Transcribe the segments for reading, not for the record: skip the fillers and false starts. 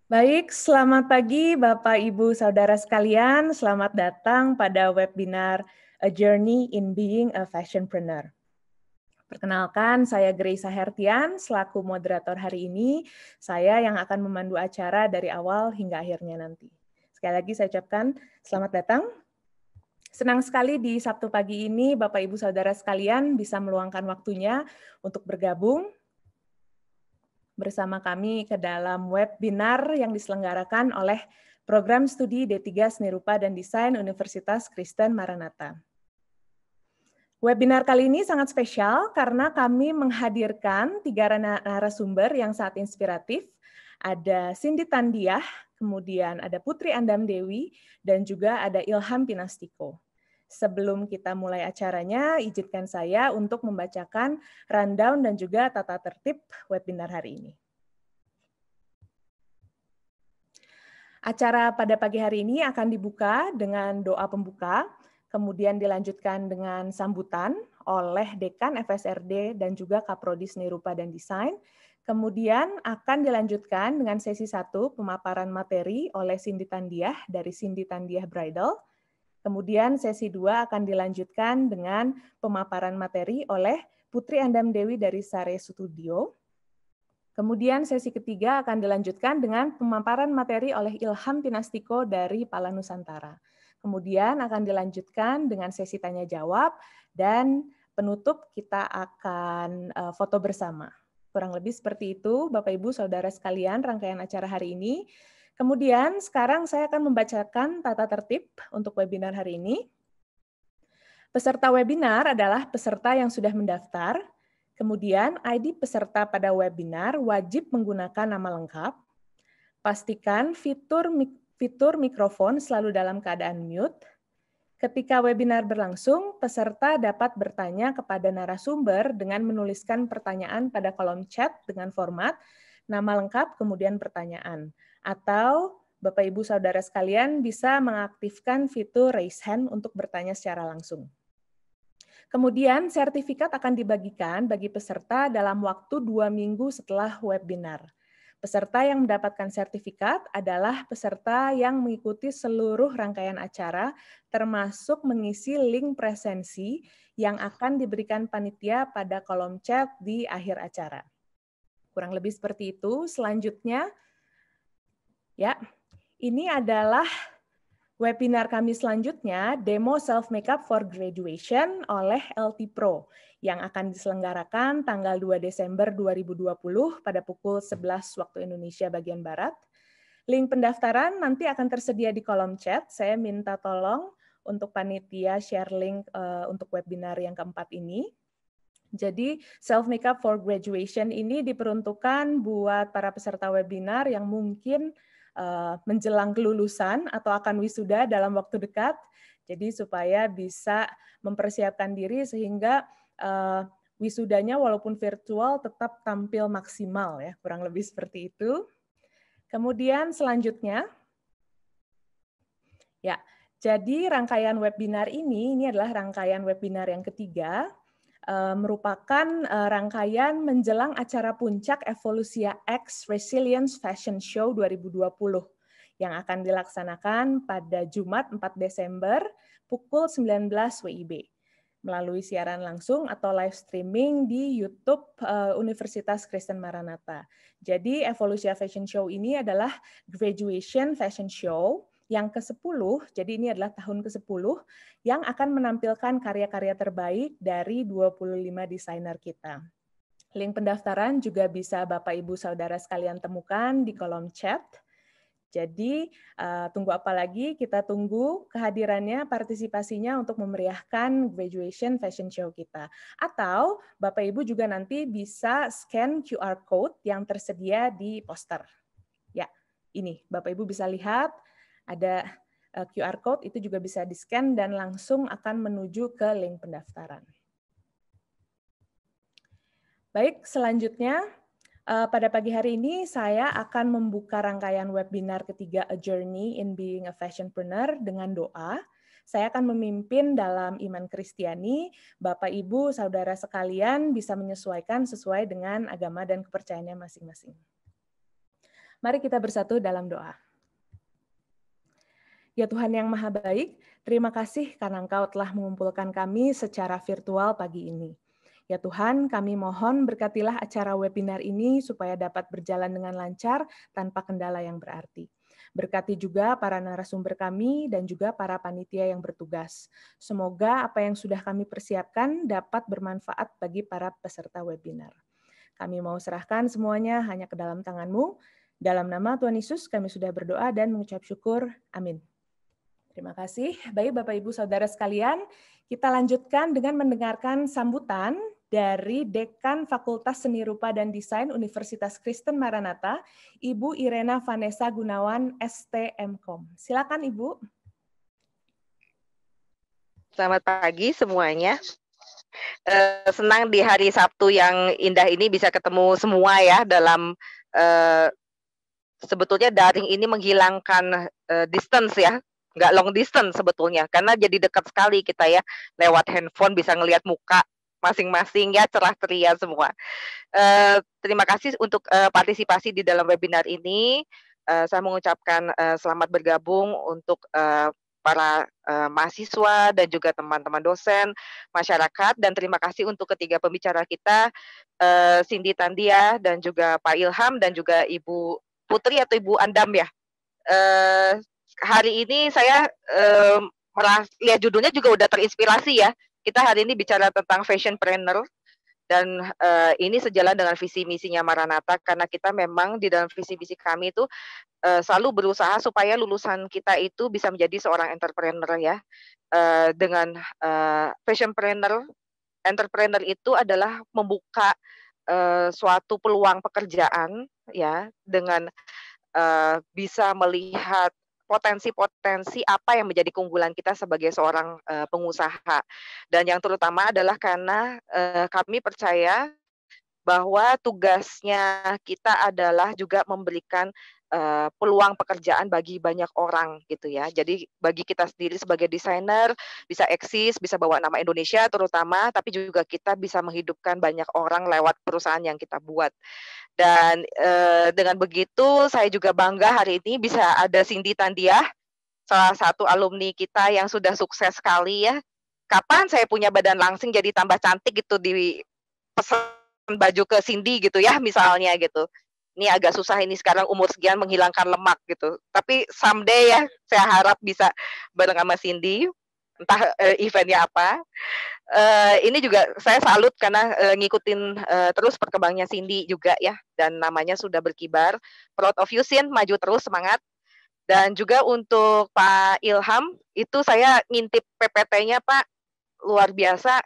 Baik, selamat pagi Bapak, Ibu, Saudara sekalian. Selamat datang pada webinar A Journey in Being a Fashionpreneur. Perkenalkan, saya Grace Hertian, selaku moderator hari ini. Saya yang akan memandu acara dari awal hingga akhirnya nanti. Sekali lagi saya ucapkan selamat datang. Senang sekali di Sabtu pagi ini Bapak, Ibu, Saudara sekalian bisa meluangkan waktunya untuk bergabung bersama kami ke dalam webinar yang diselenggarakan oleh Program Studi D3 Seni Rupa dan Desain Universitas Kristen Maranatha. Webinar kali ini sangat spesial karena kami menghadirkan 3 narasumber yang sangat inspiratif. Ada Cindy Tandiah, kemudian ada Putri Andam Dewi, dan juga ada Ilham Pinastiko. Sebelum kita mulai acaranya, izinkan saya untuk membacakan rundown dan juga tata tertib webinar hari ini. Acara pada pagi hari ini akan dibuka dengan doa pembuka, kemudian dilanjutkan dengan sambutan oleh Dekan FSRD dan juga Kaprodi Seni Rupa dan Desain. Kemudian akan dilanjutkan dengan sesi 1 pemaparan materi oleh Cindy Tandiah dari Cindy Tandiah Bridal. Kemudian sesi 2 akan dilanjutkan dengan pemaparan materi oleh Putri Andam Dewi dari Sare Studio. Kemudian sesi ketiga akan dilanjutkan dengan pemaparan materi oleh Ilham Pinastiko dari Pala Nusantara. Kemudian akan dilanjutkan dengan sesi tanya jawab dan penutup kita akan foto bersama. Kurang lebih seperti itu Bapak Ibu Saudara sekalian rangkaian acara hari ini. Kemudian sekarang saya akan membacakan tata tertib untuk webinar hari ini. Peserta webinar adalah peserta yang sudah mendaftar. Kemudian ID peserta pada webinar wajib menggunakan nama lengkap. Pastikan fitur mikrofon selalu dalam keadaan mute. Ketika webinar berlangsung, peserta dapat bertanya kepada narasumber dengan menuliskan pertanyaan pada kolom chat dengan format nama lengkap kemudian pertanyaan. Atau Bapak Ibu Saudara sekalian bisa mengaktifkan fitur raise hand untuk bertanya secara langsung. Kemudian sertifikat akan dibagikan bagi peserta dalam waktu 2 minggu setelah webinar. Peserta yang mendapatkan sertifikat adalah peserta yang mengikuti seluruh rangkaian acara, termasuk mengisi link presensi yang akan diberikan panitia pada kolom chat di akhir acara. Kurang lebih seperti itu. Selanjutnya, ya, ini adalah webinar kami selanjutnya, Demo Self Makeup for Graduation oleh LT Pro, yang akan diselenggarakan tanggal 2 Desember 2020 pada pukul 11 waktu Indonesia bagian Barat. Link pendaftaran nanti akan tersedia di kolom chat. Saya minta tolong untuk panitia share link untuk webinar yang keempat ini. Jadi Self Makeup for Graduation ini diperuntukkan buat para peserta webinar yang mungkin menjelang kelulusan atau akan wisuda dalam waktu dekat. Jadi supaya bisa mempersiapkan diri sehingga wisudanya walaupun virtual tetap tampil maksimal ya, kurang lebih seperti itu. Kemudian selanjutnya, ya, jadi rangkaian webinar ini adalah rangkaian webinar yang ketiga, merupakan rangkaian menjelang acara puncak Evolusia X Resilience Fashion Show 2020 yang akan dilaksanakan pada Jumat 4 Desember pukul 19 WIB melalui siaran langsung atau live streaming di YouTube Universitas Kristen Maranatha. Jadi Evolusia Fashion Show ini adalah graduation fashion show yang ke-10, jadi ini adalah tahun ke-10, yang akan menampilkan karya-karya terbaik dari 25 desainer kita. Link pendaftaran juga bisa Bapak Ibu Saudara sekalian temukan di kolom chat. Jadi tunggu apa lagi? Kita tunggu kehadirannya, partisipasinya untuk memeriahkan graduation fashion show kita. Atau Bapak Ibu juga nanti bisa scan QR code yang tersedia di poster. Ya, ini Bapak Ibu bisa lihat ada QR code, itu juga bisa di-scan dan langsung akan menuju ke link pendaftaran. Baik, selanjutnya pada pagi hari ini saya akan membuka rangkaian webinar ketiga A Journey in Being a Fashionpreneur dengan doa. Saya akan memimpin dalam iman Kristiani. Bapak, Ibu, Saudara sekalian bisa menyesuaikan sesuai dengan agama dan kepercayaannya masing-masing. Mari kita bersatu dalam doa. Ya Tuhan yang Maha Baik, terima kasih karena Engkau telah mengumpulkan kami secara virtual pagi ini. Ya Tuhan, kami mohon berkatilah acara webinar ini supaya dapat berjalan dengan lancar tanpa kendala yang berarti. Berkati juga para narasumber kami dan juga para panitia yang bertugas. Semoga apa yang sudah kami persiapkan dapat bermanfaat bagi para peserta webinar. Kami mau serahkan semuanya hanya ke dalam tangan-Mu. Dalam nama Tuhan Yesus kami sudah berdoa dan mengucap syukur. Amin. Terima kasih. Baik Bapak Ibu Saudara sekalian, kita lanjutkan dengan mendengarkan sambutan dari Dekan Fakultas Seni Rupa dan Desain Universitas Kristen Maranatha, Ibu Irena Vanessa Gunawan, STMkom. Silakan Ibu. Selamat pagi semuanya. Senang di hari Sabtu yang indah ini bisa ketemu semua ya dalam sebetulnya daring ini menghilangkan distance ya, nggak long distance sebetulnya, karena jadi dekat sekali kita ya, lewat handphone bisa ngelihat muka masing-masing ya, cerah ceria semua. Terima kasih untuk partisipasi di dalam webinar ini. Saya mengucapkan selamat bergabung untuk para mahasiswa dan juga teman-teman dosen, masyarakat, dan terima kasih untuk ketiga pembicara kita, Cindy Tandia dan juga Pak Ilham dan juga Ibu Putri atau Ibu Andam ya. Hari ini saya lihat judulnya juga udah terinspirasi ya. Kita hari ini bicara tentang fashionpreneur dan ini sejalan dengan visi misinya Maranatha, karena kita memang di dalam visi misi kami itu selalu berusaha supaya lulusan kita itu bisa menjadi seorang entrepreneur ya. Dengan fashionpreneur, entrepreneur itu adalah membuka suatu peluang pekerjaan ya, dengan bisa melihat potensi-potensi apa yang menjadi keunggulan kita sebagai seorang pengusaha. Dan yang terutama adalah karena kami percaya bahwa tugasnya kita adalah juga memberikan peluang pekerjaan bagi banyak orang gitu ya. Jadi bagi kita sendiri sebagai desainer bisa eksis, bisa bawa nama Indonesia terutama, tapi juga kita bisa menghidupkan banyak orang lewat perusahaan yang kita buat. Dan dengan begitu saya juga bangga hari ini bisa ada Cindy Tandiah, salah satu alumni kita yang sudah sukses sekali ya. Kapan saya punya badan langsing jadi tambah cantik gitu, di pesan baju ke Cindy gitu ya misalnya gitu. Ini agak susah ini sekarang umur sekian menghilangkan lemak gitu. Tapi someday ya saya harap bisa bareng sama Cindy, entah eventnya apa. Ini juga saya salut karena ngikutin terus perkembangannya Cindy juga ya, dan namanya sudah berkibar. Proud of you Sin, maju terus, semangat. Dan juga untuk Pak Ilham, itu saya ngintip PPT-nya Pak, luar biasa.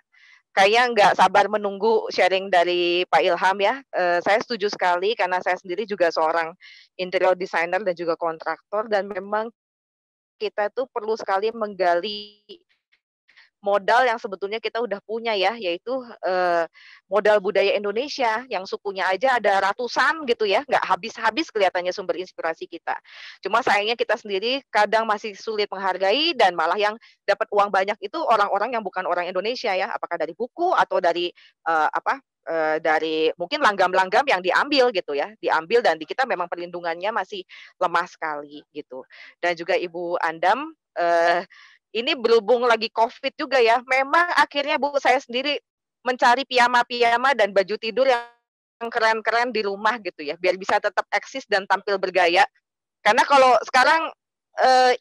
Kayaknya nggak sabar menunggu sharing dari Pak Ilham ya. Saya setuju sekali karena saya sendiri juga seorang interior designer dan juga kontraktor, dan memang kita tuh perlu sekali menggali modal yang sebetulnya kita udah punya ya, yaitu modal budaya Indonesia yang sukunya aja ada ratusan gitu ya, nggak habis-habis kelihatannya sumber inspirasi kita. Cuma sayangnya kita sendiri kadang masih sulit menghargai, dan malah yang dapat uang banyak itu orang-orang yang bukan orang Indonesia ya, apakah dari buku atau dari dari mungkin langgam-langgam yang diambil gitu ya, diambil, dan di kita memang perlindungannya masih lemah sekali gitu. Dan juga Ibu Andam, ini berhubung lagi COVID juga ya, memang akhirnya Bu saya sendiri mencari piyama-piyama dan baju tidur yang keren-keren di rumah gitu ya, biar bisa tetap eksis dan tampil bergaya. Karena kalau sekarang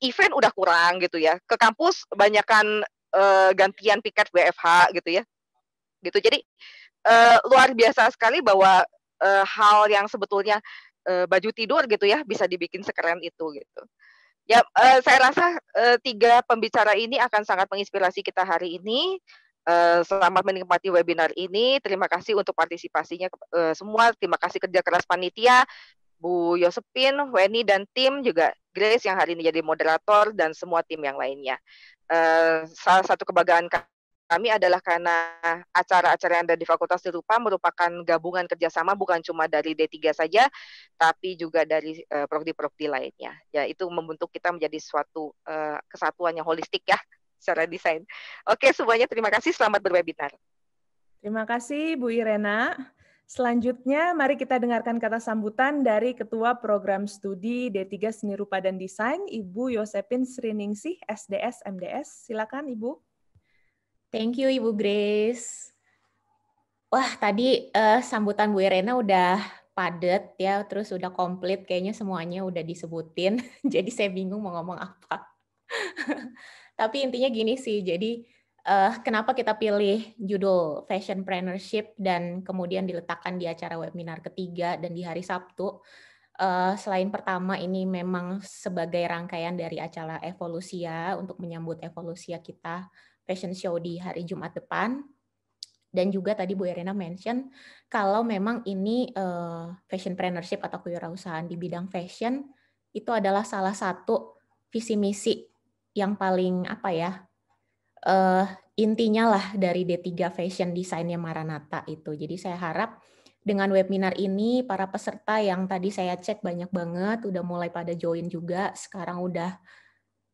event udah kurang gitu ya, ke kampus banyakkan gantian piket WFH gitu ya. Gitu. Jadi luar biasa sekali bahwa hal yang sebetulnya baju tidur gitu ya bisa dibikin sekeren itu gitu. Ya, saya rasa 3 pembicara ini akan sangat menginspirasi kita hari ini. Selamat menikmati webinar ini. Terima kasih untuk partisipasinya semua. Terima kasih kerja keras panitia, Bu Yosepin, Weni dan tim, juga Grace yang hari ini jadi moderator, dan semua tim yang lainnya. Salah satu kebanggaan kami adalah karena acara-acara yang ada di Fakultas Seni Rupa merupakan gabungan kerjasama bukan cuma dari D3 saja, tapi juga dari prodi-prodi lainnya. Ya, itu membentuk kita menjadi suatu kesatuan yang holistik ya, secara desain. Oke, semuanya terima kasih. Selamat berwebinar. Terima kasih Bu Irena. Selanjutnya, mari kita dengarkan kata sambutan dari Ketua Program Studi D3 Seni Rupa dan Desain, Ibu Yosepin Sriningsih, SDS, MDS. Silakan, Ibu. Thank you, Ibu Grace. Wah, tadi sambutan Bu Irena udah padat ya, terus udah komplit, kayaknya semuanya udah disebutin. Jadi saya bingung mau ngomong apa. Tapi intinya gini sih, jadi kenapa kita pilih judul Fashionpreneurship dan kemudian diletakkan di acara webinar ketiga dan di hari Sabtu. Selain pertama ini memang sebagai rangkaian dari acara Evolusia untuk menyambut Evolusia kita fashion show di hari Jumat depan. Dan juga tadi Bu Irena mention kalau memang ini fashionpreneurship atau kewirausahaan di bidang fashion itu adalah salah satu visi misi yang paling apa ya intinya lah dari D3 Fashion Design-nya Maranatha itu. Jadi saya harap dengan webinar ini para peserta yang tadi saya cek banyak banget udah mulai pada join juga, sekarang udah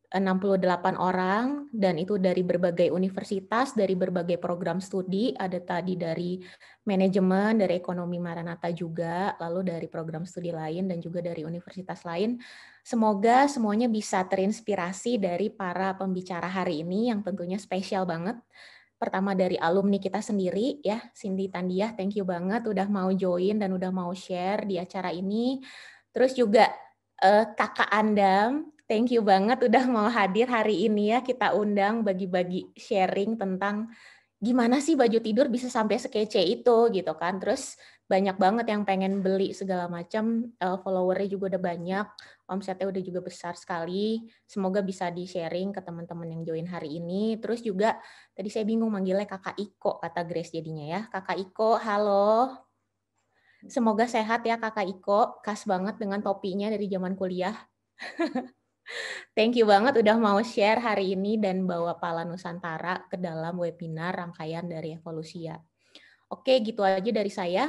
68 orang dan itu dari berbagai universitas, dari berbagai program studi, ada tadi dari manajemen, dari ekonomi Maranatha juga, lalu dari program studi lain dan juga dari universitas lain. Semoga semuanya bisa terinspirasi dari para pembicara hari ini yang tentunya spesial banget. Pertama dari alumni kita sendiri ya, Cindy Tandiah, thank you banget udah mau join dan udah mau share di acara ini. Terus juga Kakak Andam, thank you banget udah mau hadir hari ini ya, kita undang bagi-bagi sharing tentang gimana sih baju tidur bisa sampai sekece itu gitu kan. Terus banyak banget yang pengen beli segala macam, followernya juga udah banyak, omsetnya udah juga besar sekali. Semoga bisa di-sharing ke teman-teman yang join hari ini. Terus juga tadi saya bingung manggilnya Kakak Iko, kata Grace jadinya ya. Kakak Iko, halo. Semoga sehat ya Kakak Iko, khas banget dengan topinya dari zaman kuliah. Thank you banget udah mau share hari ini dan bawa Pala Nusantara ke dalam webinar rangkaian dari Evolusia. Oke, gitu aja dari saya.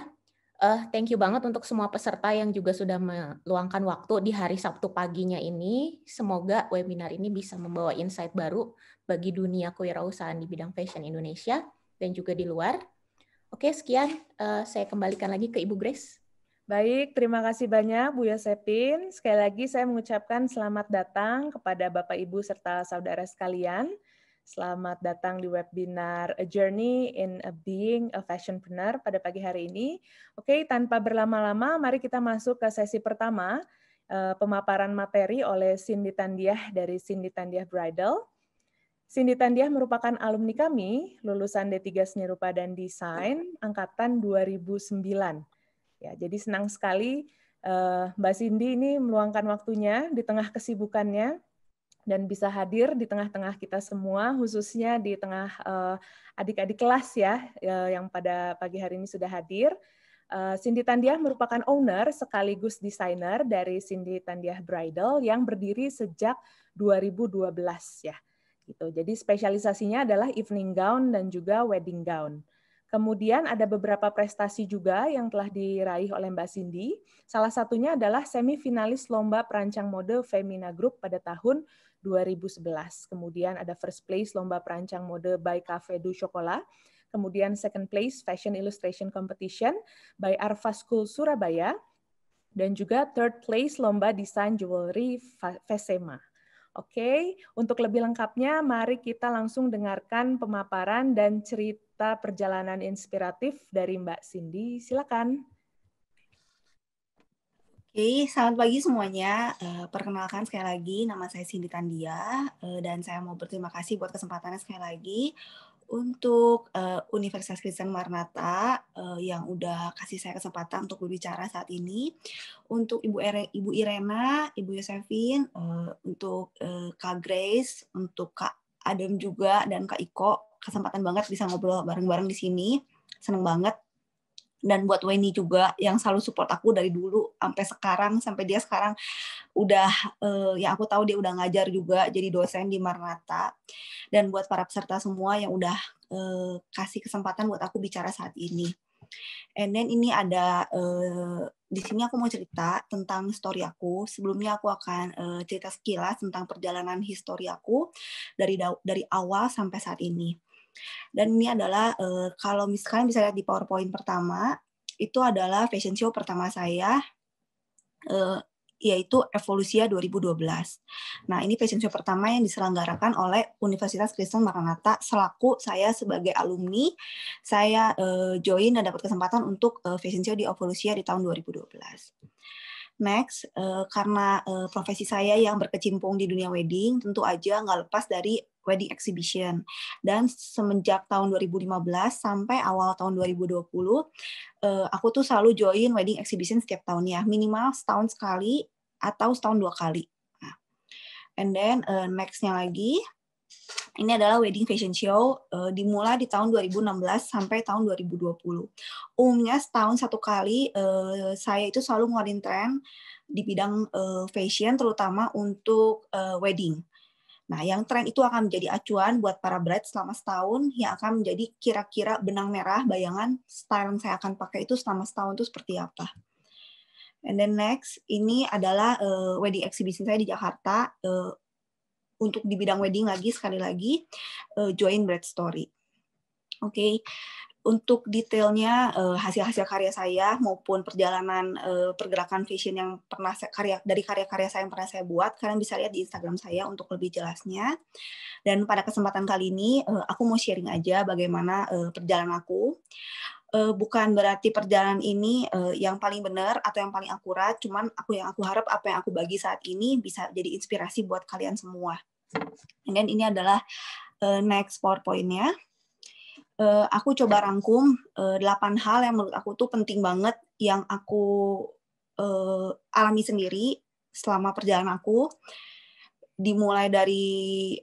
Thank you banget untuk semua peserta yang juga sudah meluangkan waktu di hari Sabtu paginya ini. Semoga webinar ini bisa membawa insight baru bagi dunia kewirausahaan di bidang fashion Indonesia dan juga di luar. Oke, sekian. Saya kembalikan lagi ke Ibu Grace. Baik, terima kasih banyak Bu Yosepin. Sekali lagi saya mengucapkan selamat datang kepada Bapak, Ibu, serta saudara sekalian. Selamat datang di webinar A Journey in Being a Fashionpreneur pada pagi hari ini. Oke, tanpa berlama-lama, mari kita masuk ke sesi pertama, pemaparan materi oleh Cindy Tandiah dari Cindy Tandiah Bridal. Cindy Tandiah merupakan alumni kami, lulusan D3 Seni Rupa dan Desain, angkatan 2009. Ya, jadi senang sekali Mbak Cindy ini meluangkan waktunya di tengah kesibukannya dan bisa hadir di tengah-tengah kita semua, khususnya di tengah adik-adik kelas ya yang pada pagi hari ini sudah hadir. Cindy Tandiah merupakan owner sekaligus desainer dari Cindy Tandiah Bridal yang berdiri sejak 2012 ya. Gitu. Jadi spesialisasinya adalah evening gown dan juga wedding gown. Kemudian ada beberapa prestasi juga yang telah diraih oleh Mbak Cindy. Salah satunya adalah semifinalis Lomba Perancang Mode Femina Group pada tahun 2011. Kemudian ada first place Lomba Perancang Mode by Cafe du Chocolat. Kemudian second place Fashion Illustration Competition by Arfa School Surabaya. Dan juga third place Lomba Desain Jewelry Vesema. Oke, untuk lebih lengkapnya mari kita langsung dengarkan pemaparan dan cerita perjalanan inspiratif dari Mbak Cindy. Silakan. Oke, selamat pagi semuanya. Perkenalkan sekali lagi, nama saya Cindy Tandiah dan saya mau berterima kasih buat kesempatannya sekali lagi untuk Universitas Kristen Maranatha yang udah kasih saya kesempatan untuk berbicara saat ini. Untuk Ibu Irena, Ibu Yosepin, untuk Kak Grace, untuk Kak Adam juga dan Kak Iko, kesempatan banget bisa ngobrol bareng-bareng di sini. Seneng banget. Dan buat Weni juga yang selalu support aku dari dulu sampai dia sekarang udah yang aku tahu dia udah ngajar juga jadi dosen di Maranatha. Dan buat para peserta semua yang udah kasih kesempatan buat aku bicara saat ini. And then ini ada di sini aku mau cerita tentang story aku. Sebelumnya aku akan cerita sekilas tentang perjalanan histori aku dari awal sampai saat ini. Dan ini adalah kalau misalkan bisa lihat di PowerPoint pertama, itu adalah fashion show pertama saya, yaitu Evolusia 2012. Nah, ini fashion show pertama yang diselenggarakan oleh Universitas Kristen Maranatha selaku saya sebagai alumni. Saya join dan dapat kesempatan untuk fashion show di Evolusia di tahun 2012. Next, karena profesi saya yang berkecimpung di dunia wedding, tentu aja nggak lepas dari wedding exhibition. Dan semenjak tahun 2015 sampai awal tahun 2020, aku tuh selalu join wedding exhibition setiap tahunnya, minimal setahun sekali atau setahun 2 kali. Nah, and then next-nya lagi, ini adalah wedding fashion show, dimulai di tahun 2016 sampai tahun 2020. Umumnya setahun 1 kali, saya itu selalu ngeluarin tren di bidang fashion, terutama untuk wedding. Nah, yang tren itu akan menjadi acuan buat para bride selama setahun, yang akan menjadi kira-kira benang merah bayangan style yang saya akan pakai itu selama setahun itu seperti apa. And then next, ini adalah wedding exhibition saya di Jakarta, untuk di bidang wedding lagi, sekali lagi, join Bride Story. Oke. Untuk detailnya hasil-hasil karya saya maupun perjalanan pergerakan fashion yang pernah dari karya-karya saya yang pernah saya buat, kalian bisa lihat di Instagram saya untuk lebih jelasnya. Dan pada kesempatan kali ini aku mau sharing aja bagaimana perjalanan aku. Bukan berarti perjalanan ini yang paling benar atau yang paling akurat, cuman aku harap apa yang aku bagi saat ini bisa jadi inspirasi buat kalian semua. Dan ini adalah next PowerPoint-nya. Aku coba rangkum 8 hal yang menurut aku tuh penting banget yang aku alami sendiri selama perjalanan aku. Dimulai dari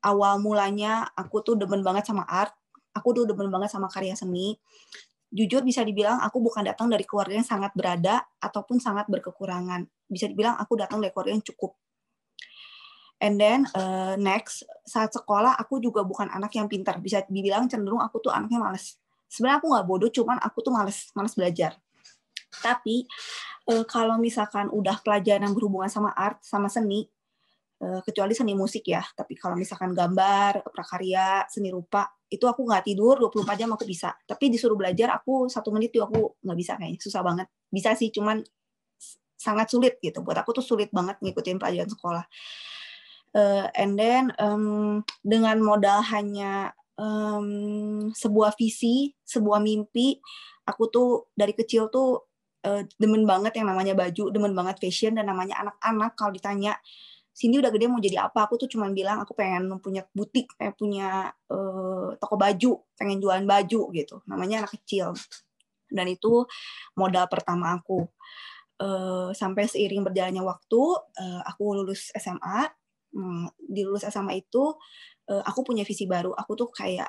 awal mulanya aku tuh demen banget sama art, aku tuh demen banget sama karya seni. Jujur bisa dibilang aku bukan datang dari keluarga yang sangat berada ataupun sangat berkekurangan. Bisa dibilang aku datang dari keluarga yang cukup. And then next, saat sekolah aku juga bukan anak yang pintar. Bisa dibilang cenderung aku tuh anaknya males. Sebenarnya aku nggak bodoh, cuman aku tuh males belajar. Tapi kalau misalkan udah pelajaran yang berhubungan sama art, sama seni, kecuali seni musik ya. Tapi kalau misalkan gambar, prakarya, seni rupa, itu aku nggak tidur 24 jam aku bisa. Tapi disuruh belajar aku 1 menit itu aku nggak bisa kayaknya. Susah banget. Bisa sih, cuman sangat sulit gitu. Buat aku tuh sulit banget ngikutin pelajaran sekolah. And then dengan modal hanya sebuah visi, sebuah mimpi, aku tuh dari kecil tuh demen banget yang namanya baju, demen banget fashion, dan namanya anak-anak kalau ditanya, Cindy udah gede mau jadi apa? Aku tuh cuma bilang aku pengen punya butik, pengen punya toko baju, pengen jualan baju gitu. Namanya anak kecil. Dan itu modal pertama aku. Sampai seiring berjalannya waktu, aku lulus SMA. Di lulus SMA itu aku punya visi baru. Aku tuh kayak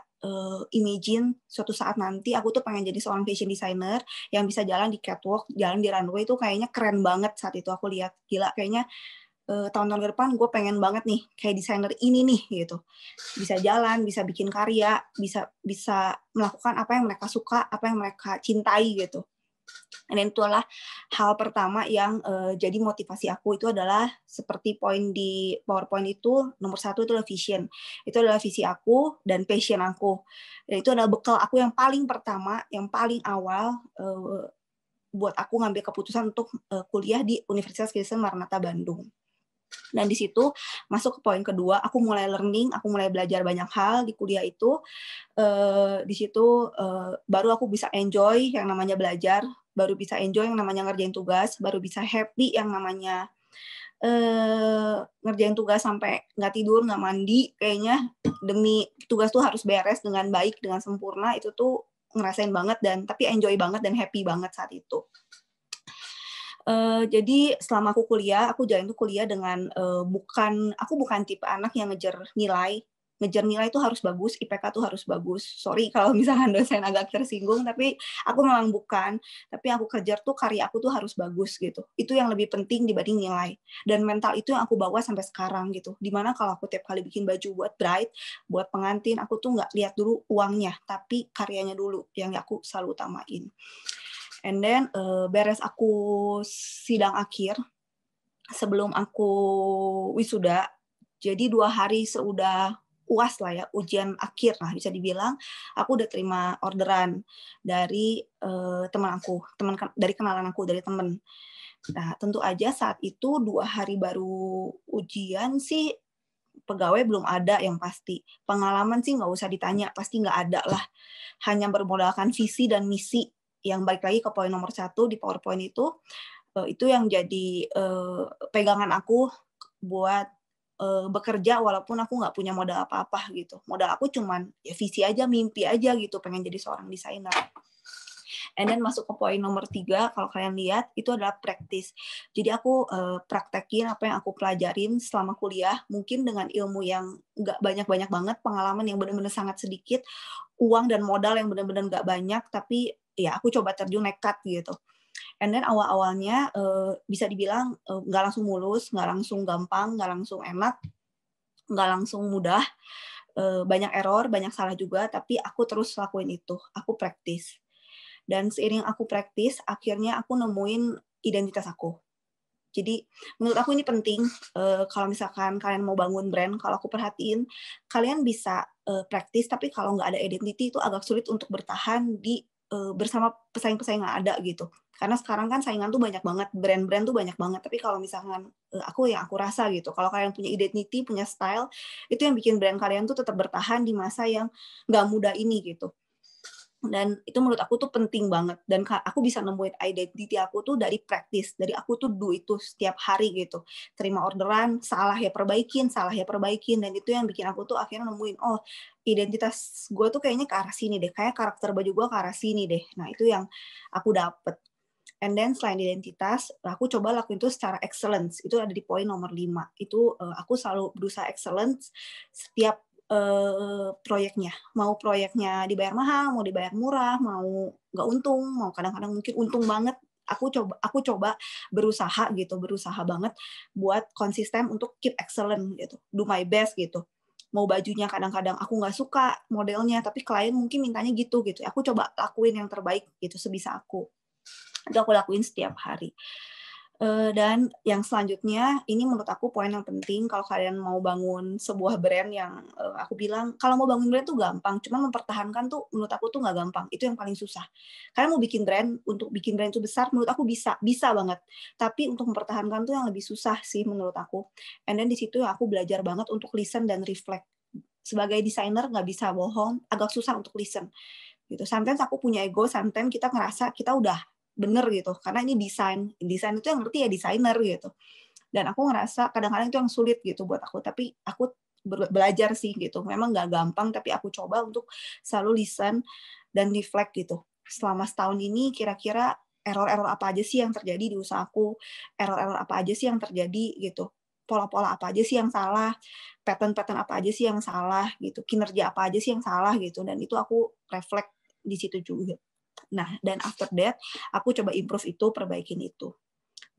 imagine suatu saat nanti aku tuh pengen jadi seorang fashion designer yang bisa jalan di catwalk, jalan di runway. Itu kayaknya keren banget saat itu aku lihat. Gila, kayaknya tahun-tahun ke depan gue pengen banget nih kayak desainer ini nih gitu. Bisa jalan, bisa bikin karya, bisa melakukan apa yang mereka suka, apa yang mereka cintai gitu. Dan itulah hal pertama yang jadi motivasi aku. Itu adalah seperti poin di PowerPoint itu, nomor 1 itu adalah vision. Itu adalah visi aku dan passion aku. Dan itu adalah bekal aku yang paling pertama, yang paling awal buat aku ngambil keputusan untuk kuliah di Universitas Kristen Maranatha Bandung. Dan di situ masuk ke poin kedua, aku mulai learning, aku mulai belajar banyak hal di kuliah itu. Di situ baru aku bisa enjoy yang namanya belajar, baru bisa enjoy yang namanya ngerjain tugas, baru bisa happy yang namanya ngerjain tugas sampai nggak tidur, nggak mandi, kayaknya demi tugas tuh harus beres dengan baik, dengan sempurna. Itu tuh ngerasain banget, dan tapi enjoy banget dan happy banget saat itu. Jadi selama aku kuliah, aku jalan tuh kuliah dengan aku bukan tipe anak yang ngejar nilai. Ngejar nilai itu harus bagus, IPK tuh harus bagus. Sorry kalau misalkan dosen agak tersinggung, tapi aku memang bukan. Tapi aku kejar tuh karya aku tuh harus bagus gitu. Itu yang lebih penting dibanding nilai. Dan mental itu yang aku bawa sampai sekarang gitu. Dimana kalau aku tiap kali bikin baju buat bride, buat pengantin, aku tuh nggak lihat dulu uangnya, tapi karyanya dulu yang aku selalu utamain. And then beres aku sidang akhir, sebelum aku wisuda, jadi 2 hari UAS lah ya, ujian akhir. Nah, bisa dibilang aku udah terima orderan dari teman aku, dari kenalan aku, dari temen. Nah, tentu aja saat itu 2 hari baru ujian sih, pegawai belum ada yang pasti. Pengalaman sih nggak usah ditanya, pasti nggak ada lah. Hanya bermodalkan visi dan misi, yang balik lagi ke poin nomor 1 di PowerPoint itu yang jadi pegangan aku buat bekerja walaupun aku nggak punya modal apa-apa gitu. Modal aku cuman ya visi aja, mimpi aja gitu, pengen jadi seorang desainer. And then masuk ke poin nomor 3, kalau kalian lihat, itu adalah practice. Jadi aku praktekin apa yang aku pelajarin selama kuliah, mungkin dengan ilmu yang nggak banyak-banyak banget, pengalaman yang benar-benar sangat sedikit, uang dan modal yang benar-benar nggak banyak, tapi ya aku coba terjun nekat gitu. And then awal-awalnya bisa dibilang nggak langsung mulus, nggak langsung gampang, nggak langsung enak, nggak langsung mudah, banyak error, banyak salah juga, tapi aku terus lakuin itu, aku praktis. Dan seiring aku praktis, akhirnya aku nemuin identitas aku. Jadi menurut aku ini penting, kalau misalkan kalian mau bangun brand, kalau aku perhatiin, kalian bisa praktis, tapi kalau nggak ada identity itu agak sulit untuk bertahan di bersama pesaing-pesaing yang ada gitu. Karena sekarang kan saingan tuh banyak banget, brand-brand tuh banyak banget. Tapi kalau misalkan aku rasa gitu, kalau kalian punya identity, punya style, itu yang bikin brand kalian tuh tetap bertahan di masa yang nggak mudah ini gitu. Dan itu menurut aku tuh penting banget. Dan aku bisa nemuin identity aku tuh dari practice, dari aku tuh do itu setiap hari gitu. Terima orderan, salah ya perbaikin, dan itu yang bikin aku tuh akhirnya nemuin, oh identitas gue tuh kayaknya ke arah sini deh, kayak karakter baju gue ke arah sini deh. Nah itu yang aku dapet. And then selain identitas, aku coba lakuin itu secara excellence. Itu ada di poin nomor 5. Itu aku selalu berusaha excellence setiap proyeknya. Mau proyeknya dibayar mahal, mau dibayar murah, mau nggak untung, mau kadang-kadang mungkin untung banget. Aku coba berusaha banget buat konsisten untuk keep excellent gitu, do my best gitu. Mau bajunya kadang-kadang aku nggak suka modelnya, tapi klien mungkin mintanya gitu. Aku coba lakuin yang terbaik gitu sebisa aku. Itu aku lakuin setiap hari. Dan yang selanjutnya, ini menurut aku poin yang penting kalau kalian mau bangun sebuah brand yang aku bilang, kalau mau bangun brand tuh gampang, cuma mempertahankan tuh menurut aku tuh nggak gampang. Itu yang paling susah. Kalian mau bikin brand, untuk bikin brand itu besar, menurut aku bisa banget. Tapi untuk mempertahankan tuh yang lebih susah sih menurut aku. And then di situ aku belajar banget untuk listen dan reflect. Sebagai desainer nggak bisa bohong, agak susah untuk listen. Gitu. Sometimes aku punya ego, sometimes kita ngerasa kita udah bener gitu, karena ini desain itu yang ngerti ya desainer gitu. Dan aku ngerasa kadang-kadang itu yang sulit gitu buat aku, tapi aku belajar sih gitu. Memang nggak gampang, tapi aku coba untuk selalu listen dan reflect gitu. Selama setahun ini kira-kira error-error apa aja sih yang terjadi di usahaku, error-error apa aja sih yang terjadi gitu, pola-pola apa aja sih yang salah, pattern-pattern apa aja sih yang salah gitu, kinerja apa aja sih yang salah gitu, dan itu aku reflect di situ juga. Nah, dan after that, aku coba improve itu, perbaikin itu.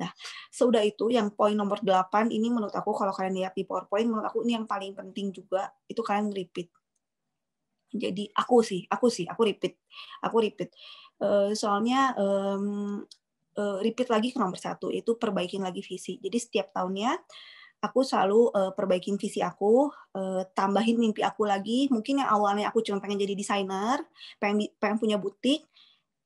Nah, sudah itu, yang poin nomor 8, ini menurut aku, kalau kalian lihat di PowerPoint, menurut aku ini yang paling penting juga, itu kalian repeat. Jadi, aku repeat. Soalnya, repeat lagi ke nomor 1, itu perbaikin lagi visi. Jadi, setiap tahunnya, aku selalu perbaikin visi aku, tambahin mimpi aku lagi. Mungkin yang awalnya aku cuma pengen jadi desainer, pengen punya butik,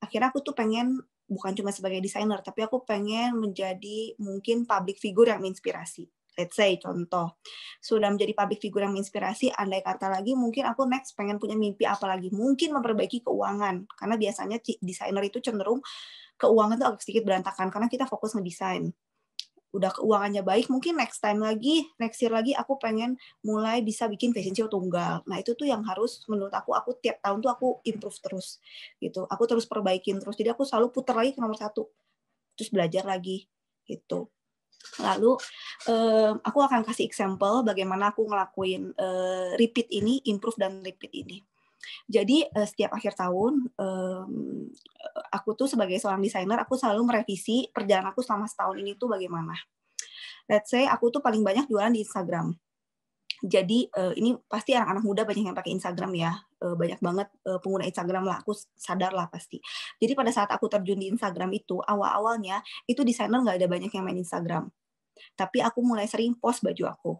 akhirnya aku tuh pengen bukan cuma sebagai desainer, tapi aku pengen menjadi mungkin public figure yang menginspirasi. Let's say, contoh, sudah menjadi public figure yang menginspirasi, andai kata lagi, mungkin aku next pengen punya mimpi apa lagi, mungkin memperbaiki keuangan, karena biasanya desainer itu cenderung keuangan tuh agak sedikit berantakan, karena kita fokus ngedesain. Udah keuangannya baik, mungkin next year lagi aku pengen mulai bisa bikin fashion show tunggal. Nah, itu tuh yang harus menurut aku tiap tahun tuh aku improve terus gitu. Aku terus perbaikin terus. Jadi aku selalu putar lagi ke nomor 1. Terus belajar lagi gitu. Lalu aku akan kasih example bagaimana aku ngelakuin repeat ini, improve dan repeat ini. Jadi setiap akhir tahun aku tuh sebagai seorang desainer, aku selalu merevisi perjalanan aku selama setahun ini tuh bagaimana. Let's say aku tuh paling banyak jualan di Instagram. Jadi ini pasti anak-anak muda banyak yang pakai Instagram ya, banyak banget pengguna Instagram lah, aku sadar lah pasti. Jadi pada saat aku terjun di Instagram itu, awal-awalnya itu desainer nggak ada banyak yang main Instagram. Tapi aku mulai sering post baju aku.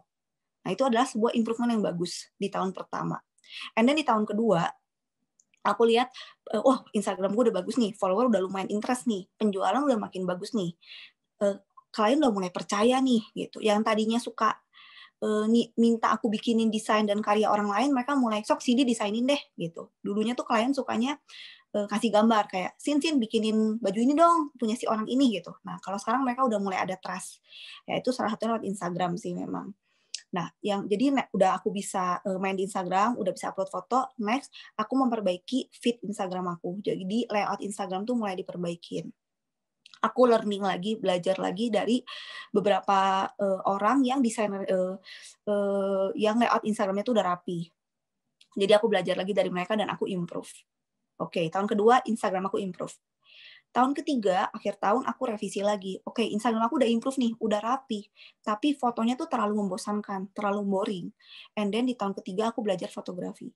Nah, itu adalah sebuah improvement yang bagus di tahun pertama. And then di tahun kedua, aku lihat, Instagram gue udah bagus nih, follower udah lumayan interest nih, penjualan udah makin bagus nih, klien udah mulai percaya nih, gitu. Yang tadinya suka minta aku bikinin desain dan karya orang lain, mereka mulai, sok Cindy desainin deh, gitu. Dulunya tuh klien sukanya kasih gambar, kayak, Sin bikinin baju ini dong, punya si orang ini, gitu. Nah, kalau sekarang mereka udah mulai ada trust. Ya, itu salah satunya lewat Instagram sih memang. Nah, jadi udah aku bisa main di Instagram, udah bisa upload foto, next aku memperbaiki feed Instagram aku. Jadi layout Instagram tuh mulai diperbaikin. Aku learning lagi, belajar lagi dari beberapa orang yang desainer yang layout Instagramnya tuh udah rapi. Jadi aku belajar lagi dari mereka dan aku improve. Oke, tahun kedua Instagram aku improve. Tahun ketiga, akhir tahun aku revisi lagi. Oke, Instagram aku udah improve nih, udah rapi. Tapi fotonya tuh terlalu membosankan, terlalu boring. And then di tahun ketiga aku belajar fotografi.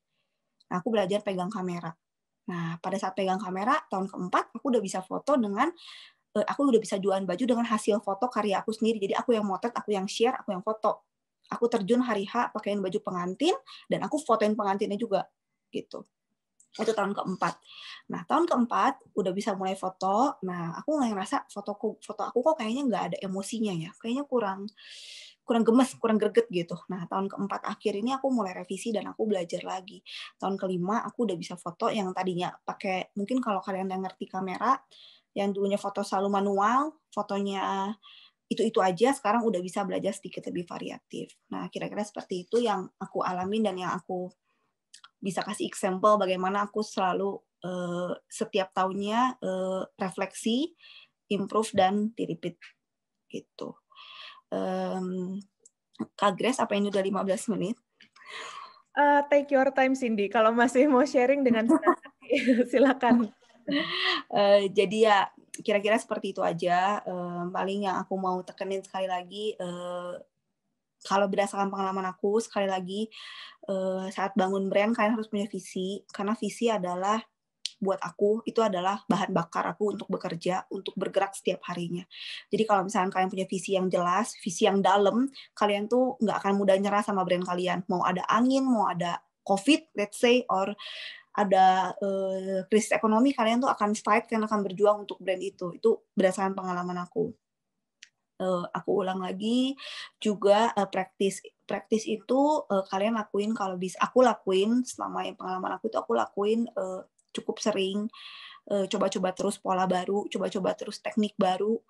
Nah, aku belajar pegang kamera. Nah, pada saat pegang kamera, tahun keempat aku udah bisa foto dengan, aku udah bisa jualan baju dengan hasil foto karya aku sendiri. Jadi aku yang motret, aku yang share, aku yang foto. Aku terjun hari H pakaiin baju pengantin, dan aku fotoin pengantinnya juga. Gitu. Itu tahun keempat. Nah, tahun keempat udah bisa mulai foto. Nah, aku mulai ngerasa foto aku kok kayaknya nggak ada emosinya ya. Kayaknya kurang gemes, kurang greget gitu. Nah, tahun keempat akhir ini aku mulai revisi dan aku belajar lagi. Tahun kelima aku udah bisa foto yang tadinya pakai, mungkin kalau kalian yang ngerti kamera, yang dulunya foto selalu manual, fotonya itu aja, sekarang udah bisa belajar sedikit lebih variatif. Nah, kira-kira seperti itu yang aku alamin dan yang aku bisa kasih example bagaimana aku selalu setiap tahunnya refleksi, improve, dan di-repeat gitu. Kak Grace, apa ini udah 15 menit? Take your time, Cindy. Kalau masih mau sharing dengan senang hati, silakan. Jadi ya kira-kira seperti itu aja. Paling yang aku mau tekenin sekali lagi, kalau berdasarkan pengalaman aku, sekali lagi, saat bangun brand, kalian harus punya visi, karena visi adalah, buat aku, itu adalah bahan bakar aku untuk bekerja, untuk bergerak setiap harinya. Jadi kalau misalnya kalian punya visi yang jelas, visi yang dalam, kalian tuh nggak akan mudah nyerah sama brand kalian. Mau ada angin, mau ada COVID, let's say, or ada krisis ekonomi, kalian tuh akan fight, kalian akan berjuang untuk brand itu. Itu berdasarkan pengalaman aku. Aku ulang lagi juga, praktis itu kalian lakuin kalau bisa. Aku lakuin selama yang pengalaman aku itu aku lakuin cukup sering, coba-coba terus pola baru, coba-coba terus teknik baru.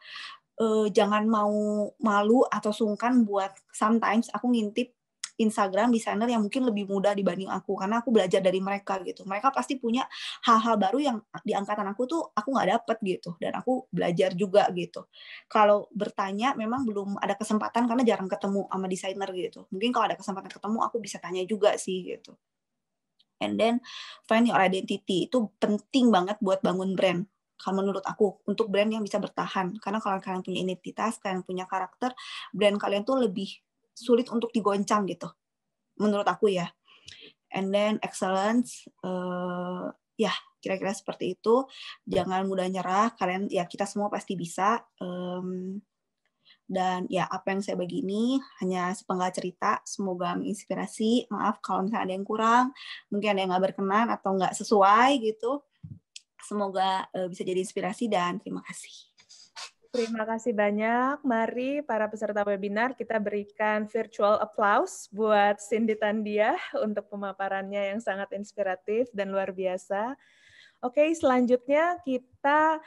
Jangan mau malu atau sungkan buat, sometimes aku ngintip Instagram desainer yang mungkin lebih muda dibanding aku, karena aku belajar dari mereka gitu. Mereka pasti punya hal-hal baru yang di angkatan aku tuh aku nggak dapet gitu, dan aku belajar juga gitu. Kalau bertanya memang belum ada kesempatan karena jarang ketemu sama desainer gitu. Mungkin kalau ada kesempatan ketemu aku bisa tanya juga sih gitu. And then find your identity, itu penting banget buat bangun brand. Kalau menurut aku, untuk brand yang bisa bertahan. Karena kalau kalian punya identitas, kalian punya karakter, brand kalian tuh lebih sulit untuk digoncang gitu, menurut aku ya. And then excellence, ya kira-kira seperti itu. Jangan mudah nyerah, kalian ya, kita semua pasti bisa. Dan ya, apa yang saya bagi ini hanya sepenggal cerita, semoga menginspirasi. Maaf kalau misalnya ada yang kurang, mungkin ada yang nggak berkenan atau nggak sesuai gitu. Semoga bisa jadi inspirasi, dan terima kasih. Terima kasih banyak. Mari para peserta webinar kita berikan virtual applause buat Cindy Tandia untuk pemaparannya yang sangat inspiratif dan luar biasa. Oke, selanjutnya kita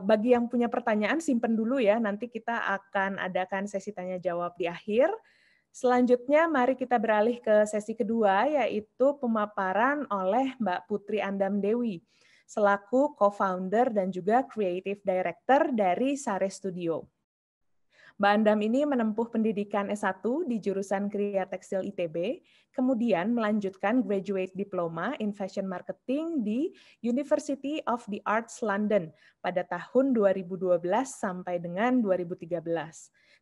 bagi yang punya pertanyaan simpen dulu ya, nanti kita akan adakan sesi tanya jawab di akhir. Selanjutnya mari kita beralih ke sesi kedua, yaitu pemaparan oleh Mbak Putri Andam Dewi selaku co-founder dan juga creative director dari Sare Studio. Mbak Andam ini menempuh pendidikan S1 di jurusan Kriya Tekstil ITB, kemudian melanjutkan graduate diploma in fashion marketing di University of the Arts London pada tahun 2012 sampai dengan 2013.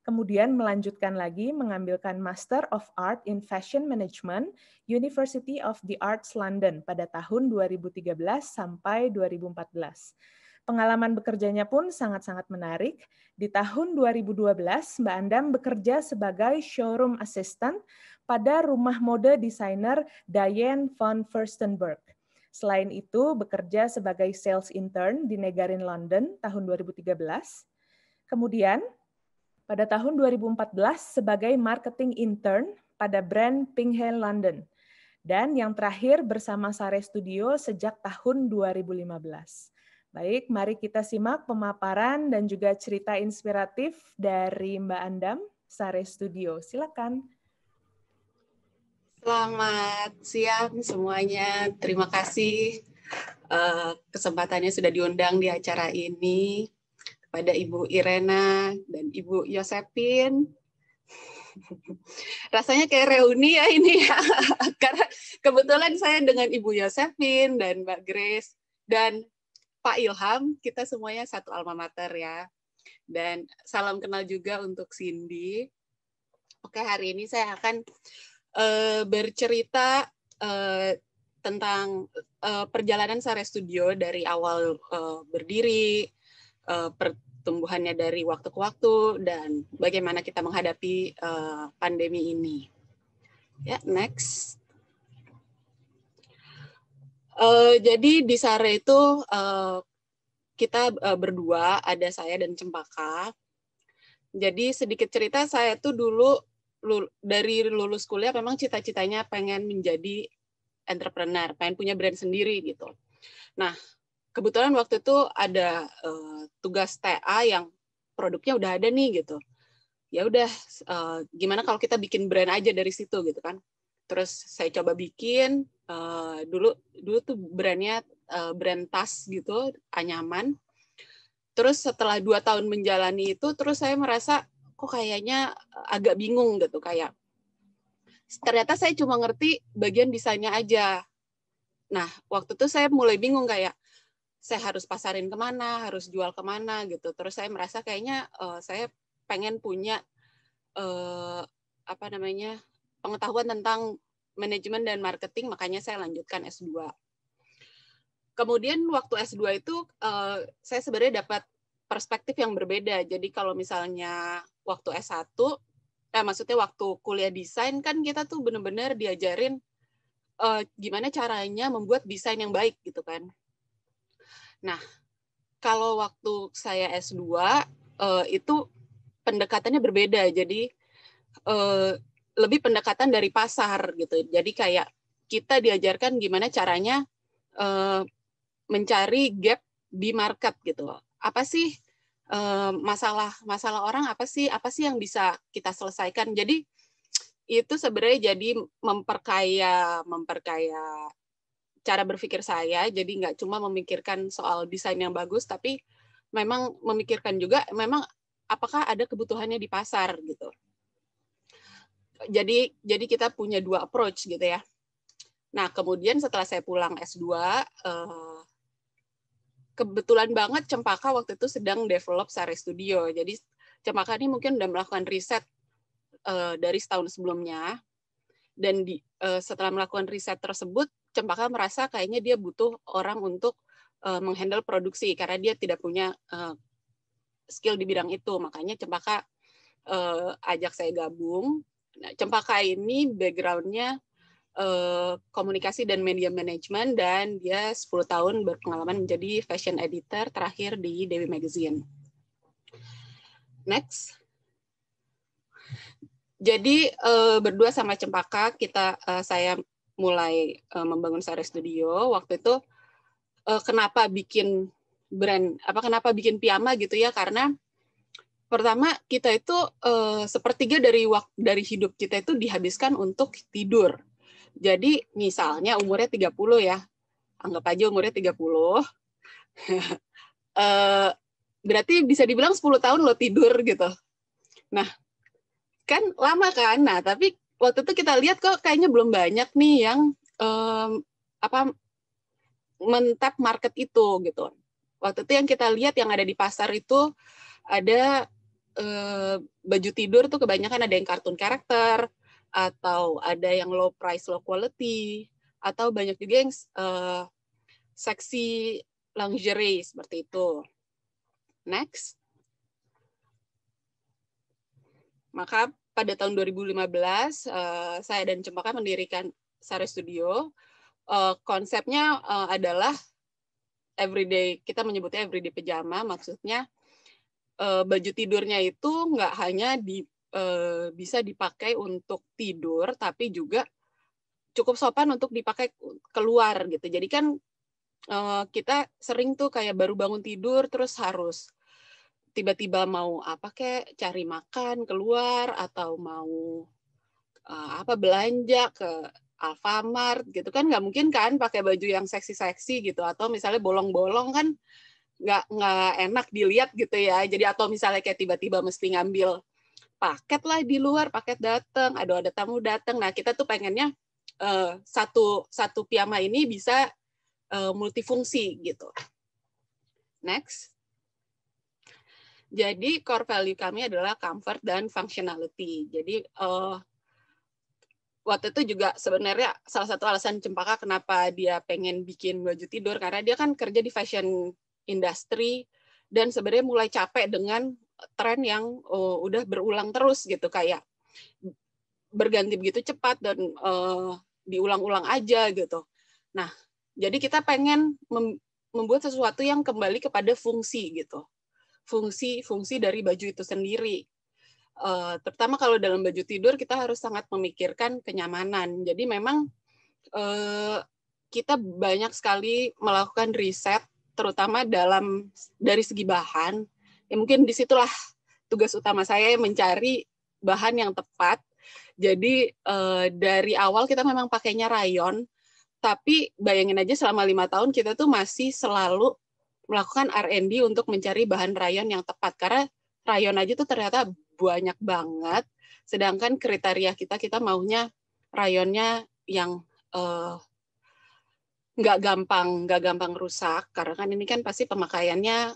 Kemudian melanjutkan lagi mengambilkan Master of Art in Fashion Management University of the Arts London pada tahun 2013 sampai 2014. Pengalaman bekerjanya pun sangat-sangat menarik. Di tahun 2012, Mbak Andam bekerja sebagai showroom assistant pada rumah mode desainer Diane von Furstenberg. Selain itu, bekerja sebagai sales intern di Negarin London tahun 2013. Kemudian, pada tahun 2014 sebagai marketing intern pada brand Pinghale London. Dan yang terakhir bersama Sare Studio sejak tahun 2015. Baik, mari kita simak pemaparan dan juga cerita inspiratif dari Mbak Andam, Sare Studio. Silakan. Selamat siang semuanya. Terima kasih kesempatannya sudah diundang di acara ini kepada Ibu Irena dan Ibu Yosepin. Rasanya kayak reuni ya ini ya. Karena kebetulan saya dengan Ibu Yosepin dan Mbak Grace dan Pak Ilham, kita semuanya satu alma mater ya. Dan salam kenal juga untuk Cindy. Oke, hari ini saya akan bercerita tentang perjalanan Sare Studio dari awal berdiri, pertumbuhannya dari waktu ke waktu, dan bagaimana kita menghadapi pandemi ini. Ya, next. Jadi di Sare itu kita berdua, ada saya dan Cempaka. Jadi sedikit cerita, saya tuh dulu dari lulus kuliah memang cita-citanya pengen menjadi entrepreneur, pengen punya brand sendiri gitu. Nah, kebetulan waktu itu ada tugas TA yang produknya udah ada nih gitu. Ya udah, gimana kalau kita bikin brand aja dari situ gitu kan. Terus saya coba bikin, dulu tuh brandnya brand tas gitu, anyaman. Terus setelah 2 tahun menjalani itu, terus saya merasa kok kayaknya agak bingung gitu, kayak ternyata saya cuma ngerti bagian desainnya aja. Nah, waktu itu saya mulai bingung kayak saya harus pasarin kemana, harus jual kemana gitu. Terus saya merasa kayaknya saya pengen punya pengetahuan tentang manajemen dan marketing, makanya saya lanjutkan S2. Kemudian waktu S2 itu saya sebenarnya dapat perspektif yang berbeda. Jadi kalau misalnya waktu S1, maksudnya waktu kuliah desain kan kita tuh benar-benar diajarin gimana caranya membuat desain yang baik gitu kan. Nah, kalau waktu saya S2 itu pendekatannya berbeda. Jadi lebih pendekatan dari pasar gitu. Jadi kayak kita diajarkan gimana caranya mencari gap di market gitu. Apa sih masalah orang, apa sih yang bisa kita selesaikan. Jadi itu sebenarnya jadi memperkaya cara berpikir saya. Jadi nggak cuma memikirkan soal desain yang bagus, tapi memang memikirkan juga memang apakah ada kebutuhannya di pasar gitu. Jadi kita punya 2 approach gitu ya. Nah, kemudian setelah saya pulang S2, kebetulan banget Cempaka waktu itu sedang develop Sare Studio. Jadi Cempaka ini mungkin udah melakukan riset dari setahun sebelumnya. Dan setelah melakukan riset tersebut, Cempaka merasa kayaknya dia butuh orang untuk menghandle produksi karena dia tidak punya skill di bidang itu. Makanya Cempaka ajak saya gabung. Nah, Cempaka ini background-nya komunikasi dan media management, dan dia 10 tahun berpengalaman menjadi fashion editor terakhir di Dewi Magazine. Next. Jadi berdua sama Cempaka saya mulai membangun Sare Studio. Waktu itu kenapa bikin brand, kenapa bikin piyama gitu ya, karena pertama kita itu sepertiga dari hidup kita itu dihabiskan untuk tidur. Jadi misalnya umurnya 30 ya, anggap aja umurnya 30, berarti bisa dibilang 10 tahun lo tidur gitu. Nah, kan lama kan, nah tapi waktu itu kita lihat kok kayaknya belum banyak nih yang men-tap market itu gitu. Waktu itu yang kita lihat yang ada di pasar itu ada baju tidur tuh kebanyakan ada yang kartun karakter, atau ada yang low price, low quality, atau banyak juga yang seksi lingerie seperti itu. Next. Maka pada tahun 2015 saya dan Cempaka mendirikan Sari Studio. Konsepnya adalah everyday, kita menyebutnya everyday pajama, maksudnya baju tidurnya itu nggak hanya bisa dipakai untuk tidur, tapi juga cukup sopan untuk dipakai keluar gitu. Jadi kan kita sering tuh kayak baru bangun tidur terus harus tiba-tiba mau apa kayak cari makan keluar atau mau belanja ke Alfamart gitu kan, nggak mungkin kan pakai baju yang seksi-seksi gitu, atau misalnya bolong-bolong kan nggak enak dilihat gitu ya. Jadi atau misalnya kayak tiba-tiba mesti ngambil paket lah di luar, paket datang, ada tamu datang. Nah kita tuh pengennya satu piyama ini bisa multifungsi gitu. Next. Jadi core value kami adalah comfort dan functionality. Jadi waktu itu juga sebenarnya salah satu alasan Cempaka kenapa dia pengen bikin baju tidur, karena dia kan kerja di fashion industry dan sebenarnya mulai capek dengan tren yang udah berulang terus gitu, kayak berganti begitu cepat dan diulang-ulang aja gitu. Nah, jadi kita pengen membuat sesuatu yang kembali kepada fungsi gitu. Fungsi dari baju itu sendiri. Terutama kalau dalam baju tidur kita harus sangat memikirkan kenyamanan. Jadi memang kita banyak sekali melakukan riset, terutama dari segi bahan. Ya mungkin disitulah tugas utama saya mencari bahan yang tepat. Jadi dari awal kita memang pakainya rayon, tapi bayangin aja selama 5 tahun kita tuh masih selalu melakukan R&D untuk mencari bahan rayon yang tepat, karena rayon aja tuh ternyata banyak banget, sedangkan kriteria kita maunya rayonnya yang nggak gampang rusak, karena kan ini kan pasti pemakaiannya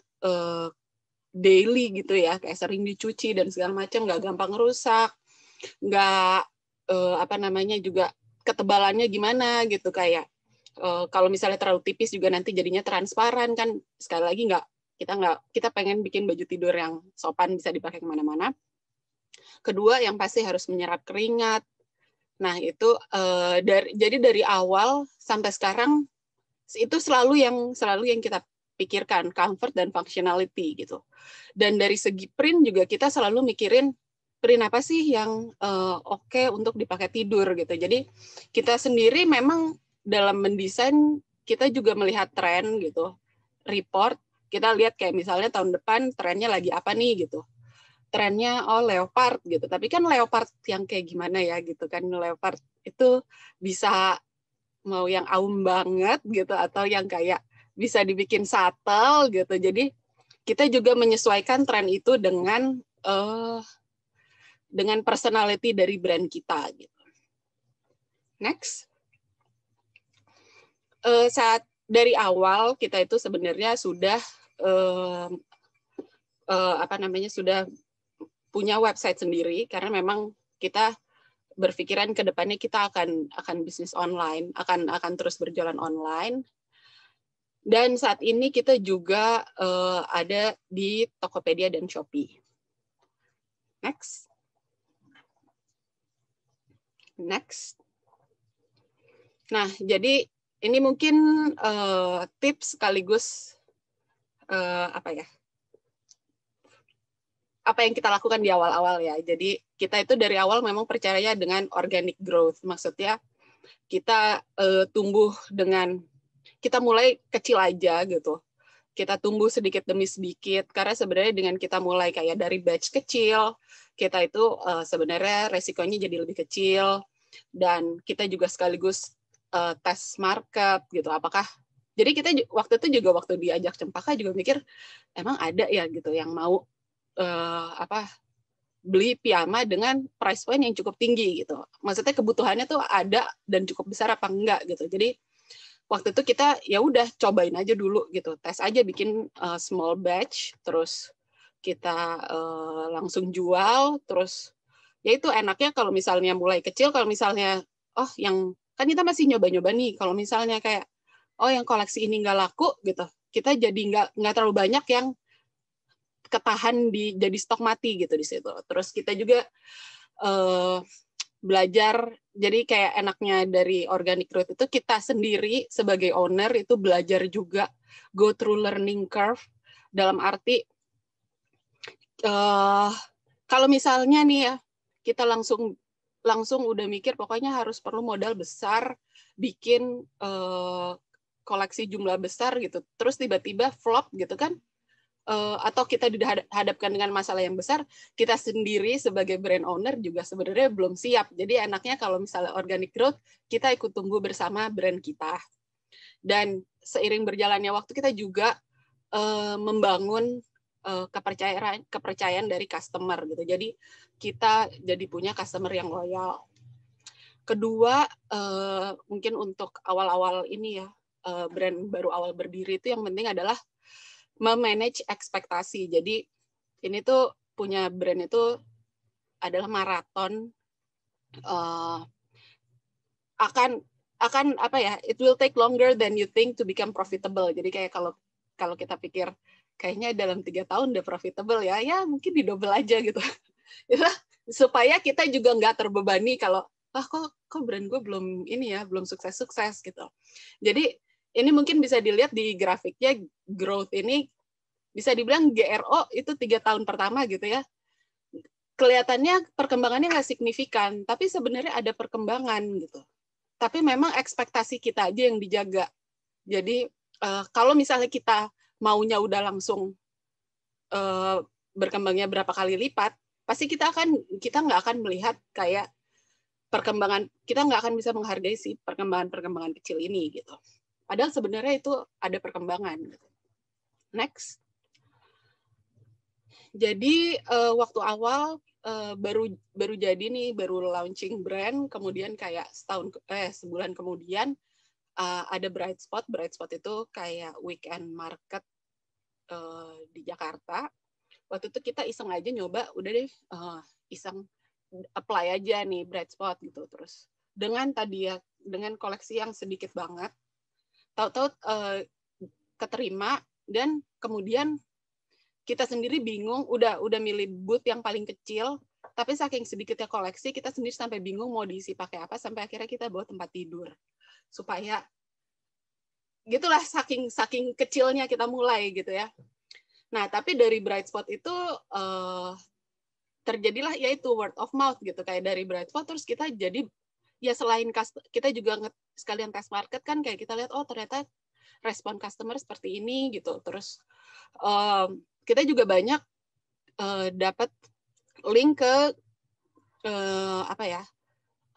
daily gitu ya, kayak sering dicuci dan segala macam, nggak gampang rusak, nggak juga ketebalannya gimana gitu, kayak kalau misalnya terlalu tipis juga nanti jadinya transparan kan. Sekali lagi kita pengen bikin baju tidur yang sopan bisa dipakai kemana-mana. Kedua yang pasti harus menyerap keringat. Nah itu jadi dari awal sampai sekarang itu selalu yang kita pikirkan, comfort dan functionality gitu. Dan dari segi print juga kita selalu mikirin print apa sih yang oke untuk dipakai tidur gitu. Jadi kita sendiri memang dalam mendesain kita juga melihat tren gitu, report, kita lihat kayak misalnya tahun depan trennya lagi apa nih gitu. Trennya leopard gitu, tapi kan leopard yang kayak gimana ya gitu kan, leopard itu bisa mau yang aum banget gitu atau yang kayak bisa dibikin subtle gitu. Jadi kita juga menyesuaikan tren itu dengan personality dari brand kita gitu. Next. Saat dari awal kita itu sebenarnya sudah sudah punya website sendiri, karena memang kita berpikiran ke depannya kita akan bisnis online, akan terus berjalan online. Dan saat ini kita juga ada di Tokopedia dan Shopee. Next. Nah, jadi ini mungkin tips sekaligus apa yang kita lakukan di awal-awal ya. Jadi kita itu dari awal memang percaya dengan organic growth. Maksudnya kita kita mulai kecil aja gitu. Kita tumbuh sedikit demi sedikit, karena sebenarnya dengan kita mulai kayak dari batch kecil, kita itu sebenarnya resikonya jadi lebih kecil, dan kita juga sekaligus tes market gitu. Jadi kita waktu itu juga waktu diajak Cempaka juga mikir emang ada ya gitu yang mau beli piyama dengan price point yang cukup tinggi gitu. Maksudnya kebutuhannya tuh ada dan cukup besar apa enggak gitu. Jadi waktu itu kita ya udah cobain aja dulu gitu, tes aja bikin small batch, terus kita langsung jual, terus ya itu enaknya kalau misalnya mulai kecil, kalau misalnya yang kan kita masih nyoba-nyoba nih, kalau misalnya kayak yang koleksi ini nggak laku gitu, kita jadi nggak terlalu banyak yang ketahan jadi stok mati gitu di situ. Terus kita juga belajar, jadi kayak enaknya dari organic growth itu kita sendiri sebagai owner itu belajar juga go through learning curve, dalam arti kalau misalnya nih ya kita langsung udah mikir pokoknya harus perlu modal besar, bikin koleksi jumlah besar gitu, terus tiba-tiba flop gitu kan, atau kita dihadapkan dengan masalah yang besar, kita sendiri sebagai brand owner juga sebenarnya belum siap. Jadi enaknya kalau misalnya organic growth, kita ikut tumbuh bersama brand kita. Dan seiring berjalannya waktu kita juga membangun kepercayaan dari customer gitu. Jadi kita jadi punya customer yang loyal. Kedua, mungkin untuk awal-awal ini ya, brand baru awal berdiri itu yang penting adalah memanage ekspektasi. Jadi ini tuh punya brand itu adalah maraton, akan apa ya? It will take longer than you think to become profitable. Jadi kayak kalau kita pikir kayaknya dalam 3 tahun udah profitable ya mungkin didouble aja gitu. Supaya kita juga nggak terbebani kalau kok brand gue belum sukses gitu. Jadi ini mungkin bisa dilihat di grafiknya, growth ini bisa dibilang GRO itu 3 tahun pertama gitu ya. Kelihatannya perkembangannya nggak signifikan, tapi sebenarnya ada perkembangan gitu. Tapi memang ekspektasi kita aja yang dijaga. Jadi kalau misalnya kita maunya udah langsung berkembangnya berapa kali lipat, pasti kita nggak akan melihat kayak perkembangan, kita nggak akan bisa menghargai si perkembangan kecil ini gitu. Padahal sebenarnya itu ada perkembangan. Next. Jadi waktu awal baru jadi nih, baru launching brand, kemudian kayak sebulan kemudian ada Bright Spot. Bright Spot itu kayak weekend market di Jakarta. Waktu itu kita iseng aja nyoba, udah deh iseng apply aja nih Bright Spot gitu. Terus dengan koleksi yang sedikit banget, tahu-tahu keterima, dan kemudian kita sendiri bingung, udah milih booth yang paling kecil, tapi saking sedikitnya koleksi, kita sendiri sampai bingung mau diisi pakai apa, sampai akhirnya kita bawa tempat tidur. Supaya gitulah, saking kecilnya kita mulai gitu ya. Nah, tapi dari Bright Spot itu terjadilah yaitu word of mouth gitu, kayak dari Bright Spot terus kita jadi ya selain kita juga sekalian test market kan, kayak kita lihat ternyata respon customer seperti ini gitu. Terus kita juga banyak dapat link ke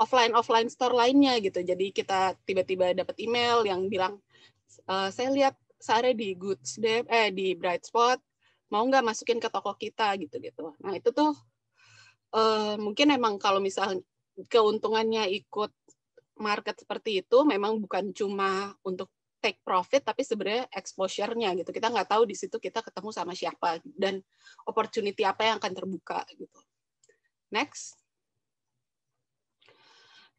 offline store lainnya gitu. Jadi kita tiba-tiba dapat email yang bilang, saya lihat Sare di di Bright Spot, mau nggak masukin ke toko kita gitu. Nah itu tuh mungkin emang kalau misalnya keuntungannya ikut market seperti itu, memang bukan cuma untuk take profit, tapi sebenarnya exposure-nya gitu. Kita nggak tahu di situ kita ketemu sama siapa dan opportunity apa yang akan terbuka gitu. Next.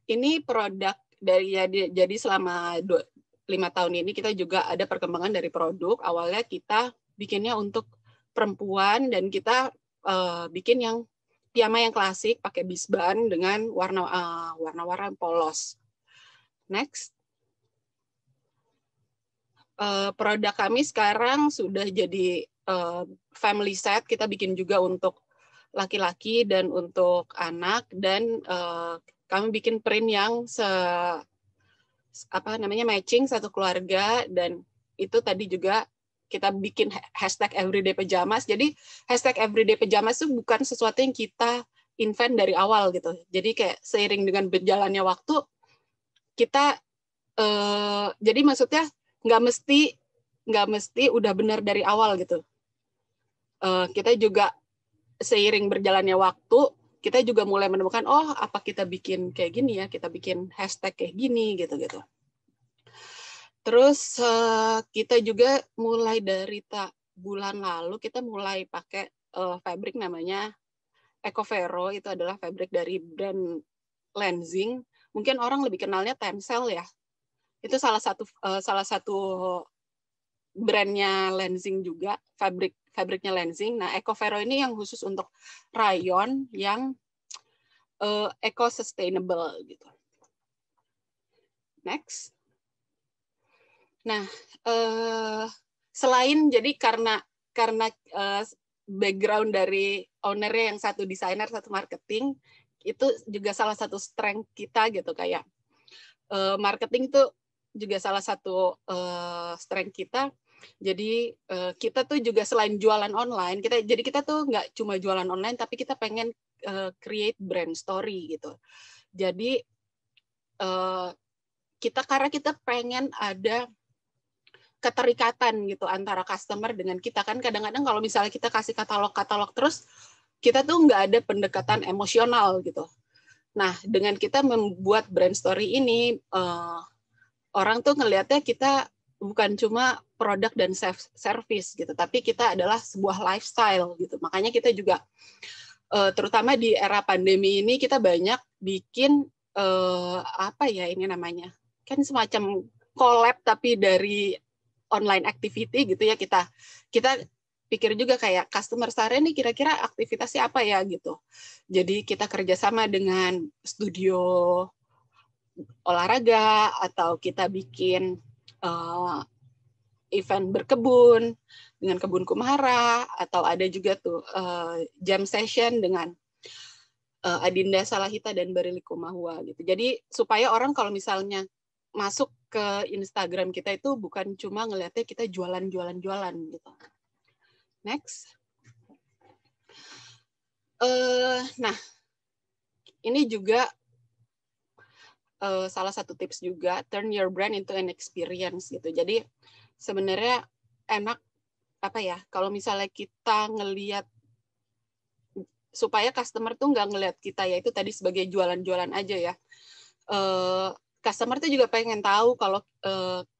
Ini produk jadi selama 5 tahun ini kita juga ada perkembangan dari produk. Awalnya kita bikinnya untuk perempuan dan kita bikin yang piyama yang klasik pakai bisban dengan warna-warna polos. Next. Produk kami sekarang sudah jadi family set. Kita bikin juga untuk laki-laki dan untuk anak, dan kami bikin print yang matching satu keluarga, dan itu tadi juga kita bikin hashtag everyday pajamas. Jadi hashtag everyday pajamas itu bukan sesuatu yang kita invent dari awal gitu. Jadi kayak seiring dengan berjalannya waktu kita jadi maksudnya nggak mesti udah benar dari awal gitu. Kita juga seiring berjalannya waktu, kita juga mulai menemukan, apa kita bikin kayak gini ya, kita bikin hashtag kayak gini gitu. Terus kita juga mulai dari bulan lalu kita mulai pakai fabric namanya Ecovero. Itu adalah fabric dari brand Lenzing. Mungkin orang lebih kenalnya Tencel ya. Itu salah satu brandnya Lenzing juga, fabriknya Lenzing. Nah, EcoVero ini yang khusus untuk rayon yang eco-sustainable gitu. Next. Nah, selain jadi karena background dari ownernya yang satu desainer, satu marketing, itu juga salah satu strength kita gitu, kayak marketing tuh juga salah satu strength kita. Jadi kita tuh juga selain jualan online, kita tuh nggak cuma jualan online, tapi kita pengen create brand story gitu. Jadi karena kita pengen ada keterikatan gitu antara customer dengan kita, kan kadang-kadang kalau misalnya kita kasih katalog terus, kita tuh nggak ada pendekatan emosional gitu. Nah, dengan kita membuat brand story ini, orang tuh ngelihatnya kita bukan cuma produk dan service gitu, tapi kita adalah sebuah lifestyle gitu. Makanya kita juga, terutama di era pandemi ini, kita banyak bikin apa ya ini namanya, kan semacam collab tapi dari online activity gitu ya. Kita pikir juga kayak customer sehari ini kira-kira aktivitasnya apa ya gitu. Jadi kita kerjasama dengan studio olahraga, atau kita bikin event berkebun dengan Kebun Kumhara, atau ada juga tuh jam session dengan Adinda Salahita dan Barili Kumahua gitu. Jadi supaya orang kalau misalnya masuk ke Instagram kita itu bukan cuma ngelihatnya kita jualan gitu. Next. Nah, ini juga salah satu tips juga, turn your brand into an experience gitu. Jadi sebenarnya enak apa ya, kalau misalnya kita ngelihat, supaya customer tuh nggak ngelihat kita ya itu tadi sebagai jualan-jualan aja ya. Customer tuh juga pengen tahu kalau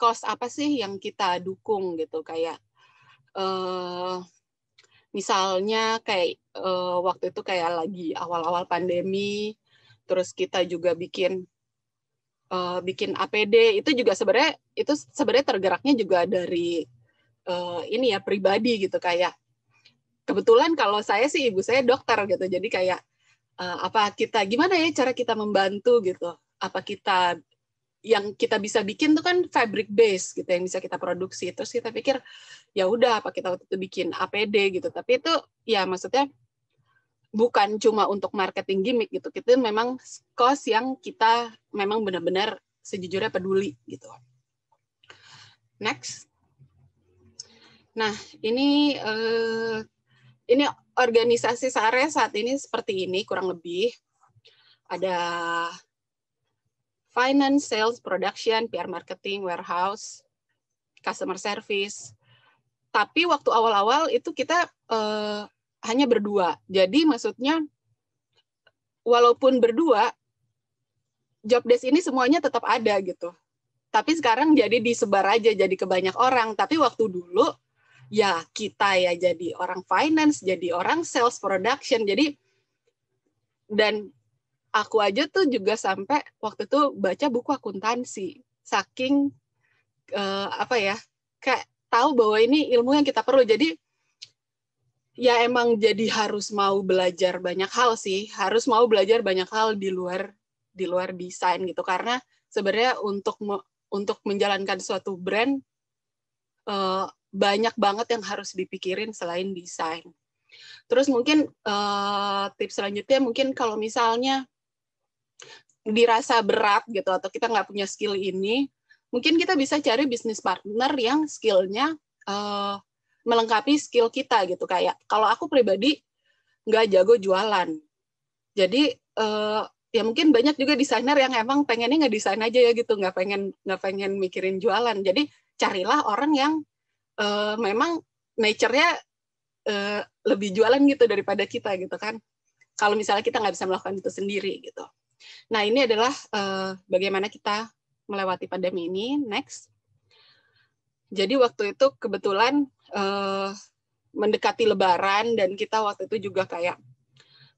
cost apa sih yang kita dukung gitu, kayak misalnya kayak waktu itu kayak lagi awal-awal pandemi, terus kita juga bikin APD, itu juga sebenarnya tergeraknya juga dari ini ya, pribadi gitu. Kayak kebetulan kalau saya sih ibu saya dokter gitu, jadi kayak gimana ya cara kita membantu gitu, yang kita bisa bikin tuh kan fabric base gitu yang bisa kita produksi. Terus kita pikir ya udah kita waktu itu bikin APD gitu, tapi itu ya maksudnya bukan cuma untuk marketing gimmick gitu, kita memang cost yang kita memang benar-benar sejujurnya peduli gitu. Next. Nah, ini organisasi Sare saat ini seperti ini kurang lebih. Ada finance, sales, production, PR marketing, warehouse, customer service. Tapi waktu awal-awal itu kita hanya berdua. Jadi maksudnya walaupun berdua, job desk ini semuanya tetap ada gitu. Tapi sekarang jadi disebar aja jadi ke banyak orang. Tapi waktu dulu ya kita ya jadi orang finance, jadi orang sales, production. Jadi dan aku aja tuh juga sampai waktu itu baca buku akuntansi. Saking kayak tahu bahwa ini ilmu yang kita perlu. Jadi ya emang jadi harus mau belajar banyak hal sih, harus mau belajar banyak hal di luar desain gitu, karena sebenarnya untuk menjalankan suatu brand banyak banget yang harus dipikirin selain desain. Terus mungkin tips selanjutnya mungkin kalau misalnya dirasa berat gitu atau kita nggak punya skill ini, mungkin kita bisa cari bisnis partner yang skillnya melengkapi skill kita gitu. Kayak kalau aku pribadi nggak jago jualan, jadi ya mungkin banyak juga desainer yang emang pengennya ngedesain aja ya gitu, nggak pengen mikirin jualan. Jadi carilah orang yang memang nature-nya lebih jualan gitu daripada kita gitu kan. Kalau misalnya kita nggak bisa melakukan itu sendiri gitu. Nah ini adalah bagaimana kita melewati pandemi ini. Next. Jadi waktu itu kebetulan mendekati Lebaran, dan kita waktu itu juga kayak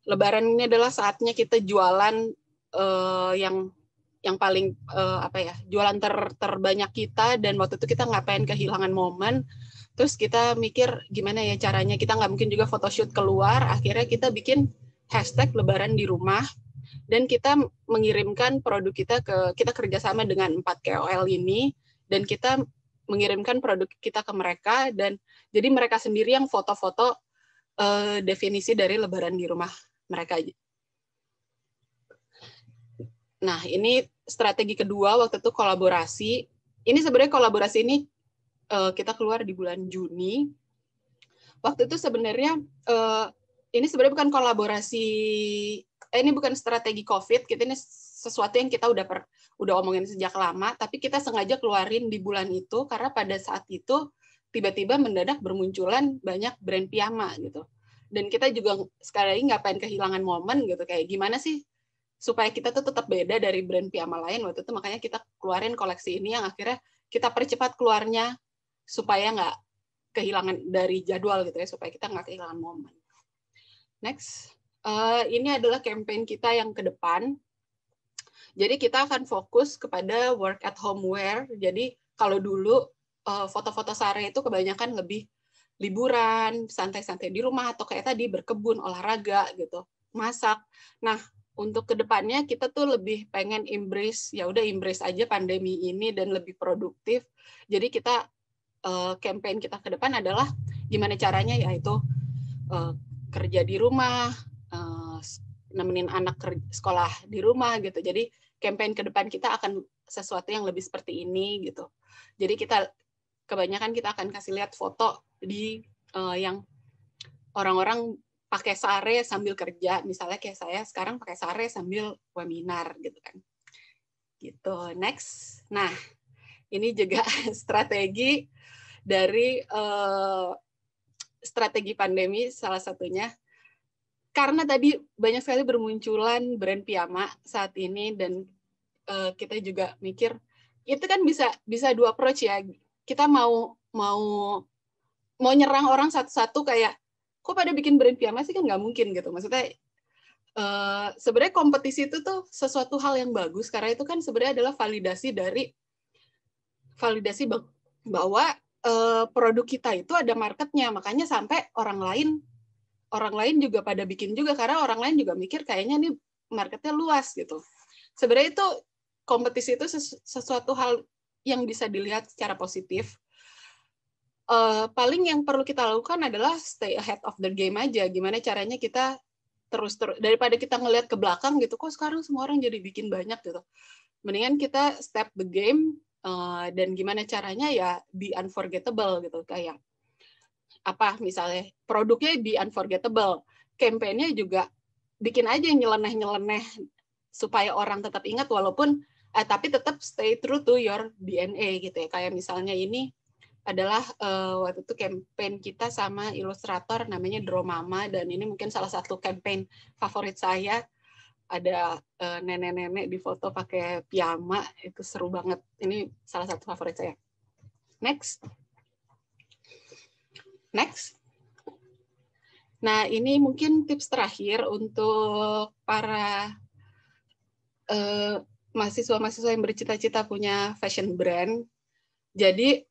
Lebaran ini adalah saatnya kita jualan yang yang paling jualan terbanyak kita, dan waktu itu kita nggak pengen kehilangan momen. Terus kita mikir gimana ya caranya, kita nggak mungkin juga photoshoot keluar, akhirnya kita bikin hashtag Lebaran di rumah, dan kita mengirimkan produk kita kerjasama dengan 4 KOL ini, dan kita mengirimkan produk kita ke mereka, dan jadi mereka sendiri yang foto-foto definisi dari Lebaran di rumah mereka. Nah, ini strategi kedua, waktu itu kolaborasi. Ini sebenarnya kolaborasi ini kita keluar di bulan Juni. Waktu itu sebenarnya ini sebenarnya bukan kolaborasi, ini bukan strategi COVID, ini sesuatu yang kita udah omongin sejak lama, tapi kita sengaja keluarin di bulan itu karena pada saat itu tiba-tiba mendadak bermunculan banyak brand piyama gitu. Dan kita juga sekali lagi nggak pengen kehilangan momen gitu, kayak gimana sih supaya kita tuh tetap beda dari brand piyama lain. Waktu itu makanya kita keluarin koleksi ini yang akhirnya kita percepat keluarnya supaya nggak kehilangan dari jadwal gitu ya, supaya kita nggak kehilangan momen. Next, ini adalah campaign kita yang ke depan. Jadi kita akan fokus kepada work at home wear. Jadi kalau dulu foto-foto sare itu kebanyakan lebih liburan, santai-santai di rumah, atau kayak tadi berkebun, olahraga gitu, masak. Nah, untuk kedepannya kita tuh lebih pengen embrace aja pandemi ini dan lebih produktif. Jadi kita campaign kita ke depan adalah gimana caranya, yaitu kerja di rumah, nemenin anak sekolah di rumah gitu. Jadi campaign ke depan kita akan sesuatu yang lebih seperti ini gitu. Jadi kebanyakan kita akan kasih lihat foto di yang orang-orang pakai sare sambil kerja, misalnya kayak saya sekarang pakai sare sambil webinar gitu kan. Gitu. Next. Nah, ini juga strategi dari strategi pandemi salah satunya. Karena tadi banyak sekali bermunculan brand piyama saat ini, dan kita juga mikir itu kan bisa dua approach ya. Kita mau nyerang orang satu-satu kayak kok pada bikin brand piyama sih, kan nggak mungkin gitu. Maksudnya sebenarnya kompetisi itu tuh sesuatu hal yang bagus karena itu kan sebenarnya adalah validasi bahwa produk kita itu ada marketnya, makanya sampai orang lain juga pada bikin juga karena orang lain juga mikir kayaknya nih marketnya luas gitu. Sebenarnya itu kompetisi itu sesuatu hal yang bisa dilihat secara positif. Paling yang perlu kita lakukan adalah stay ahead of the game aja. Gimana caranya kita terus daripada kita ngelihat ke belakang gitu, kok sekarang semua orang jadi bikin banyak gitu. Mendingan kita step the game, dan gimana caranya ya be unforgettable gitu, kayak apa misalnya produknya be unforgettable, campaign-nya juga bikin aja yang nyeleneh supaya orang tetap ingat walaupun tapi tetap stay true to your DNA gitu ya. Kayak misalnya ini adalah waktu itu campaign kita sama ilustrator namanya Draw Mama, dan ini mungkin salah satu campaign favorit saya. Ada nenek-nenek di foto pakai piyama, itu seru banget. Ini salah satu favorit saya. Next. Nah, ini mungkin tips terakhir untuk para mahasiswa-mahasiswa yang bercita-cita punya fashion brand. Jadi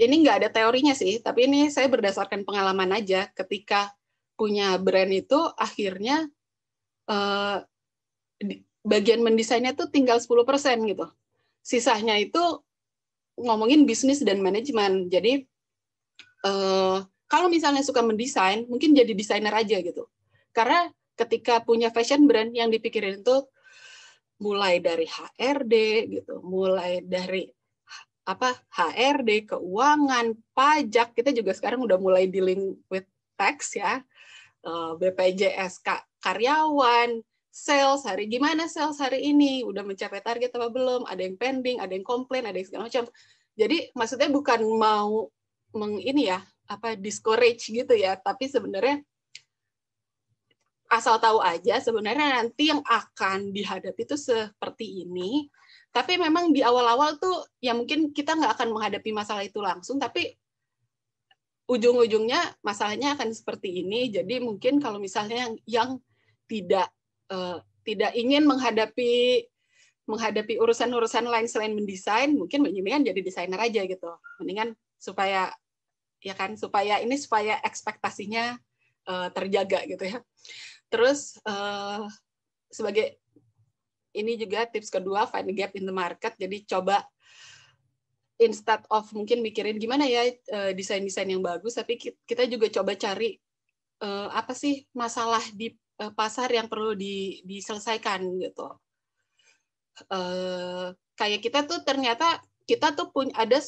ini nggak ada teorinya sih, tapi ini saya berdasarkan pengalaman aja. Ketika punya brand itu akhirnya bagian mendesainnya tuh tinggal 10% gitu. Sisanya itu ngomongin bisnis dan manajemen. Jadi kalau misalnya suka mendesain, mungkin jadi desainer aja gitu. Karena ketika punya fashion brand yang dipikirin tuh mulai dari HRD gitu, mulai dari HRD, keuangan, pajak, kita juga sekarang udah mulai dealing with tax ya, BPJS karyawan, sales gimana sales hari ini, udah mencapai target apa belum, ada yang pending, ada yang komplain, ada yang segala macam. Jadi maksudnya bukan mau discourage gitu ya, tapi sebenarnya asal tahu aja sebenarnya nanti yang akan dihadapi itu seperti ini. Tapi memang di awal-awal tuh ya mungkin kita nggak akan menghadapi masalah itu langsung, tapi ujung-ujungnya masalahnya akan seperti ini. Jadi mungkin kalau misalnya yang tidak ingin menghadapi menghadapi urusan-urusan lain selain mendesain, mungkin mendingan jadi desainer aja gitu. Mendingan supaya ekspektasinya terjaga gitu ya. Terus sebagai ini juga tips kedua, find the gap in the market. Jadi coba instead of mungkin mikirin gimana ya desain-desain yang bagus, tapi kita juga coba cari apa sih masalah di pasar yang perlu diselesaikan gitu. Kayak kita tuh ternyata kita tuh punya ada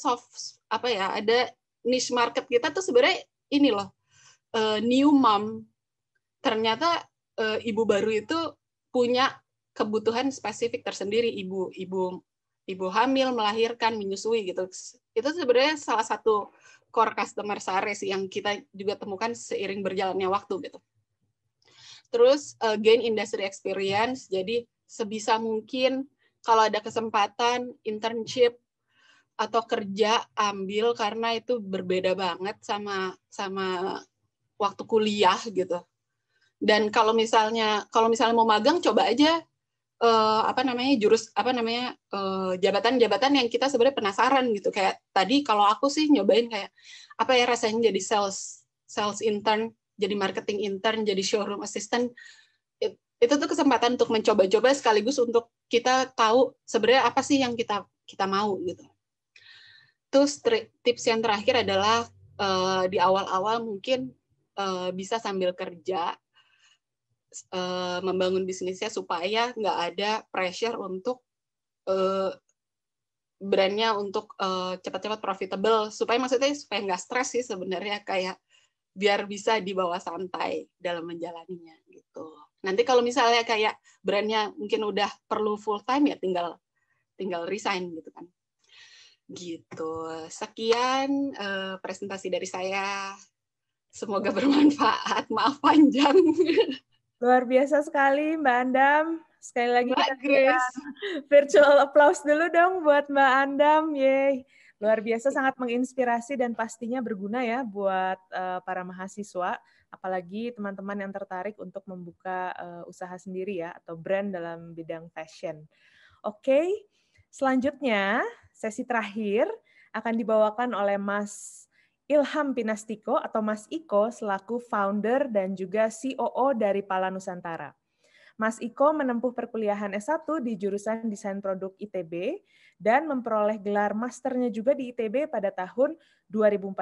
ada niche market kita tuh sebenarnya ini loh, new mom. Ternyata ibu baru itu punya kebutuhan spesifik tersendiri, ibu hamil, melahirkan, menyusui gitu. Itu sebenarnya salah satu core customer Sare sih yang kita juga temukan seiring berjalannya waktu gitu. Terus gain industry experience, jadi sebisa mungkin kalau ada kesempatan internship atau kerja ambil, karena itu berbeda banget sama waktu kuliah gitu. Dan kalau misalnya mau magang, coba aja jabatan-jabatan yang kita sebenarnya penasaran gitu. Kayak tadi kalau aku sih nyobain kayak apa ya rasanya jadi sales intern, jadi marketing intern, jadi showroom assistant. Itu tuh kesempatan untuk mencoba-coba sekaligus untuk kita tahu sebenarnya apa sih yang kita mau gitu. Terus tips yang terakhir adalah di awal-awal mungkin bisa sambil kerja membangun bisnisnya supaya nggak ada pressure untuk brandnya untuk cepat-cepat profitable, supaya nggak stres sih sebenarnya, kayak biar bisa dibawa santai dalam menjalaninya gitu. Nanti kalau misalnya kayak brandnya mungkin udah perlu full time ya tinggal resign gitu kan. Gitu. Sekian presentasi dari saya. Semoga bermanfaat. Maaf panjang. Luar biasa sekali Mbak Andam. Sekali lagi Mbak kita Grace. Virtual applause dulu dong buat Mbak Andam. Yeay. Luar biasa, sangat menginspirasi dan pastinya berguna ya buat para mahasiswa, apalagi teman-teman yang tertarik untuk membuka usaha sendiri ya, atau brand dalam bidang fashion. Oke, selanjutnya sesi terakhir akan dibawakan oleh Mas Ilham Pinastiko atau Mas Iko selaku founder dan juga COO dari Pala Nusantara. Mas Iko menempuh perkuliahan S1 di jurusan Desain Produk ITB dan memperoleh gelar masternya juga di ITB pada tahun 2014.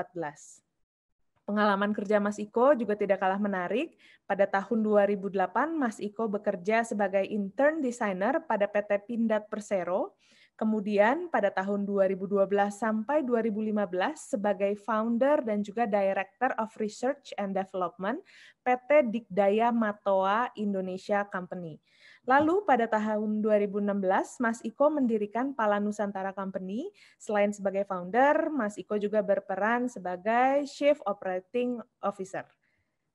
Pengalaman kerja Mas Iko juga tidak kalah menarik. Pada tahun 2008, Mas Iko bekerja sebagai intern designer pada PT Pindad Persero. Kemudian pada tahun 2012 sampai 2015 sebagai founder dan juga Director of Research and Development PT Dikdaya Matoa Indonesia Company. Lalu pada tahun 2016, Mas Iko mendirikan Pala Nusantara Company. Selain sebagai founder, Mas Iko juga berperan sebagai Chief Operating Officer.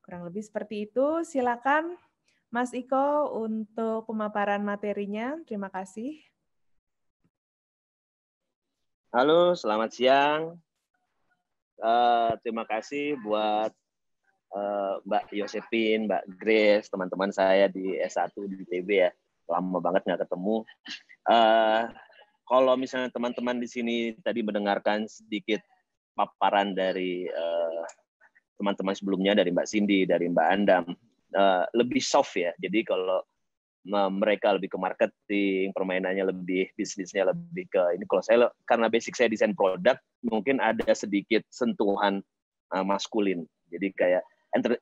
Kurang lebih seperti itu. Silakan Mas Iko untuk pemaparan materinya. Terima kasih. Halo, selamat siang. Terima kasih buat Mbak Yosepin, Mbak Grace, teman-teman saya di S1 di ITB ya. Lama banget nggak ketemu. Kalau misalnya teman-teman di sini tadi mendengarkan sedikit paparan dari teman-teman sebelumnya, dari Mbak Cindy, dari Mbak Andam, lebih soft ya. Jadi kalau mereka lebih ke marketing, permainannya lebih, bisnisnya lebih ke ini. Kalau saya, karena basic saya desain produk, mungkin ada sedikit sentuhan maskulin. Jadi kayak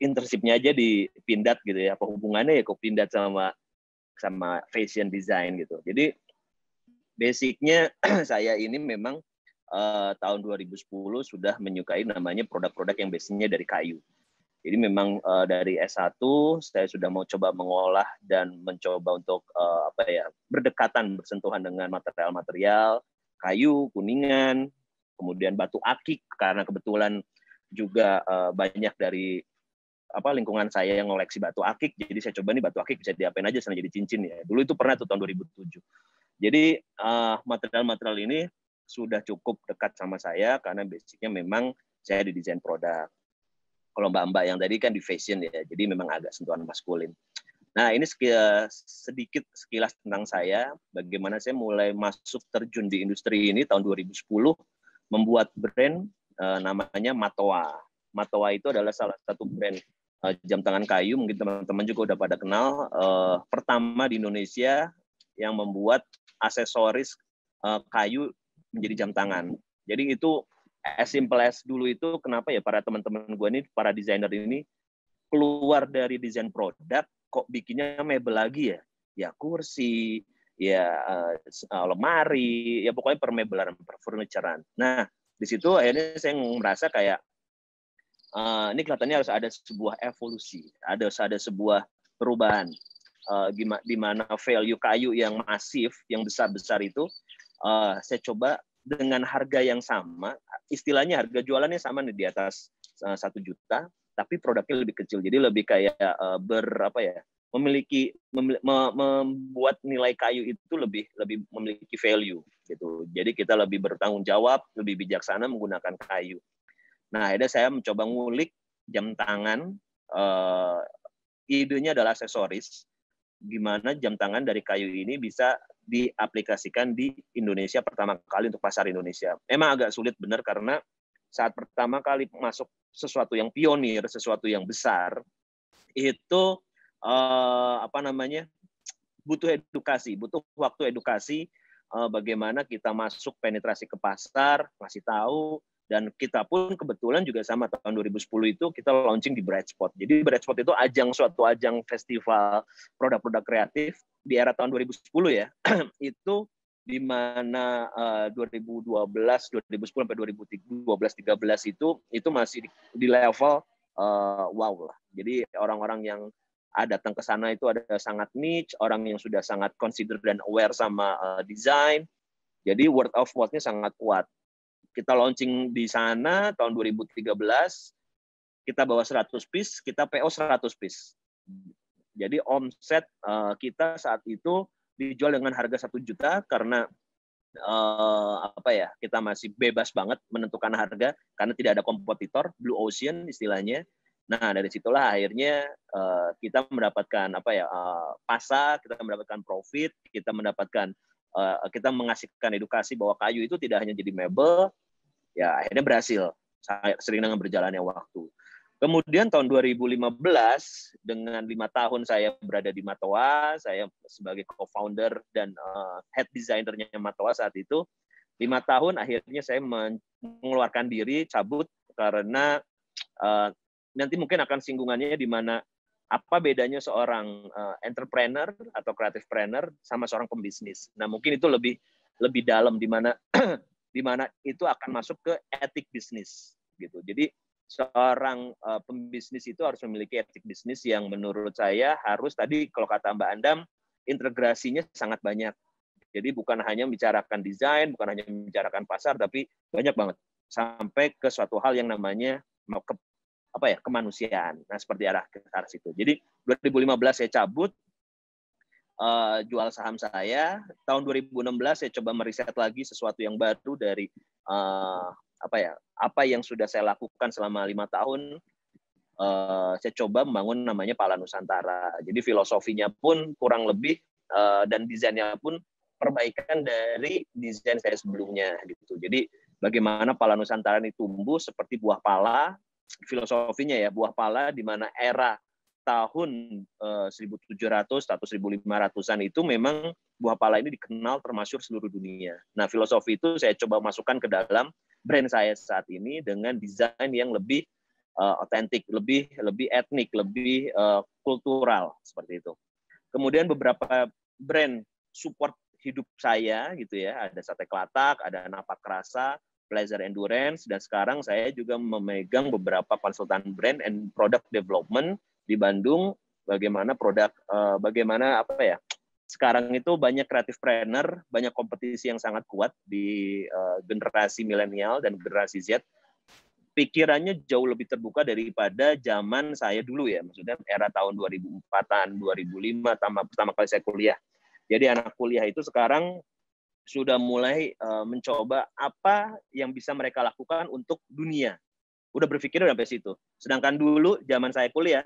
internship-nya aja di Pindad gitu ya. Apa hubungannya ya kok Pindad sama fashion design gitu. Jadi basicnya saya ini memang tahun 2010 sudah menyukai namanya produk-produk yang basicnya dari kayu. Jadi memang dari S1 saya sudah mau coba mengolah dan mencoba untuk berdekatan, bersentuhan dengan material-material kayu, kuningan, kemudian batu akik, karena kebetulan juga banyak dari lingkungan saya yang ngoleksi batu akik. Jadi saya coba nih batu akik bisa diapain aja sana jadi cincin ya. Dulu itu pernah tuh tahun 2007. Jadi material-material ini sudah cukup dekat sama saya karena basicnya memang saya di desain produk. Kalau mbak-mbak yang tadi kan di fashion ya, jadi memang agak sentuhan maskulin. Nah, ini sedikit sekilas tentang saya, bagaimana saya mulai masuk terjun di industri ini tahun 2010, membuat brand namanya Matoa. Matoa itu adalah salah satu brand jam tangan kayu, mungkin teman-teman juga udah pada kenal, pertama di Indonesia yang membuat aksesoris kayu menjadi jam tangan. Jadi itu as simple as dulu itu, kenapa ya para teman-teman gue ini, para desainer ini, keluar dari desain produk, kok bikinnya mebel lagi ya? Ya kursi, ya lemari, ya pokoknya permebelan, perfurnituran. Nah, di situ akhirnya saya merasa kayak ini kelihatannya harus ada sebuah evolusi, ada sebuah perubahan. Di mana value kayu yang masif, yang besar-besar itu, saya coba dengan harga yang sama, istilahnya harga jualannya sama nih di atas 1 juta, tapi produknya lebih kecil. Jadi lebih kayak membuat nilai kayu itu lebih memiliki value gitu. Jadi kita lebih bertanggung jawab, lebih bijaksana menggunakan kayu. Nah, akhirnya saya mencoba ngulik jam tangan. Idenya adalah aksesoris. Gimana jam tangan dari kayu ini bisa diaplikasikan di Indonesia pertama kali untuk pasar Indonesia. Memang agak sulit benar karena saat pertama kali masuk sesuatu yang pionir, sesuatu yang besar, itu butuh edukasi, butuh waktu edukasi, bagaimana kita masuk penetrasi ke pasar, ngasih tahu. Dan kita pun kebetulan juga sama, tahun 2010 itu kita launching di Bright Spot. Jadi Bright Spot itu suatu ajang festival produk-produk kreatif di era tahun 2010 ya. Itu di mana 2010 sampai 2012-13 itu masih di level wow lah. Jadi orang-orang yang datang ke sana itu ada sangat niche, orang yang sudah sangat consider dan aware sama desain. Jadi word of mouth-nya sangat kuat. Kita launching di sana tahun 2013, kita bawa 100 piece, kita PO 100 piece. Jadi omset kita saat itu dijual dengan harga 1 juta karena kita masih bebas banget menentukan harga karena tidak ada kompetitor, blue ocean istilahnya. Nah, dari situlah akhirnya kita mendapatkan pasar, kita mendapatkan profit, kita mengasihkan edukasi bahwa kayu itu tidak hanya jadi mebel. Ya, akhirnya berhasil seiring dengan berjalannya waktu. Kemudian tahun 2015, dengan 5 tahun saya berada di Matoa, saya sebagai co-founder dan head designer-nya Matoa saat itu, 5 tahun akhirnya saya mengeluarkan diri, cabut, karena nanti mungkin akan singgungannya di mana apa bedanya seorang entrepreneur atau creative planner sama seorang pembisnis. Nah, mungkin itu lebih dalam di mana itu akan masuk ke etik bisnis gitu. Jadi seorang pembisnis itu harus memiliki etik bisnis yang menurut saya harus, tadi kalau kata Mbak Andam, integrasinya sangat banyak. Jadi bukan hanya membicarakan desain, bukan hanya membicarakan pasar, tapi banyak banget sampai ke suatu hal yang namanya kemanusiaan. Nah, seperti arah situ. Jadi 2015 saya cabut, jual saham saya. Tahun 2016 saya coba meriset lagi sesuatu yang baru dari apa yang sudah saya lakukan selama 5 tahun. Saya coba membangun namanya Pala Nusantara. Jadi filosofinya pun kurang lebih dan desainnya pun perbaikan dari desain saya sebelumnya gitu. Jadi bagaimana Pala Nusantara ini tumbuh seperti buah pala, filosofinya ya, buah pala di mana era tahun 1700 atau 1500-an itu memang buah pala ini dikenal termasyhur seluruh dunia. Nah, filosofi itu saya coba masukkan ke dalam brand saya saat ini dengan desain yang lebih otentik, lebih etnik, lebih kultural seperti itu. Kemudian beberapa brand support hidup saya gitu ya, ada Sate Kelatak, ada Napak Rasa, Pleasure Endurance, dan sekarang saya juga memegang beberapa konsultan brand and product development di Bandung. Bagaimana sekarang itu banyak creative planner, banyak kompetisi yang sangat kuat di generasi milenial dan generasi Z. Pikirannya jauh lebih terbuka daripada zaman saya dulu ya, maksudnya era tahun 2004-an, 2005 pertama kali saya kuliah. Jadi anak kuliah itu sekarang sudah mulai mencoba apa yang bisa mereka lakukan untuk dunia. Udah berpikir sampai situ. Sedangkan dulu zaman saya kuliah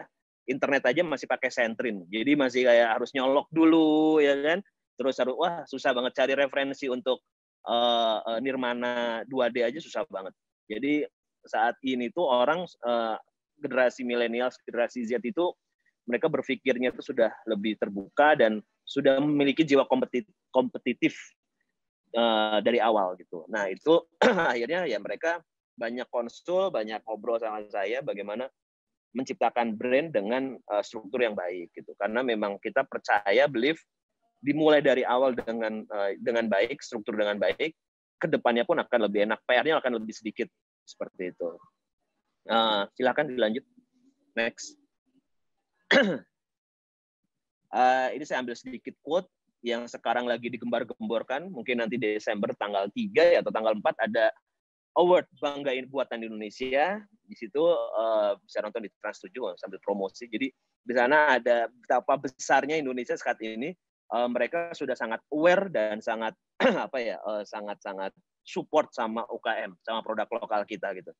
internet aja masih pakai sentrin. Jadi masih kayak harus nyolok dulu, ya kan? Terus harus, wah susah banget cari referensi untuk Nirmana 2D aja susah banget. Jadi saat ini tuh orang generasi milenial, generasi Z itu mereka berpikirnya itu sudah lebih terbuka dan sudah memiliki jiwa kompetitif dari awal gitu. Nah itu akhirnya ya mereka banyak konsul, banyak ngobrol sama saya bagaimana menciptakan brand dengan struktur yang baik gitu. Karena memang kita percaya, believe dimulai dari awal dengan baik, struktur dengan baik, kedepannya pun akan lebih enak, PR-nya akan lebih sedikit seperti itu. Silakan dilanjut, next. Ini saya ambil sedikit quote yang sekarang lagi digembar-gemborkan, mungkin nanti Desember tanggal 3 atau tanggal 4 ada award Banggain Buatan Indonesia. Di situ bisa nonton di Trans 7 sambil promosi. Jadi di sana ada betapa besarnya Indonesia saat ini. Mereka sudah sangat aware dan sangat sangat support sama UKM, sama produk lokal kita gitu.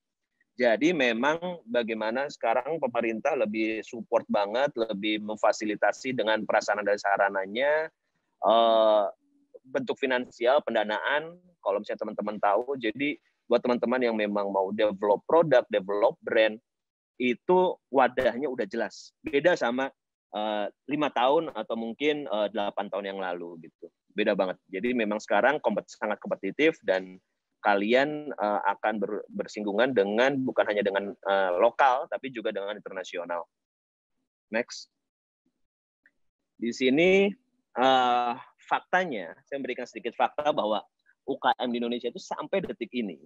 Jadi memang bagaimana sekarang pemerintah lebih support banget, lebih memfasilitasi dengan prasarana dan sarananya, bentuk finansial, pendanaan, kalau misalnya teman-teman tahu. Jadi buat teman-teman yang memang mau develop produk, develop brand, itu wadahnya udah jelas. Beda sama 5 tahun atau mungkin 8 tahun yang lalu gitu. Beda banget. Jadi memang sekarang sangat kompetitif dan kalian akan bersinggungan dengan bukan hanya dengan lokal tapi juga dengan internasional. Next. Di sini faktanya, saya memberikan sedikit fakta bahwa UKM di Indonesia itu sampai detik ini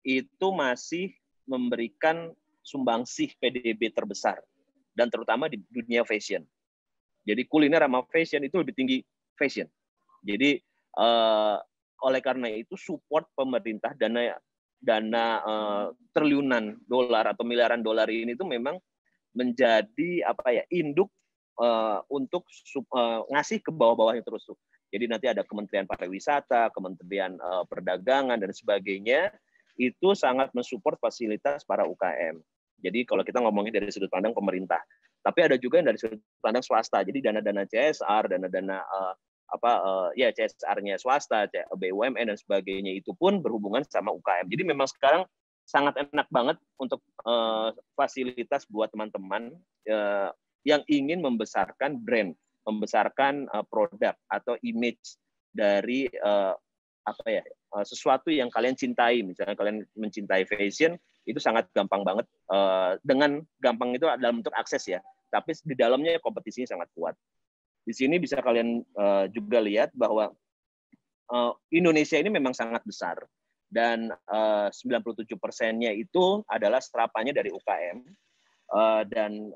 itu masih memberikan sumbangsih PDB terbesar, dan terutama di dunia fashion. Jadi kuliner sama fashion itu lebih tinggi fashion. Jadi oleh karena itu support pemerintah, dana triliunan dolar atau miliaran dolar ini itu memang menjadi induk untuk ngasih ke bawah-bawahnya terus tuh. Jadi nanti ada Kementerian Pariwisata, Kementerian Perdagangan dan sebagainya, itu sangat mensupport fasilitas para UKM. Jadi kalau kita ngomongin dari sudut pandang pemerintah, tapi ada juga yang dari sudut pandang swasta. Jadi dana-dana CSR, dana-dana CSR-nya swasta, BUMN dan sebagainya itu pun berhubungan sama UKM. Jadi memang sekarang sangat enak banget untuk fasilitas buat teman-teman yang ingin membesarkan brand, membesarkan produk atau image dari sesuatu yang kalian cintai. Misalnya kalian mencintai fashion, itu sangat gampang banget. Dengan gampang itu dalam bentuk akses ya, tapi di dalamnya kompetisinya sangat kuat. Di sini bisa kalian juga lihat bahwa Indonesia ini memang sangat besar, dan 97%-nya itu adalah serapannya dari UKM. Dan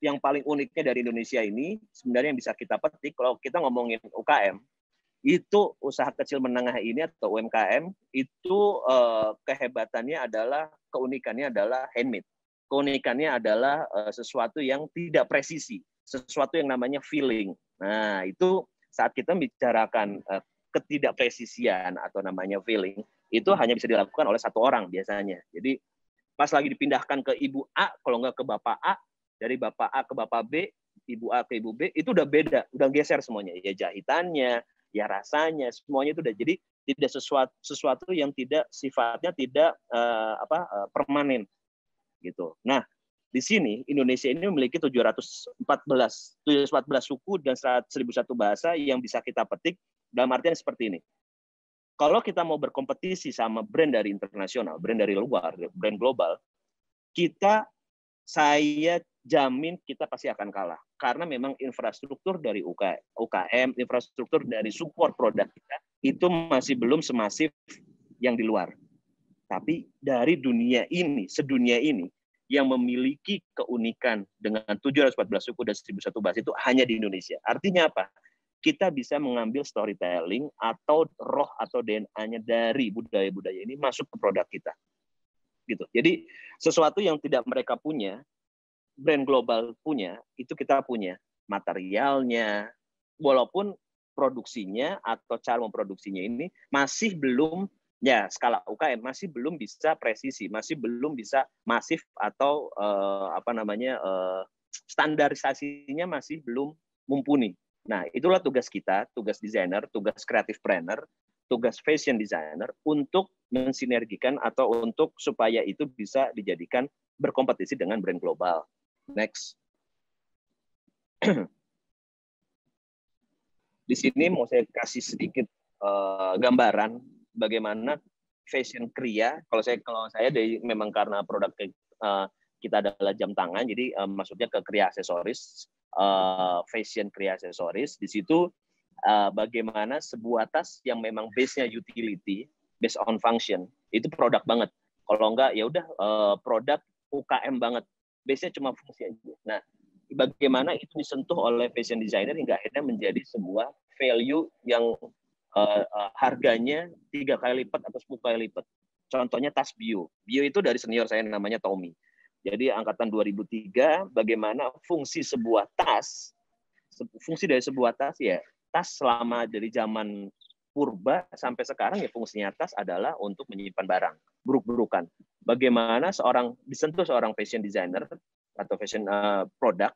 yang paling uniknya dari Indonesia ini sebenarnya yang bisa kita petik kalau kita ngomongin UKM, itu usaha kecil menengah ini atau UMKM itu kehebatannya adalah, keunikannya adalah handmade. Keunikannya adalah sesuatu yang tidak presisi, sesuatu yang namanya feeling. Nah, itu saat kita membicarakan ketidakpresisian atau namanya feeling, itu hanya bisa dilakukan oleh satu orang biasanya. Jadi pas lagi dipindahkan ke ibu A, kalau nggak ke bapak A, dari bapak A ke bapak B, ibu A ke ibu B, itu udah beda, udah geser semuanya. Ya jahitannya, ya rasanya, semuanya itu udah jadi tidak sesuatu yang tidak sifatnya tidak permanen gitu. Nah, di sini Indonesia ini memiliki 714 suku dan 1001 bahasa yang bisa kita petik, dalam artian seperti ini. Kalau kita mau berkompetisi sama brand dari internasional, brand dari luar, brand global, saya jamin kita pasti akan kalah. Karena memang infrastruktur dari UKM, infrastruktur dari support produk kita, itu masih belum semasif yang di luar. Tapi dari dunia ini, sedunia ini, yang memiliki keunikan dengan 714 suku dan 1001 bahasa itu hanya di Indonesia. Artinya apa? Kita bisa mengambil storytelling atau roh atau DNA-nya dari budaya-budaya ini masuk ke produk kita. Gitu. Jadi sesuatu yang tidak mereka punya, brand global punya, itu kita punya. Materialnya, walaupun produksinya atau cara memproduksinya ini masih belum Ya, skala UKM masih belum bisa presisi, masih belum bisa masif atau standarisasinya masih belum mumpuni. Nah, itulah tugas kita, tugas desainer, tugas creative planner, tugas fashion designer untuk mensinergikan atau untuk supaya itu bisa dijadikan berkompetisi dengan brand global. Next. Di sini mau saya kasih sedikit gambaran bagaimana fashion kriya. Kalau saya memang karena produk kita adalah jam tangan, jadi maksudnya ke kriya aksesoris, fashion kriya aksesoris. Di situ bagaimana sebuah tas yang memang base-nya utility, based on function, itu produk banget. Kalau enggak ya udah produk UKM banget, base-nya cuma fungsi aja. Nah, bagaimana itu disentuh oleh fashion designer hingga akhirnya menjadi sebuah value yang harganya 3 kali lipat atau 10 kali lipat. Contohnya tas Bio. Bio itu dari senior saya namanya Tommy. Jadi angkatan 2003, bagaimana fungsi dari sebuah tas ya, tas selama dari zaman purba sampai sekarang ya fungsinya tas adalah untuk menyimpan barang, buruk-burukan. Bagaimana disentuh seorang fashion designer atau fashion product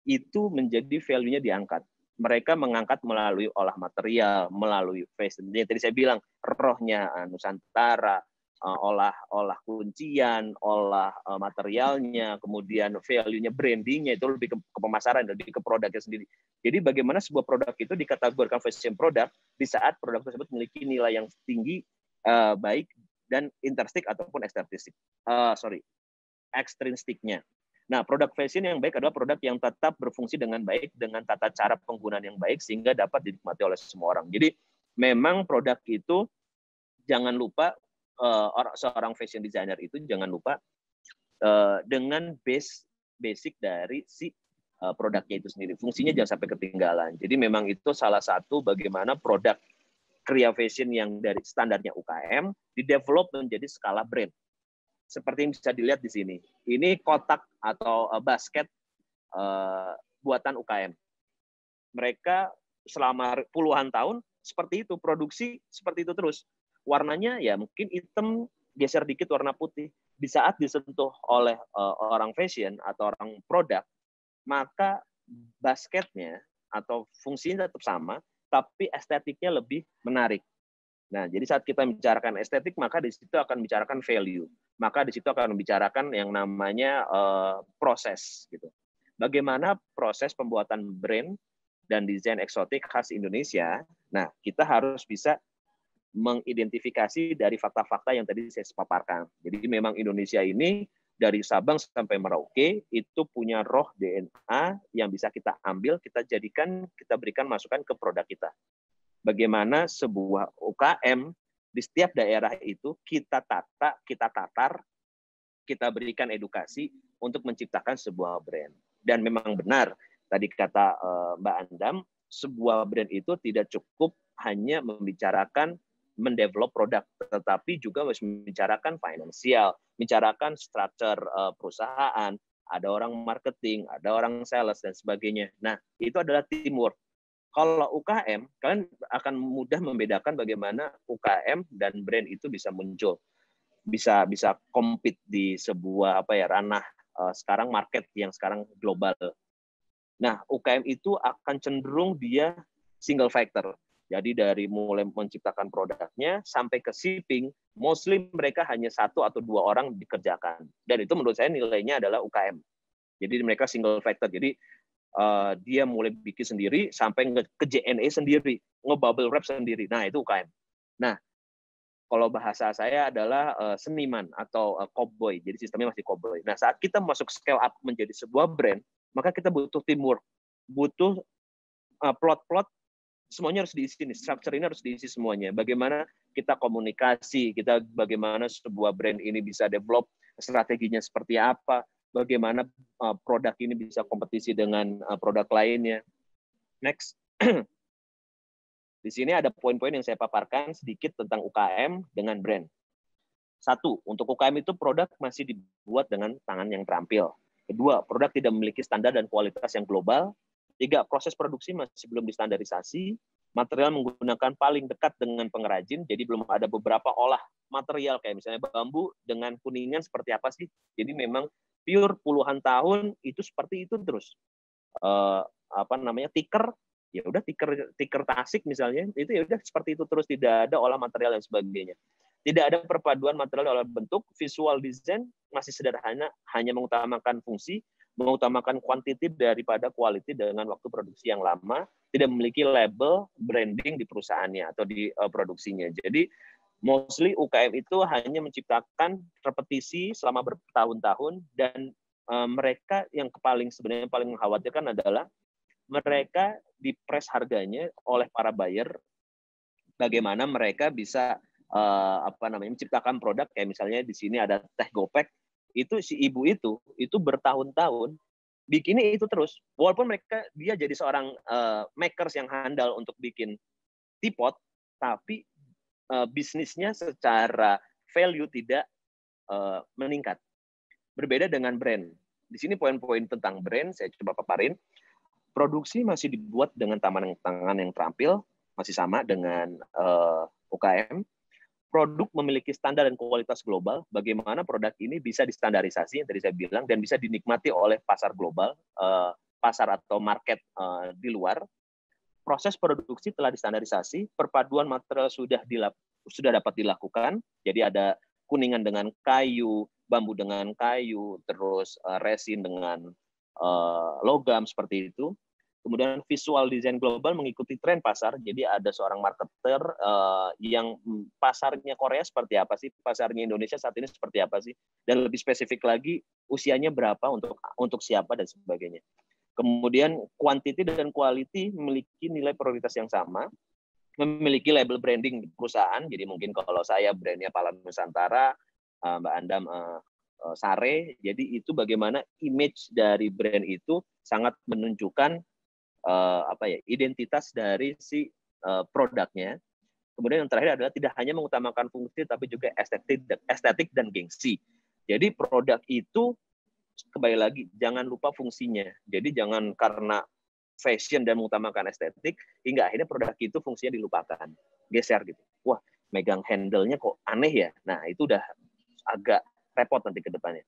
itu menjadi value-nya diangkat. Mereka mengangkat melalui olah material, melalui fashion. Yang tadi saya bilang, rohnya Nusantara, olah kuncian, olah materialnya, kemudian value-nya, branding-nya itu lebih ke pemasaran, lebih ke produknya sendiri. Jadi bagaimana sebuah produk itu dikategorikan fashion product di saat produk tersebut memiliki nilai yang tinggi, baik dan intrinsik ataupun ekstrinstiknya. Nah, produk fashion yang baik adalah produk yang tetap berfungsi dengan baik, dengan tata cara penggunaan yang baik, sehingga dapat dinikmati oleh semua orang. Jadi, memang produk itu, jangan lupa, seorang fashion designer itu jangan lupa dengan basic dari si produknya itu sendiri. Fungsinya jangan sampai ketinggalan. Jadi, memang itu salah satu bagaimana produk kriya fashion yang dari standarnya UKM, di-develop menjadi skala brand. Seperti yang bisa dilihat di sini. Ini kotak atau basket buatan UKM. Mereka selama puluhan tahun seperti itu, produksi seperti itu terus. Warnanya ya mungkin hitam, geser dikit warna putih. Di saat disentuh oleh orang fashion atau orang produk, maka basketnya atau fungsinya tetap sama, tapi estetiknya lebih menarik. Nah, jadi saat kita membicarakan estetik, maka di situ akan membicarakan value. Maka di situ akan membicarakan yang namanya proses. Gitu. Bagaimana proses pembuatan brand dan desain eksotik khas Indonesia? Nah, kita harus bisa mengidentifikasi dari fakta-fakta yang tadi saya paparkan. Jadi memang Indonesia ini dari Sabang sampai Merauke itu punya roh DNA yang bisa kita ambil, kita jadikan, kita berikan masukan ke produk kita. Bagaimana sebuah UKM di setiap daerah itu kita tatar, kita berikan edukasi untuk menciptakan sebuah brand. Dan memang benar, tadi kata Mbak Andam, sebuah brand itu tidak cukup hanya membicarakan mendevelop produk, tetapi juga harus membicarakan finansial, membicarakan struktur perusahaan, ada orang marketing, ada orang sales, dan sebagainya. Nah, itu adalah teamwork. Kalau UKM, kalian akan mudah membedakan bagaimana UKM dan brand itu bisa muncul, bisa compete di sebuah ranah sekarang market yang sekarang global. Nah, UKM itu akan cenderung dia single factor. Jadi dari mulai menciptakan produknya sampai ke shipping, mostly mereka hanya 1 atau 2 orang dikerjakan. Dan itu menurut saya nilainya adalah UKM. Jadi mereka single factor. Jadi dia mulai bikin sendiri sampai ke JNE sendiri, nge-bubble wrap sendiri. Nah, itu UKM. Nah, kalau bahasa saya adalah seniman atau cowboy. Jadi sistemnya masih cowboy. Nah, saat kita masuk scale up menjadi sebuah brand, maka kita butuh teamwork, butuh plot-plot, semuanya harus diisi nih, structure ini harus diisi semuanya. Bagaimana kita komunikasi, kita bagaimana sebuah brand ini bisa develop, strateginya seperti apa, bagaimana produk ini bisa kompetisi dengan produk lainnya. Next. Di sini ada poin-poin yang saya paparkan sedikit tentang UKM dengan brand. 1, untuk UKM itu produk masih dibuat dengan tangan yang terampil. 2, produk tidak memiliki standar dan kualitas yang global. 3, proses produksi masih belum distandarisasi. material menggunakan paling dekat dengan pengrajin, jadi belum ada beberapa olah material kayak misalnya bambu dengan kuningan seperti apa sih. Jadi memang pure puluhan tahun itu seperti itu terus. Tiker, ya udah tiker Tasik misalnya, itu ya udah seperti itu terus, tidak ada olah material dan sebagainya. Tidak ada perpaduan material oleh bentuk, visual design masih sederhana, hanya mengutamakan fungsi, mengutamakan quantity daripada quality dengan waktu produksi yang lama, tidak memiliki label branding di perusahaannya atau di produksinya. Jadi mostly UKM itu hanya menciptakan repetisi selama bertahun-tahun, dan mereka yang sebenarnya paling mengkhawatirkan adalah mereka dipres harganya oleh para buyer, bagaimana mereka bisa menciptakan produk kayak misalnya di sini ada teh gopek, itu si ibu itu bertahun-tahun bikinnya itu terus, walaupun dia jadi seorang makers yang handal untuk bikin teapot, tapi bisnisnya secara value tidak meningkat. Berbeda dengan brand. Di sini poin-poin tentang brand saya coba paparin. Produksi masih dibuat dengan tangan yang terampil, masih sama dengan UKM. Produk memiliki standar dan kualitas global, bagaimana produk ini bisa distandarisasi, yang tadi saya bilang, dan bisa dinikmati oleh pasar global, pasar atau market di luar. Proses produksi telah distandarisasi, perpaduan material sudah dapat dilakukan, jadi ada kuningan dengan kayu, bambu dengan kayu, terus resin dengan logam, seperti itu. Kemudian visual design global mengikuti tren pasar. Jadi ada seorang marketer yang pasarnya Korea seperti apa sih, pasarnya Indonesia saat ini seperti apa sih, dan lebih spesifik lagi usianya berapa untuk siapa dan sebagainya. Kemudian quantity dan quality memiliki nilai prioritas yang sama, memiliki label branding di perusahaan. Jadi mungkin kalau saya brandnya Pala Nusantara, Mbak Andam Sare. Jadi itu bagaimana image dari brand itu sangat menunjukkan identitas dari si produknya. Kemudian yang terakhir adalah tidak hanya mengutamakan fungsi tapi juga estetik dan gengsi. Jadi produk itu kembali lagi jangan lupa fungsinya. Jadi jangan karena fashion dan mengutamakan estetik hingga akhirnya produk itu fungsinya dilupakan, geser gitu. Wah, megang handle-nya kok aneh ya. Nah, itu udah agak repot nanti ke depannya.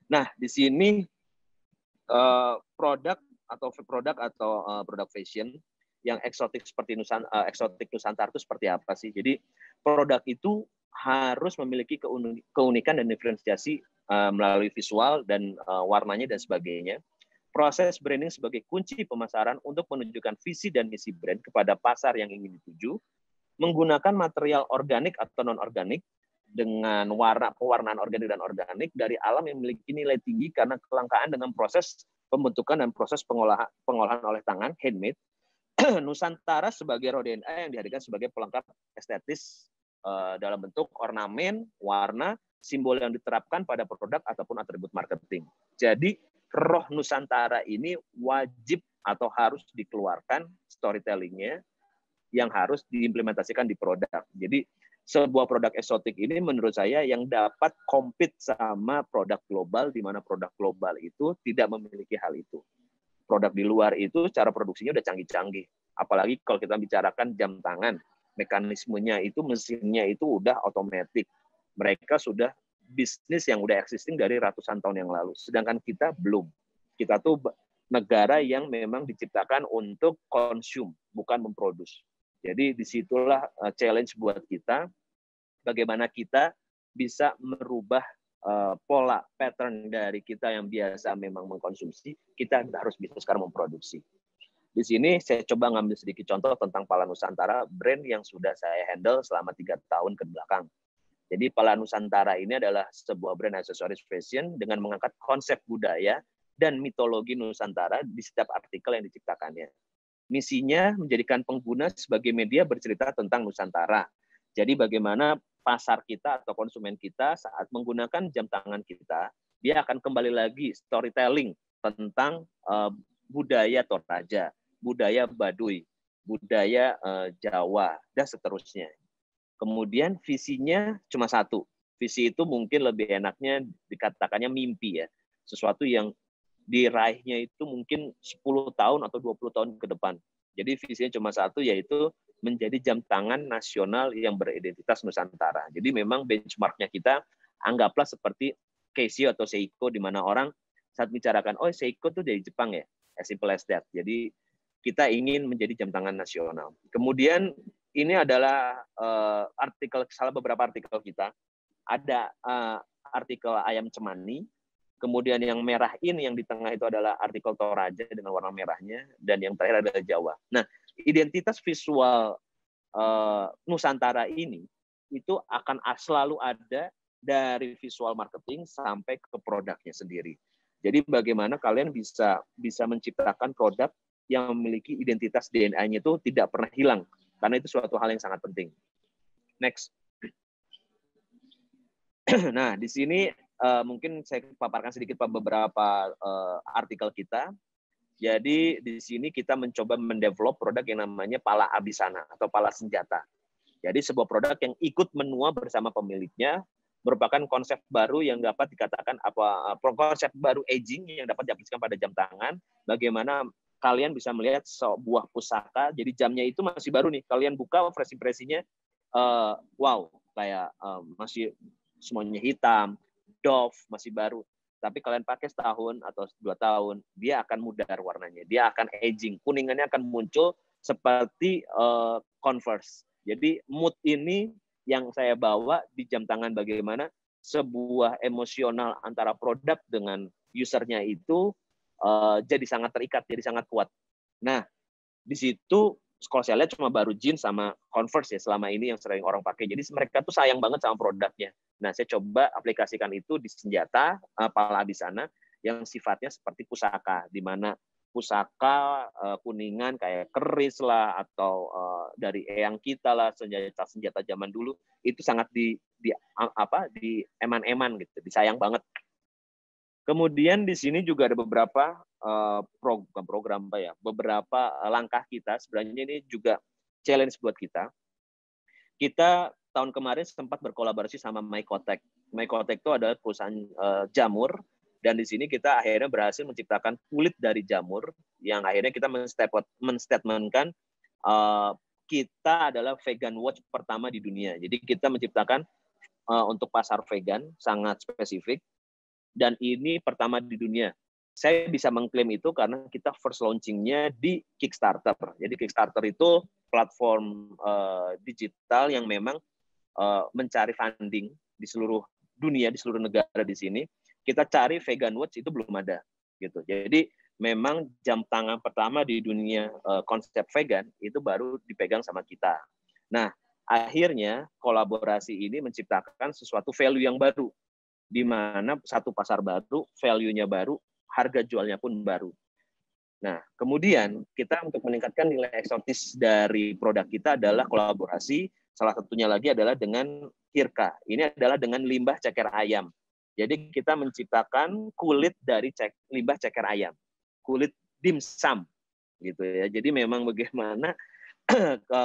Nah, di sini produk fashion yang eksotik seperti eksotik Nusantara itu seperti apa sih? Jadi produk itu harus memiliki keunikan dan diferensiasi melalui visual dan warnanya dan sebagainya. Proses branding sebagai kunci pemasaran untuk menunjukkan visi dan misi brand kepada pasar yang ingin dituju, menggunakan material organik atau non-organik dengan pewarnaan organik dan organik dari alam yang memiliki nilai tinggi karena kelangkaan dengan proses pembentukan dan proses pengolahan oleh tangan, handmade. Nusantara sebagai raw DNA yang dihadirkan sebagai pelengkap estetis dalam bentuk ornamen, warna, simbol yang diterapkan pada produk ataupun atribut marketing. Jadi roh Nusantara ini wajib atau harus dikeluarkan storytelling-nya yang harus diimplementasikan di produk. Jadi sebuah produk eksotik ini menurut saya yang dapat compete sama produk global, di mana produk global itu tidak memiliki hal itu. Produk di luar itu cara produksinya udah canggih-canggih. Apalagi kalau kita bicarakan jam tangan, mekanismenya itu, mesinnya itu udah otomatis. Mereka sudah bisnis yang udah existing dari ratusan tahun yang lalu. Sedangkan kita belum. Kita tuh negara yang memang diciptakan untuk konsum, bukan memproduksi. Jadi disitulah challenge buat kita, bagaimana kita bisa merubah pola pattern dari kita yang biasa memang mengkonsumsi, kita harus bisa sekarang memproduksi. Di sini saya coba ngambil sedikit contoh tentang Pala Nusantara, brand yang sudah saya handle selama 3 tahun ke belakang. Jadi Pala Nusantara ini adalah sebuah brand aksesoris fashion dengan mengangkat konsep budaya dan mitologi Nusantara di setiap artikel yang diciptakannya. Misinya menjadikan pengguna sebagai media bercerita tentang Nusantara. Jadi bagaimana pasar kita atau konsumen kita saat menggunakan jam tangan kita, dia akan kembali lagi storytelling tentang budaya Toraja, budaya Baduy, budaya Jawa, dan seterusnya. Kemudian visinya cuma satu. Visi itu mungkin lebih enaknya dikatakannya mimpi ya. Sesuatu yang diraihnya itu mungkin 10 tahun atau 20 tahun ke depan. Jadi visinya cuma satu, yaitu menjadi jam tangan nasional yang beridentitas Nusantara. Jadi memang benchmarknya kita anggaplah seperti Casio atau Seiko, di mana orang saat bicarakan, oh Seiko tuh dari Jepang ya, as simple as that. Jadi kita ingin menjadi jam tangan nasional. Kemudian ini adalah salah beberapa artikel kita. Ada artikel ayam cemani, kemudian yang merah ini yang di tengah itu adalah artikel Toraja dengan warna merahnya, dan yang terakhir adalah Jawa. Nah, identitas visual Nusantara ini itu akan selalu ada dari visual marketing sampai ke produknya sendiri. Jadi bagaimana kalian bisa menciptakan produk yang memiliki identitas DNA-nya itu tidak pernah hilang, karena itu suatu hal yang sangat penting. Next. Nah, di sini mungkin saya paparkan sedikit beberapa artikel kita. Jadi di sini kita mencoba mendevelop produk yang namanya pala abisana atau pala senjata. Jadi sebuah produk yang ikut menua bersama pemiliknya, merupakan konsep baru yang dapat dikatakan konsep baru aging yang dapat diaplikasikan pada jam tangan. Bagaimana kalian bisa melihat sebuah pusaka, jadi jamnya itu masih baru nih. Kalian buka fresh impresinya, wow, kayak masih semuanya hitam, doff, masih baru. Tapi kalian pakai setahun atau 2 tahun, dia akan mudar warnanya, dia akan aging, kuningannya akan muncul seperti Converse. Jadi mood ini yang saya bawa di jam tangan, bagaimana sebuah emosional antara produk dengan usernya itu jadi sangat terikat, jadi sangat kuat. Nah, di situ kalau saya lihat cuma baru jeans sama Converse ya selama ini yang sering orang pakai. Jadi mereka tuh sayang banget sama produknya. Nah, saya coba aplikasikan itu di senjata pala abisana yang sifatnya seperti pusaka, di mana pusaka kuningan kayak keris lah, atau dari eyang kita lah, senjata zaman dulu itu sangat di eman-eman gitu, disayang banget. Kemudian di sini juga ada beberapa beberapa langkah kita. Sebenarnya ini juga challenge buat kita. Kita tahun kemarin sempat berkolaborasi sama Mycotek. Mycotek itu adalah perusahaan jamur, dan di sini kita akhirnya berhasil menciptakan kulit dari jamur yang akhirnya kita menstatementkan kita adalah vegan watch pertama di dunia. Jadi kita menciptakan untuk pasar vegan sangat spesifik, dan ini pertama di dunia. Saya bisa mengklaim itu karena kita first launching-nya di Kickstarter. Jadi Kickstarter itu platform digital yang memang mencari funding di seluruh dunia, di seluruh negara di sini. Kita cari vegan watch itu belum ada, gitu. Jadi memang jam tangan pertama di dunia konsep vegan itu baru dipegang sama kita. Nah, akhirnya kolaborasi ini menciptakan sesuatu value yang baru, di mana satu pasar baru, value-nya baru, harga jualnya pun baru. Nah, kemudian kita untuk meningkatkan nilai eksotis dari produk kita adalah kolaborasi. Salah satunya lagi adalah dengan Kirka. Ini adalah dengan limbah ceker ayam. Jadi kita menciptakan kulit dari limbah ceker ayam, kulit dimsum, gitu ya. Jadi memang bagaimana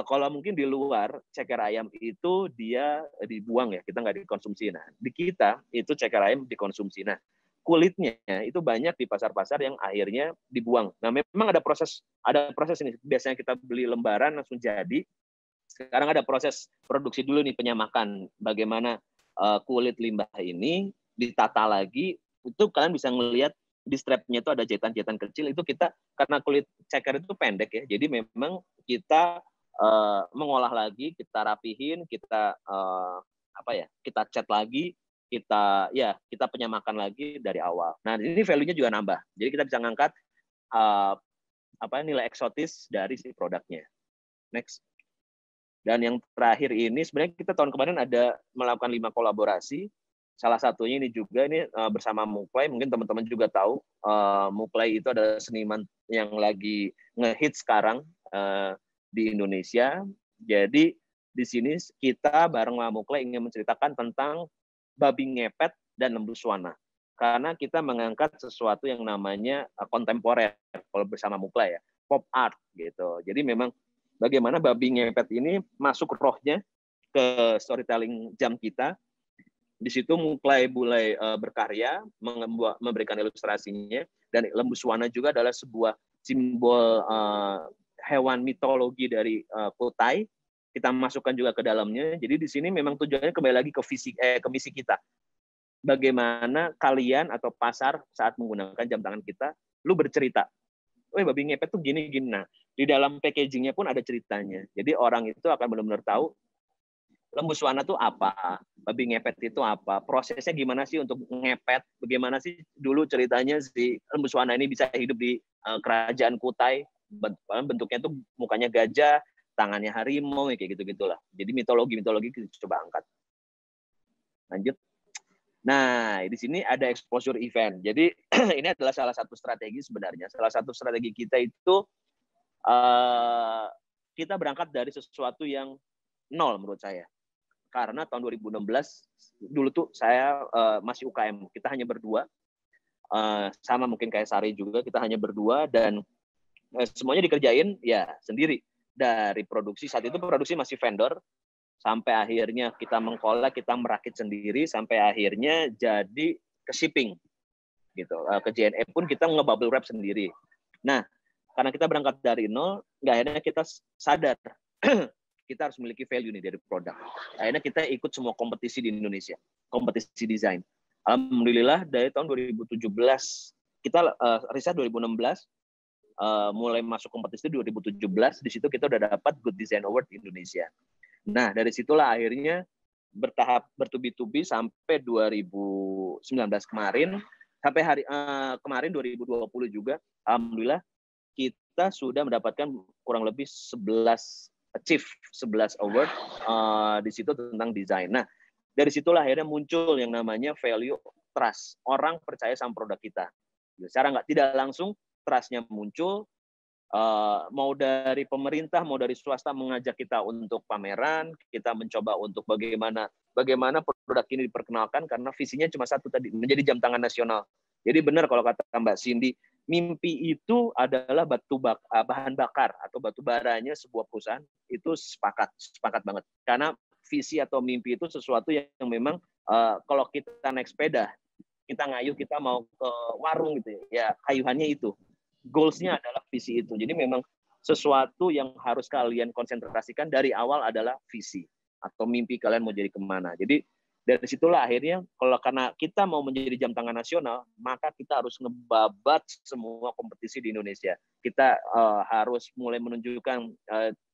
kalau mungkin di luar ceker ayam itu dia dibuang ya, kita nggak dikonsumsi. Nah, di kita itu ceker ayam dikonsumsi. Nah, kulitnya itu banyak di pasar-pasar yang akhirnya dibuang. Nah, memang ada proses ini. Biasanya kita beli lembaran langsung jadi. Sekarang ada proses produksi dulu nih, penyamakan. Bagaimana kulit limbah ini ditata lagi, itu kalian bisa ngelihat di strapnya itu ada jahitan-jahitan kecil. Itu kita, karena kulit ceker itu pendek ya, jadi memang kita mengolah lagi, kita rapihin, kita kita cat lagi, kita penyamakan lagi dari awal. Nah, ini value-nya juga nambah. Jadi kita bisa ngangkat nilai eksotis dari si produknya. Next. Dan yang terakhir ini sebenarnya kita tahun kemarin ada melakukan 5 kolaborasi. Salah satunya ini juga bersama Muklai. Mungkin teman-teman juga tahu Muklai itu adalah seniman yang lagi ngehit sekarang di Indonesia. Jadi di sini kita bareng sama Muklai ingin menceritakan tentang babi ngepet dan lembu swana. Karena kita mengangkat sesuatu yang namanya kontemporer kalau bersama Muklai ya, pop art gitu. Jadi memang bagaimana babi ngepet ini masuk rohnya ke storytelling jam kita. Di situ mulai berkarya, memberikan ilustrasinya, dan lembu swana juga adalah sebuah simbol hewan mitologi dari Kutai. Kita masukkan juga ke dalamnya. Jadi di sini memang tujuannya kembali lagi ke misi kita. Bagaimana kalian atau pasar saat menggunakan jam tangan kita, lu bercerita. Babi ngepet tuh gini-gini. Nah, di dalam packagingnya pun ada ceritanya. Jadi orang itu akan benar-benar tahu lembu swana itu apa, babi ngepet itu apa, prosesnya gimana sih untuk ngepet, bagaimana sih dulu ceritanya si lembu swana ini bisa hidup di kerajaan Kutai, bentuknya tuh mukanya gajah, tangannya harimau, kayak gitu-gitulah. Jadi mitologi kita coba angkat. Lanjut. Nah, di sini ada exposure event. Jadi ini adalah salah satu strategi sebenarnya. Salah satu strategi kita itu kita berangkat dari sesuatu yang nol menurut saya. Karena tahun 2016 dulu tuh saya masih UKM, kita hanya berdua, sama mungkin kayak Sari juga, kita hanya berdua dan semuanya dikerjain ya sendiri. Dari produksi, saat itu produksi masih vendor, sampai akhirnya kita mengkolek, kita merakit sendiri, sampai akhirnya jadi ke shipping gitu. Ke JNE pun kita nge-bubble wrap sendiri. Nah, karena kita berangkat dari nol, akhirnya kita sadar kita harus memiliki value nih dari produk. Akhirnya kita ikut semua kompetisi di Indonesia, kompetisi desain. Alhamdulillah dari tahun 2017 kita riset 2016 mulai masuk kompetisi 2017, di situ kita udah dapat Good Design Award di Indonesia. Nah, dari situlah akhirnya bertahap bertubi-tubi sampai 2019 kemarin, sampai kemarin 2020 juga, alhamdulillah kita sudah mendapatkan kurang lebih 11 award di situ tentang desain. Nah, dari situlah akhirnya muncul yang namanya value trust. Orang percaya sama produk kita. Secara tidak langsung trust-nya muncul. Mau dari pemerintah, mau dari swasta mengajak kita untuk pameran, kita mencoba untuk bagaimana produk ini diperkenalkan, karena visinya cuma satu tadi, menjadi jam tangan nasional. Jadi benar kalau kata Mbak Cindy, mimpi itu adalah bahan bakar atau batu baranya sebuah perusahaan, itu sepakat banget. Karena visi atau mimpi itu sesuatu yang memang kalau kita naik sepeda, kita ngayuh, kita mau ke warung gitu ya, kayuhannya itu. Goals-nya adalah visi itu. Jadi memang sesuatu yang harus kalian konsentrasikan dari awal adalah visi atau mimpi kalian mau jadi kemana. Jadi dari situlah akhirnya karena kita mau menjadi jam tangan nasional, maka kita harus ngebabat semua kompetisi di Indonesia. Kita harus mulai menunjukkan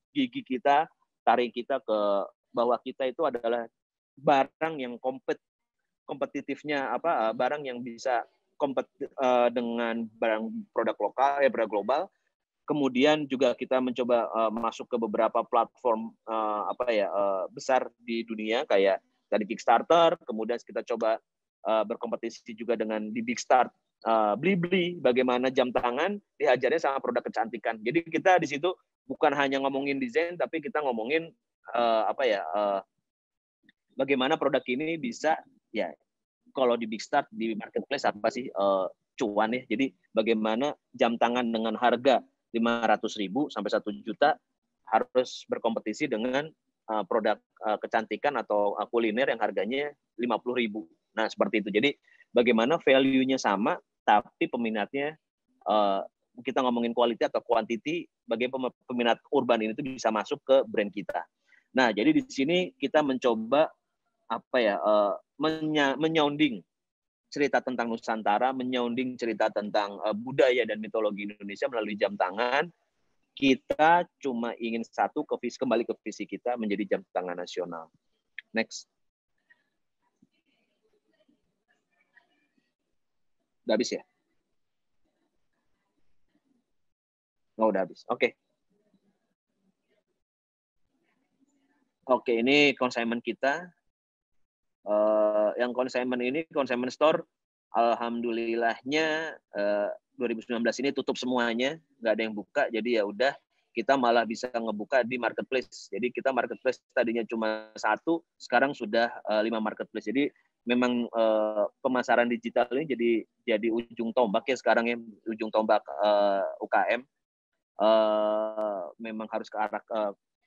gigi kita, tarik kita ke bahwa kita itu adalah barang yang kompetitifnya barang yang bisa dengan barang produk lokal, produk global. Kemudian juga kita mencoba masuk ke beberapa platform besar di dunia kayak dari Kickstarter, kemudian kita coba berkompetisi juga dengan di Big Start, Blibli, bagaimana jam tangan dihajarnya sama produk kecantikan. Jadi kita di situ bukan hanya ngomongin desain, tapi kita ngomongin bagaimana produk ini bisa ya. Kalau di Big Start, di marketplace apa sih cuan ya. Jadi bagaimana jam tangan dengan harga 500.000 sampai 1 juta harus berkompetisi dengan produk kecantikan atau kuliner yang harganya 50.000. Nah, seperti itu. Jadi bagaimana value-nya sama tapi peminatnya kita ngomongin quality atau quantity, bagaimana peminat urban ini tuh bisa masuk ke brand kita. Nah, jadi di sini kita mencoba menyounding cerita tentang Nusantara, menyounding cerita tentang budaya dan mitologi Indonesia melalui jam tangan. Kita cuma ingin kembali ke visi kita menjadi jam tangan nasional. Next. Udah habis ya? Udah habis. Oke. Oke, ini consignment kita. Yang consignment store, alhamdulillahnya 2019 ini tutup semuanya, nggak ada yang buka. Jadi ya udah, kita malah bisa ngebuka di marketplace. Jadi kita marketplace tadinya cuma 1, sekarang sudah 5 marketplace. Jadi memang pemasaran digital ini jadi ujung tombak ya sekarang ya, ujung tombak UKM. Memang harus ke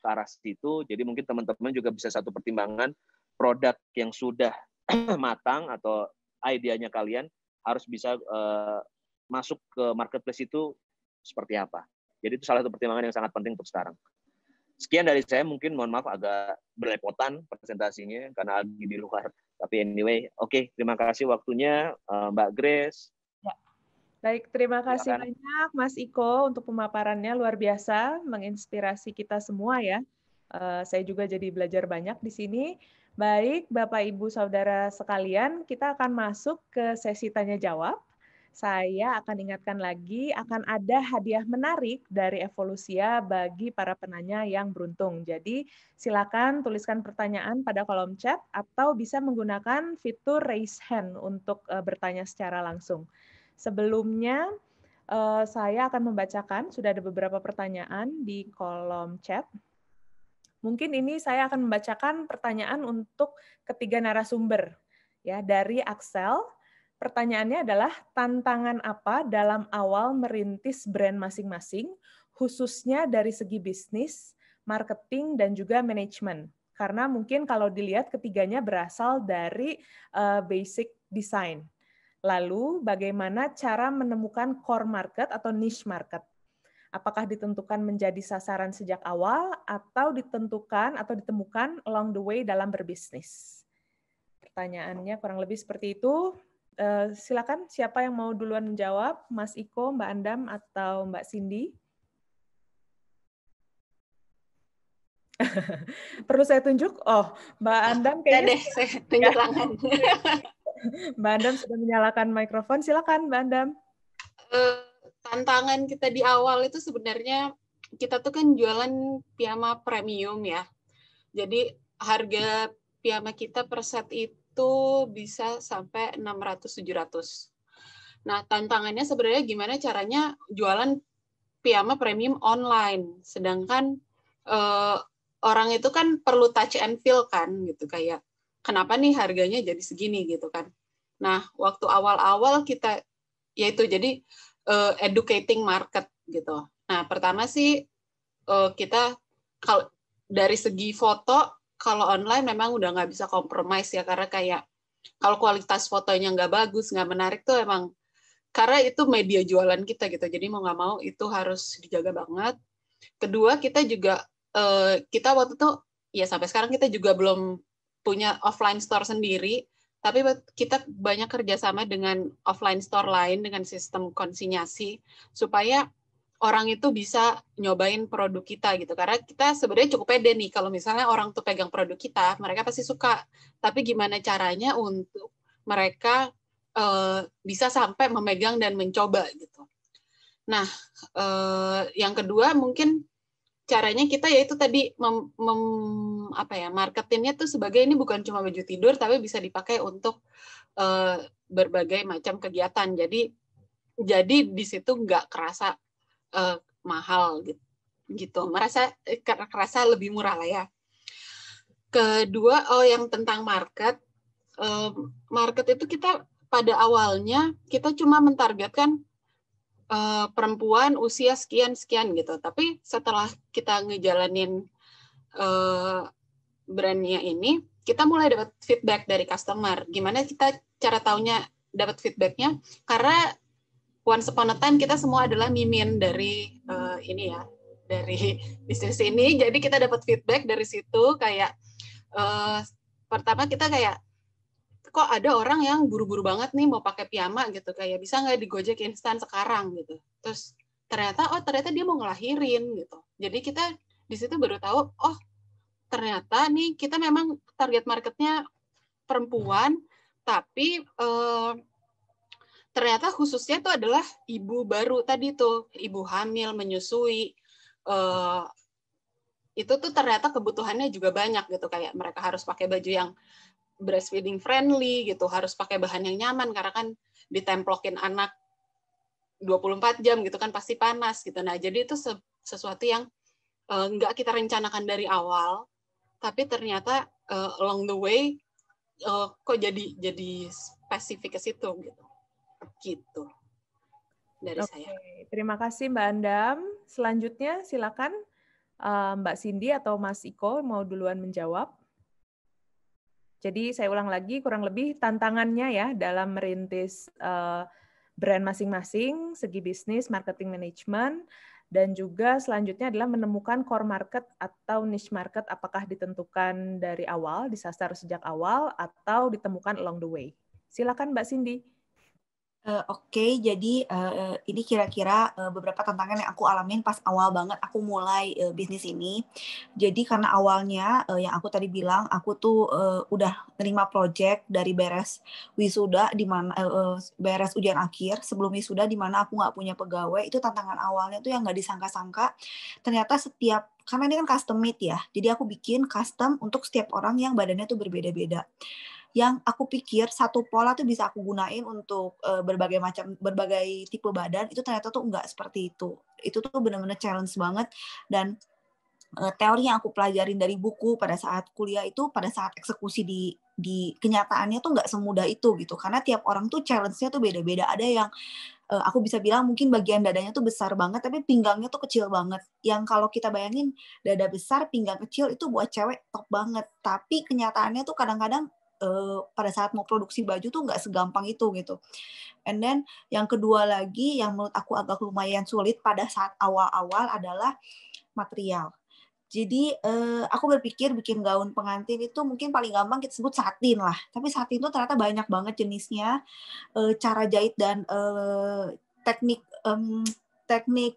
arah situ. Jadi mungkin teman-teman juga bisa satu pertimbangan, produk yang sudah matang atau idenya kalian harus bisa masuk ke marketplace itu seperti apa. Jadi itu salah satu pertimbangan yang sangat penting untuk sekarang. Sekian dari saya, mungkin mohon maaf agak berlepotan presentasinya karena lagi di luar. Tapi anyway, oke, terima kasih waktunya Mbak Grace. Ya. Baik, terima kasih Silakan. banyak Mas Iko untuk pemaparannya, luar biasa, menginspirasi kita semua ya. Saya juga jadi belajar banyak di sini. Baik, Bapak Ibu Saudara sekalian, kita akan masuk ke sesi tanya jawab. Saya akan ingatkan lagi, akan ada hadiah menarik dari Evolusia bagi para penanya yang beruntung. Jadi silakan tuliskan pertanyaan pada kolom chat atau bisa menggunakan fitur raise hand untuk bertanya secara langsung. Sebelumnya, saya akan membacakan, sudah ada beberapa pertanyaan di kolom chat. Mungkin ini saya akan membacakan pertanyaan untuk ketiga narasumber. Ya, dari Axel. Pertanyaannya adalah, tantangan apa dalam awal merintis brand masing-masing, khususnya dari segi bisnis, marketing, dan juga manajemen? Karena mungkin kalau dilihat ketiganya berasal dari basic design. Lalu, bagaimana cara menemukan core market atau niche market? Apakah ditentukan menjadi sasaran sejak awal atau ditemukan along the way dalam berbisnis? Pertanyaannya kurang lebih seperti itu. Silakan siapa yang mau duluan menjawab, Mas Iko, Mbak Andam, atau Mbak Cindy? Perlu saya tunjuk? Oh, Mbak Andam kayaknya... deh, saya tunjuk tangan. Mbak Andam sudah menyalakan mikrofon. Silakan, Mbak Andam. Tantangan kita di awal itu sebenarnya kita tuh kan jualan piyama premium ya. Jadi harga piyama kita per set itu bisa sampai 600-700. Nah, tantangannya sebenarnya gimana caranya jualan piyama premium online. Sedangkan orang itu kan perlu touch and feel kan gitu, kayak kenapa nih harganya jadi segini gitu kan. Nah, waktu awal-awal kita yaitu jadi educating market gitu. Nah, pertama sih kita kalau dari segi foto, kalau online memang udah nggak bisa compromise ya, karena kayak kalau kualitas fotonya nggak bagus, nggak menarik tuh emang, karena itu media jualan kita gitu, jadi mau nggak mau itu harus dijaga banget. Kedua, kita juga kita waktu itu ya sampai sekarang kita juga belum punya offline store sendiri, tapi kita banyak kerjasama dengan offline store lain dengan sistem konsinyasi supaya orang itu bisa nyobain produk kita gitu. Karena kita sebenarnya cukup pede nih kalau misalnya orang tuh pegang produk kita, mereka pasti suka. Tapi gimana caranya untuk mereka bisa sampai memegang dan mencoba gitu. Nah, yang kedua mungkin caranya kita yaitu tadi marketingnya tuh sebagai ini bukan cuma baju tidur, tapi bisa dipakai untuk berbagai macam kegiatan. Jadi di situ nggak kerasa mahal gitu, kerasa lebih murah lah ya. Kedua, yang tentang market itu kita pada awalnya kita cuma mentargetkan perempuan usia sekian gitu, tapi setelah kita ngejalanin brandnya ini, kita mulai dapat feedback dari customer. Gimana kita cara taunya dapat feedbacknya? Karena once upon a time kita semua adalah mimin dari dari bisnis ini. Jadi kita dapat feedback dari situ kayak pertama kita kayak kok ada orang yang buru-buru banget nih mau pakai piyama gitu, kayak bisa nggak di Gojek instan sekarang gitu. Terus ternyata dia mau ngelahirin gitu. Jadi kita di situ baru tahu, oh ternyata nih kita memang target marketnya perempuan, tapi ternyata khususnya itu adalah ibu baru tadi tuh, ibu hamil, menyusui. Itu tuh ternyata kebutuhannya juga banyak gitu, kayak mereka harus pakai baju yang breastfeeding friendly gitu, harus pakai bahan yang nyaman karena kan ditemplokin anak 24 jam gitu kan pasti panas gitu. Nah, jadi itu sesuatu yang nggak kita rencanakan dari awal, tapi ternyata along the way kok jadi spesifik ke situ gitu. Gitu dari saya. Terima kasih Mbak Andam. Selanjutnya silakan Mbak Cindy atau Mas Iko mau duluan menjawab. Jadi saya ulang lagi, kurang lebih tantangannya ya dalam merintis brand masing-masing, segi bisnis, marketing management, dan juga selanjutnya adalah menemukan core market atau niche market, apakah ditentukan dari awal, disasar sejak awal, atau ditemukan along the way. Silakan Mbak Cindy. Oke, jadi ini kira-kira beberapa tantangan yang aku alamin pas awal banget aku mulai bisnis ini. Jadi karena awalnya yang aku tadi bilang, aku tuh udah nerima project dari beres wisuda, di mana beres ujian akhir, sebelum wisuda, di mana aku nggak punya pegawai. Itu tantangan awalnya tuh yang nggak disangka-sangka. Ternyata karena ini kan custom made ya, jadi aku bikin custom untuk setiap orang yang badannya tuh berbeda-beda. Yang aku pikir satu pola tuh bisa aku gunain untuk berbagai tipe badan, itu ternyata tuh enggak seperti itu. Itu tuh benar-benar challenge banget, dan teori yang aku pelajarin dari buku pada saat kuliah itu, pada saat eksekusi di kenyataannya tuh nggak semudah itu gitu, karena tiap orang tuh challenge-nya tuh beda-beda. Ada yang aku bisa bilang mungkin bagian dadanya tuh besar banget, tapi pinggangnya tuh kecil banget. Yang kalau kita bayangin dada besar, pinggang kecil itu buat cewek top banget. Tapi kenyataannya tuh kadang-kadang pada saat mau produksi baju tuh nggak segampang itu gitu. And then yang kedua lagi yang menurut aku agak lumayan sulit pada saat awal-awal adalah material. Jadi aku berpikir bikin gaun pengantin itu mungkin paling gampang kita sebut satin lah. Tapi satin itu ternyata banyak banget jenisnya, cara jahit dan teknik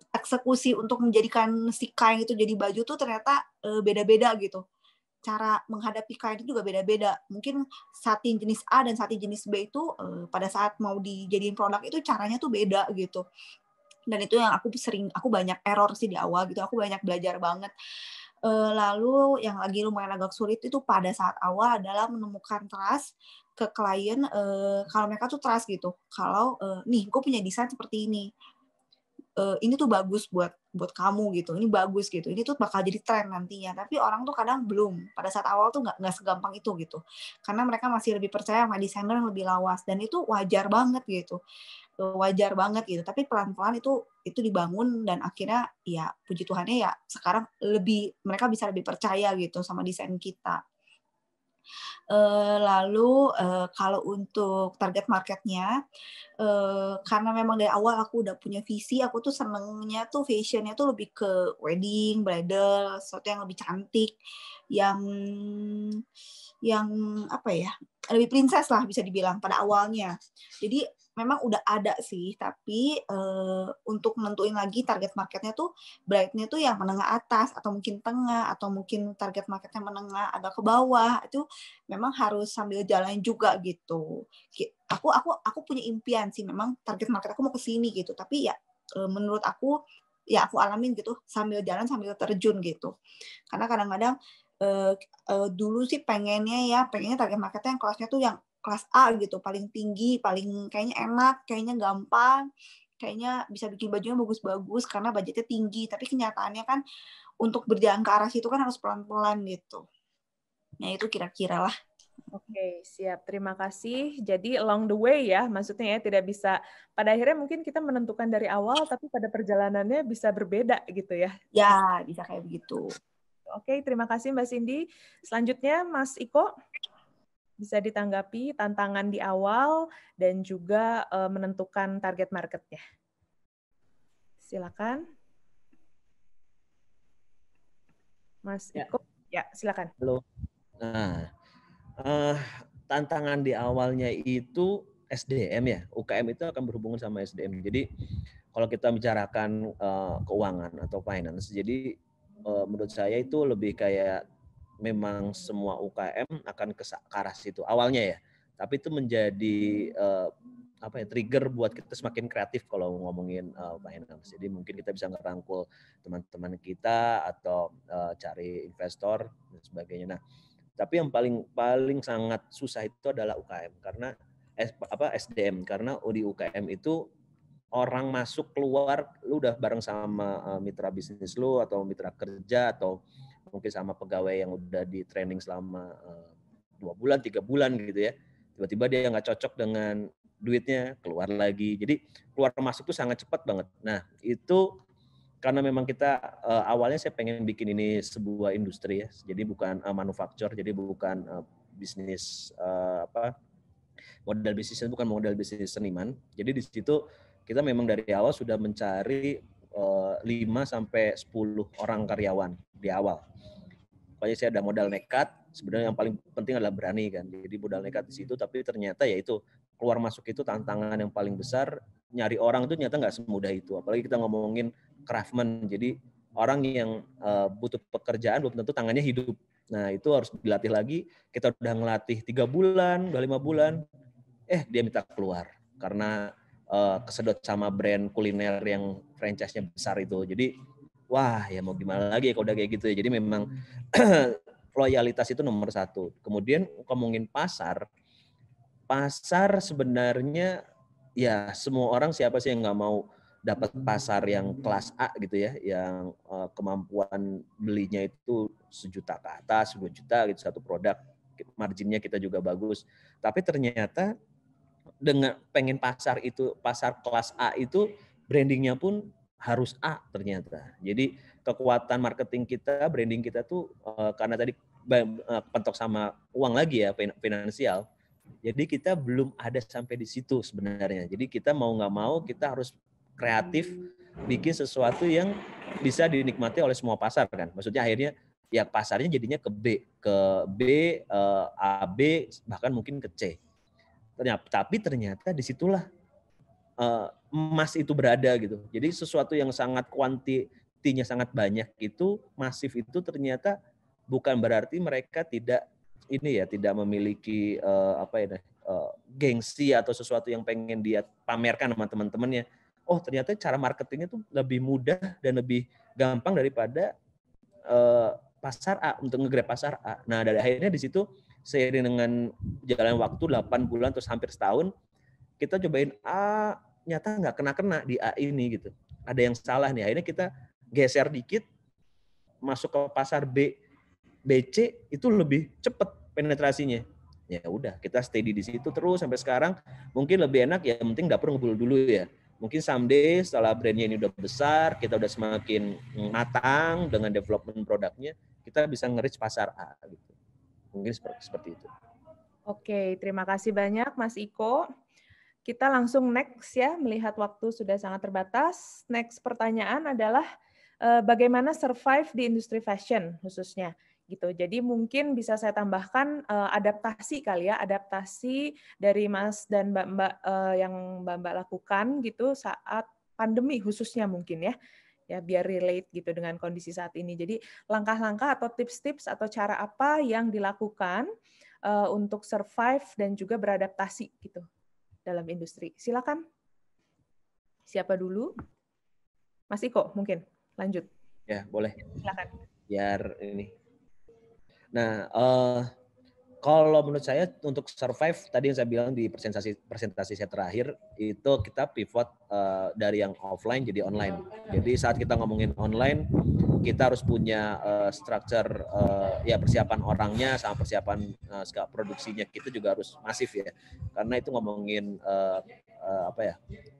eksekusi untuk menjadikan si kain itu jadi baju tuh ternyata beda-beda gitu. Cara menghadapi kain itu juga beda-beda. Mungkin satin jenis A dan satin jenis B itu pada saat mau dijadiin produk itu caranya tuh beda gitu. Dan itu yang aku banyak error sih di awal gitu. Aku banyak belajar banget. Lalu yang lagi lumayan agak sulit itu pada saat awal adalah menemukan trust ke klien, kalau mereka tuh trust gitu. Kalau nih gue punya desain seperti ini. Ini tuh bagus buat kamu gitu, ini bagus gitu, ini tuh bakal jadi tren nantinya. Tapi orang tuh kadang belum, pada saat awal tuh nggak segampang itu gitu, karena mereka masih lebih percaya sama desainer yang lebih lawas, dan itu wajar banget gitu, Tapi pelan-pelan itu dibangun, dan akhirnya ya puji Tuhannya ya sekarang mereka bisa lebih percaya gitu sama desain kita. Lalu kalau untuk target marketnya, karena memang dari awal aku udah punya visi, aku tuh senengnya tuh fashionnya tuh lebih ke wedding, bridal, sesuatu yang lebih cantik, yang apa ya, lebih princess lah bisa dibilang pada awalnya. Jadi memang udah ada sih, tapi untuk menentuin lagi target marketnya tuh bride-nya tuh yang menengah atas, atau mungkin tengah, atau mungkin target marketnya menengah agak ke bawah, itu memang harus sambil jalan juga gitu. Aku punya impian sih, memang target market aku mau ke sini gitu, tapi ya menurut aku ya aku alamin gitu sambil jalan sambil terjun gitu. Karena kadang-kadang dulu sih pengennya target marketnya yang kelasnya tuh yang kelas A gitu, paling tinggi, paling kayaknya enak, kayaknya gampang, kayaknya bisa bikin bajunya bagus-bagus karena budgetnya tinggi. Tapi kenyataannya kan untuk berjalan ke arah situ kan harus pelan-pelan gitu. Nah itu kira-kira lah. Oke, siap. Terima kasih. Jadi along the way ya, maksudnya ya tidak bisa, pada akhirnya mungkin kita menentukan dari awal, tapi pada perjalanannya bisa berbeda gitu ya. Ya, bisa kayak begitu. Oke, terima kasih Mbak Cindy. Selanjutnya Mas Iko, bisa ditanggapi tantangan di awal dan juga menentukan target marketnya. Silakan. Mas Iko, ya silakan. Halo. Nah, tantangan di awalnya itu SDM ya, UKM itu akan berhubungan sama SDM. Jadi kalau kita bicarakan keuangan atau finance, jadi menurut saya itu lebih kayak memang semua UKM akan ke arah situ awalnya ya. Tapi itu menjadi trigger buat kita semakin kreatif kalau ngomongin finance. Jadi mungkin kita bisa ngerangkul teman-teman kita atau cari investor dan sebagainya. Nah, tapi yang paling sangat susah itu adalah UKM karena SDM, karena di UKM itu orang masuk keluar lu udah bareng sama mitra bisnis lu atau mitra kerja atau mungkin sama pegawai yang udah di training selama 2 bulan, 3 bulan gitu ya. Tiba-tiba dia nggak cocok dengan duitnya, keluar lagi. Jadi keluar masuk tuh sangat cepat banget. Nah, itu karena memang kita awalnya saya pengen bikin ini sebuah industri ya. Jadi bukan manufaktur, jadi bukan bisnis modal bisnisnya bukan modal bisnis seniman. Jadi di situ kita memang dari awal sudah mencari 5 sampai 10 orang karyawan di awal. Pokoknya saya ada modal nekat, sebenarnya yang paling penting adalah berani kan. Jadi modal nekat di situ, tapi ternyata ya itu keluar masuk itu tantangan yang paling besar. Nyari orang itu ternyata nggak semudah itu. Apalagi kita ngomongin craftsman, jadi orang yang butuh pekerjaan belum tentu tangannya hidup. Nah itu harus dilatih lagi. Kita udah ngelatih 3 bulan, udah 5 bulan, dia minta keluar karena kesedot sama brand kuliner yang franchise-nya besar itu. Jadi wah ya mau gimana lagi ya kalau udah kayak gitu ya. Jadi memang loyalitas itu nomor 1. Kemudian ngomongin pasar sebenarnya ya semua orang siapa sih yang nggak mau dapat pasar yang kelas A gitu ya, yang kemampuan belinya itu 1 juta ke atas, 2 juta gitu satu produk, marginnya kita juga bagus. Tapi ternyata dengan pengen pasar kelas A itu brandingnya pun harus A ternyata. Jadi kekuatan marketing kita, branding kita tuh karena tadi pentok sama uang lagi ya, finansial. Jadi kita belum ada sampai di situ sebenarnya. Jadi kita mau nggak mau kita harus kreatif, bikin sesuatu yang bisa dinikmati oleh semua pasar kan. Maksudnya akhirnya ya pasarnya jadinya ke B, A, B, bahkan mungkin ke C. Tapi ternyata disitulah emas itu berada gitu. Jadi sesuatu yang sangat kuantitinya sangat banyak itu, masif itu ternyata bukan berarti mereka tidak memiliki gengsi atau sesuatu yang pengen dia pamerkan sama teman-temannya. Oh ternyata cara marketingnya tuh lebih mudah dan lebih gampang daripada pasar A, untuk nge-grab pasar A. Nah dari akhirnya di situ seiring dengan jalan waktu 8 bulan terus hampir setahun, kita cobain A, nyata nggak kena di A ini gitu. Ada yang salah nih. Akhirnya kita geser dikit, masuk ke pasar B, BC itu lebih cepat penetrasinya. Ya udah, kita steady di situ terus sampai sekarang. Mungkin lebih enak ya, penting dapur ngebul dulu ya. Mungkin someday setelah brandnya ini udah besar, kita udah semakin matang dengan development produknya, kita bisa nge-reach pasar A gitu. Mungkin seperti itu. Oke, terima kasih banyak Mas Iko. Kita langsung next ya, melihat waktu sudah sangat terbatas. Next pertanyaan adalah bagaimana survive di industri fashion khususnya gitu. Jadi mungkin bisa saya tambahkan adaptasi kali ya, adaptasi dari Mas dan Mbak yang Mbak lakukan gitu saat pandemi khususnya mungkin ya. Ya biar relate gitu dengan kondisi saat ini. Jadi langkah-langkah atau tips-tips atau cara apa yang dilakukan untuk survive dan juga beradaptasi gitu dalam industri. Silakan. Siapa dulu? Mas Iko mungkin. Lanjut. Ya, boleh. Silakan. Biar ini. Nah, kalau menurut saya untuk survive tadi yang saya bilang di presentasi saya terakhir itu kita pivot dari yang offline jadi online. Jadi saat kita ngomongin online, kita harus punya structure ya persiapan orangnya sama persiapan produksinya kita juga harus masif ya. Karena itu ngomongin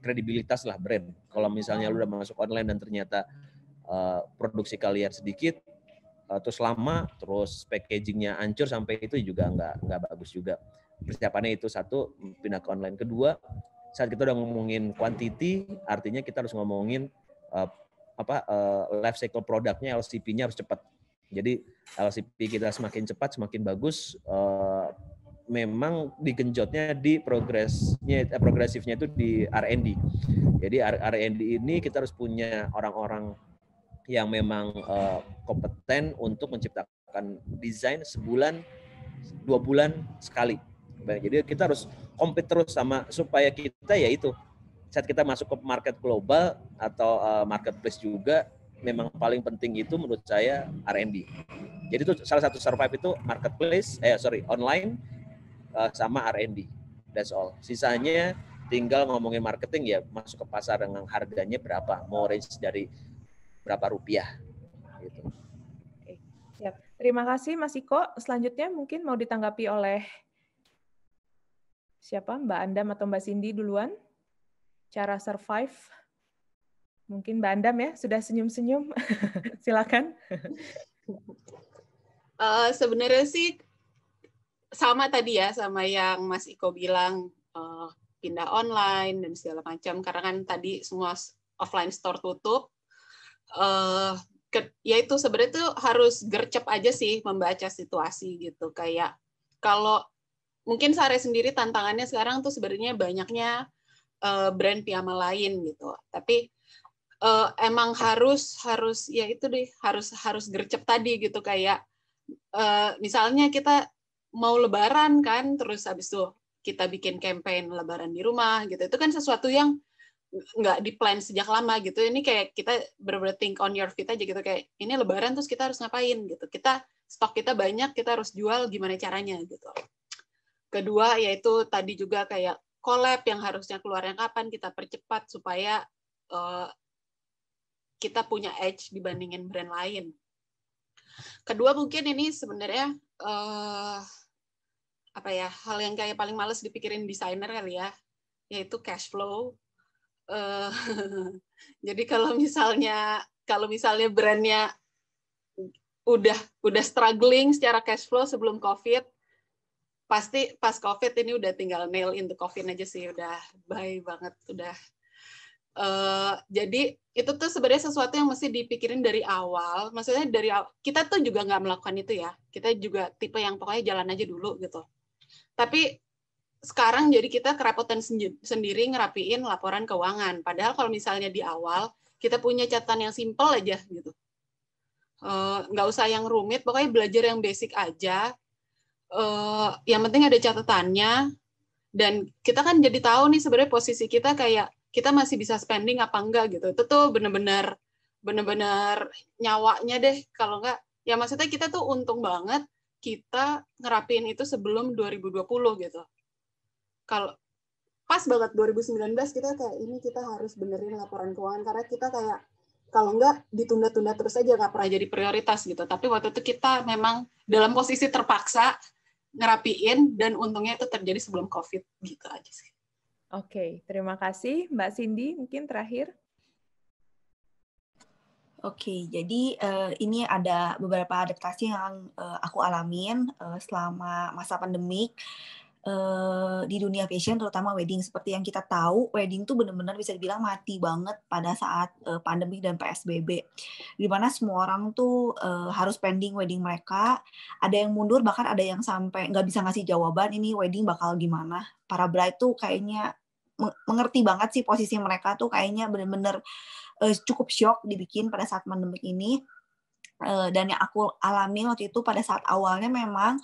kredibilitas lah brand. Kalau misalnya lu udah masuk online dan ternyata produksi kalian sedikit, terus lama, terus packagingnya hancur sampai itu juga nggak bagus juga. Persiapannya itu satu, pindah ke online. Kedua, saat kita udah ngomongin quantity, artinya kita harus ngomongin life cycle produknya, LCP-nya harus cepat. Jadi LCP kita semakin cepat, semakin bagus. Memang digenjotnya di progresifnya itu di R&D. Jadi R&D ini kita harus punya orang-orang yang memang kompeten untuk menciptakan desain sebulan, 2 bulan sekali. Jadi kita harus compete terus supaya kita ya itu saat kita masuk ke market global atau marketplace juga memang paling penting itu menurut saya R&D. Jadi itu salah satu survive itu marketplace, online sama R&D. That's all. Sisanya tinggal ngomongin marketing ya masuk ke pasar dengan harganya berapa, mau range dari berapa rupiah gitu. Oke, siap. Terima kasih Mas Iko. Selanjutnya mungkin mau ditanggapi oleh siapa? Mbak Andam atau Mbak Cindy duluan? Cara survive. Mungkin Mbak Andam ya, sudah senyum-senyum. Silakan. Sebenarnya sih sama tadi ya, sama yang Mas Iko bilang, pindah online dan segala macam, karena kan tadi semua offline store tutup. Ya itu sebenarnya tuh harus gercep aja sih membaca situasi gitu. Kayak kalau mungkin Sare sendiri tantangannya sekarang tuh sebenarnya banyaknya brand piyama lain gitu. Tapi emang harus ya itu deh, harus gercep tadi gitu. Kayak misalnya kita mau lebaran kan, terus habis itu kita bikin campaign lebaran di rumah gitu. Itu kan sesuatu yang nggak di-plan sejak lama gitu. Ini kayak kita bener-bener think on your feet aja gitu. Kayak ini lebaran terus kita harus ngapain gitu. Stok kita banyak, kita harus jual, gimana caranya gitu. Kedua yaitu tadi juga kayak collab yang harusnya keluarnya kapan, kita percepat supaya kita punya edge dibandingin brand lain. Kedua mungkin ini sebenarnya hal yang kayak paling males dipikirin desainer kali ya, yaitu cash flow. Jadi kalau misalnya brandnya udah struggling secara cash flow sebelum COVID, pasti pas COVID ini udah tinggal nail in the coffin aja sih, udah bye banget, udah. Jadi itu tuh sebenarnya sesuatu yang mesti dipikirin dari awal. Maksudnya dari awal, kita tuh juga nggak melakukan itu ya. Kita juga tipe yang pokoknya jalan aja dulu gitu. Tapi sekarang jadi kita kerepotan sendiri ngerapiin laporan keuangan. Padahal kalau misalnya di awal kita punya catatan yang simple aja gitu. Nggak usah yang rumit, pokoknya belajar yang basic aja. Yang penting ada catatannya. Dan kita kan jadi tahu nih sebenarnya posisi kita kayak kita masih bisa spending apa enggak gitu. Itu tuh bener-bener nyawanya deh. Kalau enggak, ya maksudnya kita tuh untung banget kita ngerapiin itu sebelum 2020 gitu. Kalau pas banget 2019 kita kayak ini kita harus benerin laporan keuangan karena kita kayak kalau enggak ditunda-tunda terus aja, nggak pernah jadi prioritas gitu. Tapi waktu itu kita memang dalam posisi terpaksa ngerapiin dan untungnya itu terjadi sebelum COVID gitu aja sih. Oke, terima kasih Mbak Cindy. Mungkin terakhir. Oke, jadi ini ada beberapa adaptasi yang aku alamin selama masa pandemik di dunia fashion, terutama wedding. Seperti yang kita tahu, wedding tuh benar-benar bisa dibilang mati banget pada saat pandemi dan PSBB. Di mana semua orang tuh harus pending wedding mereka. Ada yang mundur, bahkan ada yang sampai nggak bisa ngasih jawaban ini wedding bakal gimana. Para bride tuh kayaknya mengerti banget sih posisi mereka tuh kayaknya benar-benar cukup shock dibikin pada saat pandemi ini. Dan yang aku alami waktu itu pada saat awalnya memang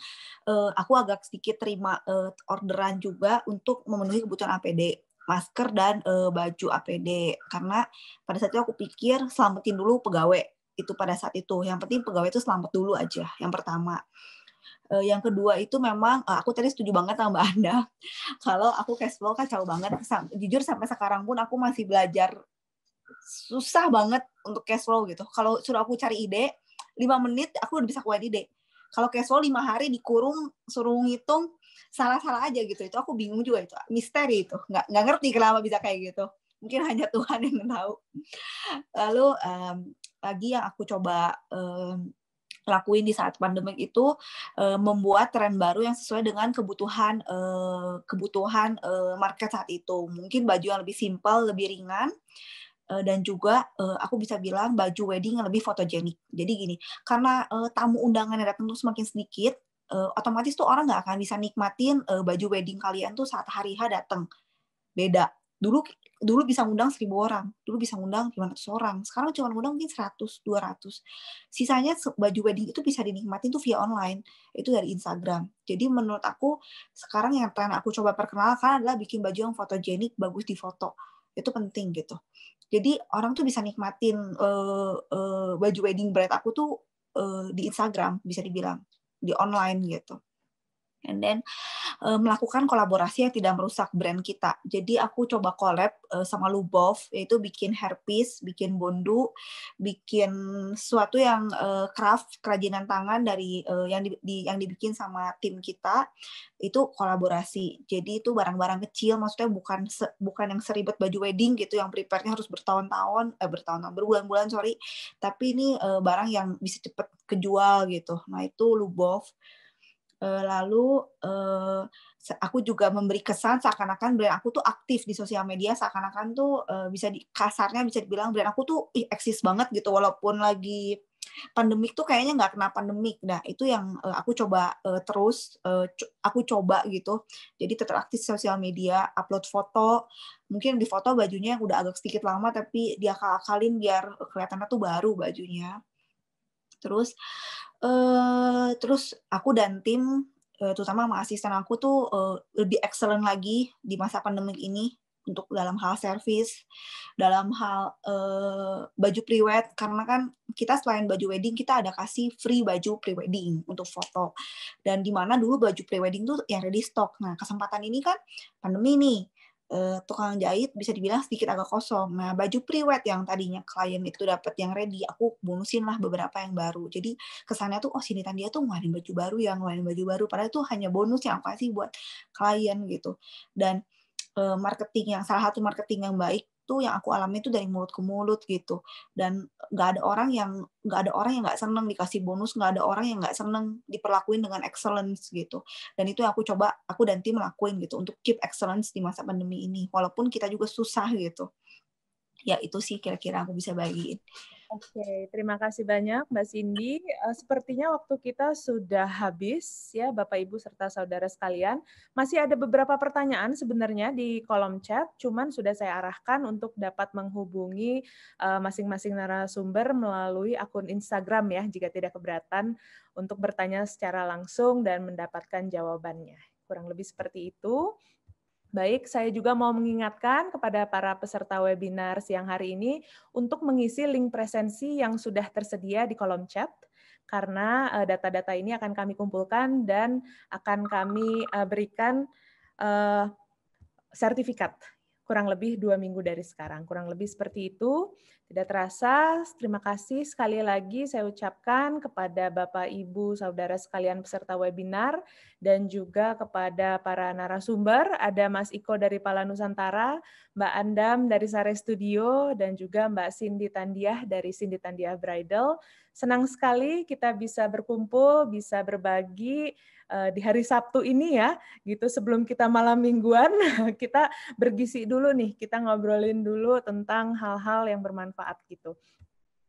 aku agak sedikit terima orderan juga untuk memenuhi kebutuhan APD, masker dan baju APD, karena pada saat itu aku pikir selamatin dulu pegawai itu pada saat itu. Yang penting pegawai itu selamat dulu aja, yang pertama. Yang kedua itu memang aku tadi setuju banget sama Mbak Anda kalau aku cash flow kacau banget. Jujur sampai sekarang pun aku masih belajar, susah banget untuk cash flow gitu. Kalau suruh aku cari ide 5 menit aku udah bisa keluar ide. Kalau cash flow 5 hari dikurung suruh ngitung salah-salah aja gitu. Itu aku bingung juga, itu misteri itu. Nggak ngerti kenapa bisa kayak gitu. Mungkin hanya Tuhan yang tahu. Lalu lagi yang aku coba lakuin di saat pandemik itu membuat tren baru yang sesuai dengan kebutuhan market saat itu. Mungkin baju yang lebih simpel, lebih ringan, dan juga aku bisa bilang baju wedding yang lebih fotogenik. Jadi gini, karena tamu undangan yang datang tuh semakin sedikit, otomatis tuh orang nggak akan bisa nikmatin baju wedding kalian tuh saat hari H datang. Beda. Dulu bisa ngundang 1.000 orang, dulu bisa ngundang 500 orang. Sekarang cuma ngundang mungkin 100, 200. Sisanya baju wedding itu bisa dinikmatin tuh via online, itu dari Instagram. Jadi menurut aku sekarang yang tren aku coba perkenalkan adalah bikin baju yang fotogenik, bagus di foto. Itu penting gitu. Jadi orang tuh bisa nikmatin baju wedding bride aku tuh di Instagram, bisa dibilang di online gitu. And then melakukan kolaborasi yang tidak merusak brand kita. Jadi aku coba collab sama Lubov, yaitu bikin hairpiece, bikin bondu, bikin sesuatu yang craft, kerajinan tangan dari yang dibikin sama tim kita. Itu kolaborasi. Jadi itu barang-barang kecil, maksudnya bukan yang seribet baju wedding gitu, yang prepare-nya harus berbulan-bulan, tapi ini barang yang bisa cepet kejual gitu. Nah itu Lubov. Lalu aku juga memberi kesan seakan-akan brand aku tuh aktif di sosial media, seakan-akan tuh kasarnya bisa dibilang brand aku tuh eksis banget gitu, walaupun lagi pandemik tuh kayaknya nggak kena pandemik. Nah itu yang aku coba aku coba gitu. Jadi tetap aktif sosial media, upload foto, mungkin di foto bajunya yang udah agak sedikit lama tapi diakal-akalin biar kelihatannya tuh baru bajunya. Terus aku dan tim, terutama sama asisten aku tuh lebih excellent lagi di masa pandemik ini untuk dalam hal service, dalam hal baju pre-wed, karena kan kita selain baju wedding kita ada kasih free baju pre-wedding untuk foto. Dan di mana dulu baju pre-wedding tuh yang ready stock. Nah kesempatan ini kan pandemi nih, tukang jahit bisa dibilang sedikit agak kosong. Nah, baju pre-wed yang tadinya klien itu dapat yang ready, aku bonusin lah beberapa yang baru. Jadi kesannya tuh, oh Cindy Tandia tuh ngeluarin baju baru ya, ngeluarin baju baru. Padahal itu hanya bonus yang aku kasih buat klien gitu. Dan salah satu marketing yang baik tuh yang aku alami itu dari mulut ke mulut gitu. Dan nggak ada orang yang nggak seneng dikasih bonus, nggak ada orang yang nggak seneng diperlakuin dengan excellence gitu. Dan itu yang aku dan tim lakuin gitu untuk keep excellence di masa pandemi ini, walaupun kita juga susah gitu. Ya itu sih kira-kira aku bisa bagiin. Oke, terima kasih banyak Mbak Cindy. Sepertinya waktu kita sudah habis ya Bapak Ibu serta saudara sekalian. Masih ada beberapa pertanyaan sebenarnya di kolom chat, cuman sudah saya arahkan untuk dapat menghubungi masing-masing narasumber melalui akun Instagram ya, jika tidak keberatan untuk bertanya secara langsung dan mendapatkan jawabannya. Kurang lebih seperti itu. Baik, saya juga mau mengingatkan kepada para peserta webinar siang hari ini untuk mengisi link presensi yang sudah tersedia di kolom chat, karena data-data ini akan kami kumpulkan dan akan kami berikan sertifikat kurang lebih 2 minggu dari sekarang. Kurang lebih seperti itu. Tidak terasa, terima kasih sekali lagi saya ucapkan kepada Bapak, Ibu, Saudara sekalian peserta webinar, dan juga kepada para narasumber, ada Mas Iko dari Pala Nusantara, Mbak Andam dari Sare Studio, dan juga Mbak Cindy Tandiah dari Cindy Tandiah Bridal. Senang sekali kita bisa berkumpul, bisa berbagi di hari Sabtu ini ya, gitu sebelum kita malam mingguan, kita bergisi dulu nih, kita ngobrolin dulu tentang hal-hal yang bermanfaat gitu.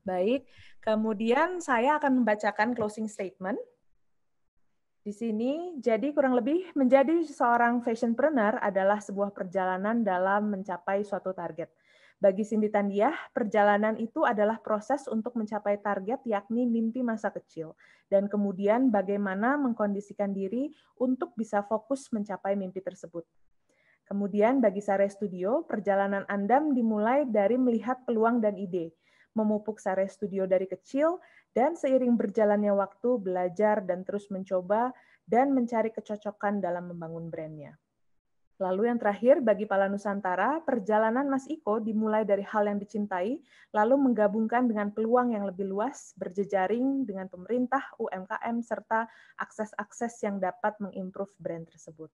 Baik, kemudian saya akan membacakan closing statement. Di sini, jadi kurang lebih menjadi seorang fashionpreneur adalah sebuah perjalanan dalam mencapai suatu target. Bagi Cindy Tandiah, perjalanan itu adalah proses untuk mencapai target, yakni mimpi masa kecil, dan kemudian bagaimana mengkondisikan diri untuk bisa fokus mencapai mimpi tersebut. Kemudian bagi Sare Studio, perjalanan Anda dimulai dari melihat peluang dan ide, memupuk Sare Studio dari kecil, dan seiring berjalannya waktu belajar dan terus mencoba dan mencari kecocokan dalam membangun brand-nya. Lalu yang terakhir, bagi Pala Nusantara, perjalanan Mas Iko dimulai dari hal yang dicintai, lalu menggabungkan dengan peluang yang lebih luas, berjejaring dengan pemerintah, UMKM, serta akses-akses yang dapat mengimprove brand tersebut.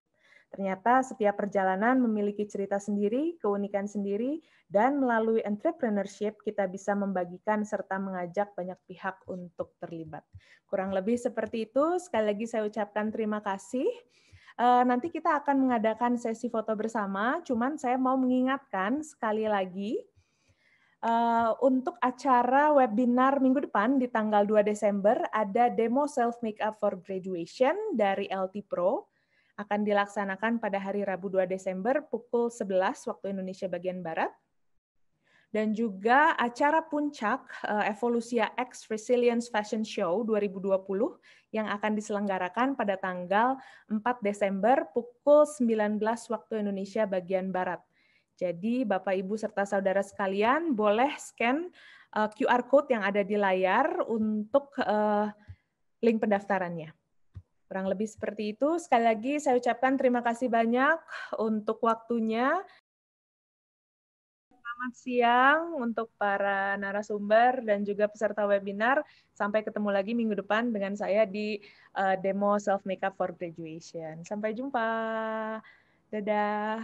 Ternyata setiap perjalanan memiliki cerita sendiri, keunikan sendiri, dan melalui entrepreneurship kita bisa membagikan serta mengajak banyak pihak untuk terlibat. Kurang lebih seperti itu. Sekali lagi saya ucapkan terima kasih. Nanti kita akan mengadakan sesi foto bersama, cuman saya mau mengingatkan sekali lagi, untuk acara webinar minggu depan di tanggal 2 Desember, ada demo Self Makeup for Graduation dari LT Pro, akan dilaksanakan pada hari Rabu 2 Desember pukul 11 waktu Indonesia bagian Barat. Dan juga acara puncak Evolusia X Resilience Fashion Show 2020 yang akan diselenggarakan pada tanggal 4 Desember pukul 19 waktu Indonesia bagian Barat. Jadi Bapak, Ibu, serta saudara sekalian boleh scan QR Code yang ada di layar untuk link pendaftarannya. Kurang lebih seperti itu. Sekali lagi saya ucapkan terima kasih banyak untuk waktunya. Selamat siang untuk para narasumber dan juga peserta webinar. Sampai ketemu lagi minggu depan dengan saya di demo Self Makeup for Graduation. Sampai jumpa. Dadah.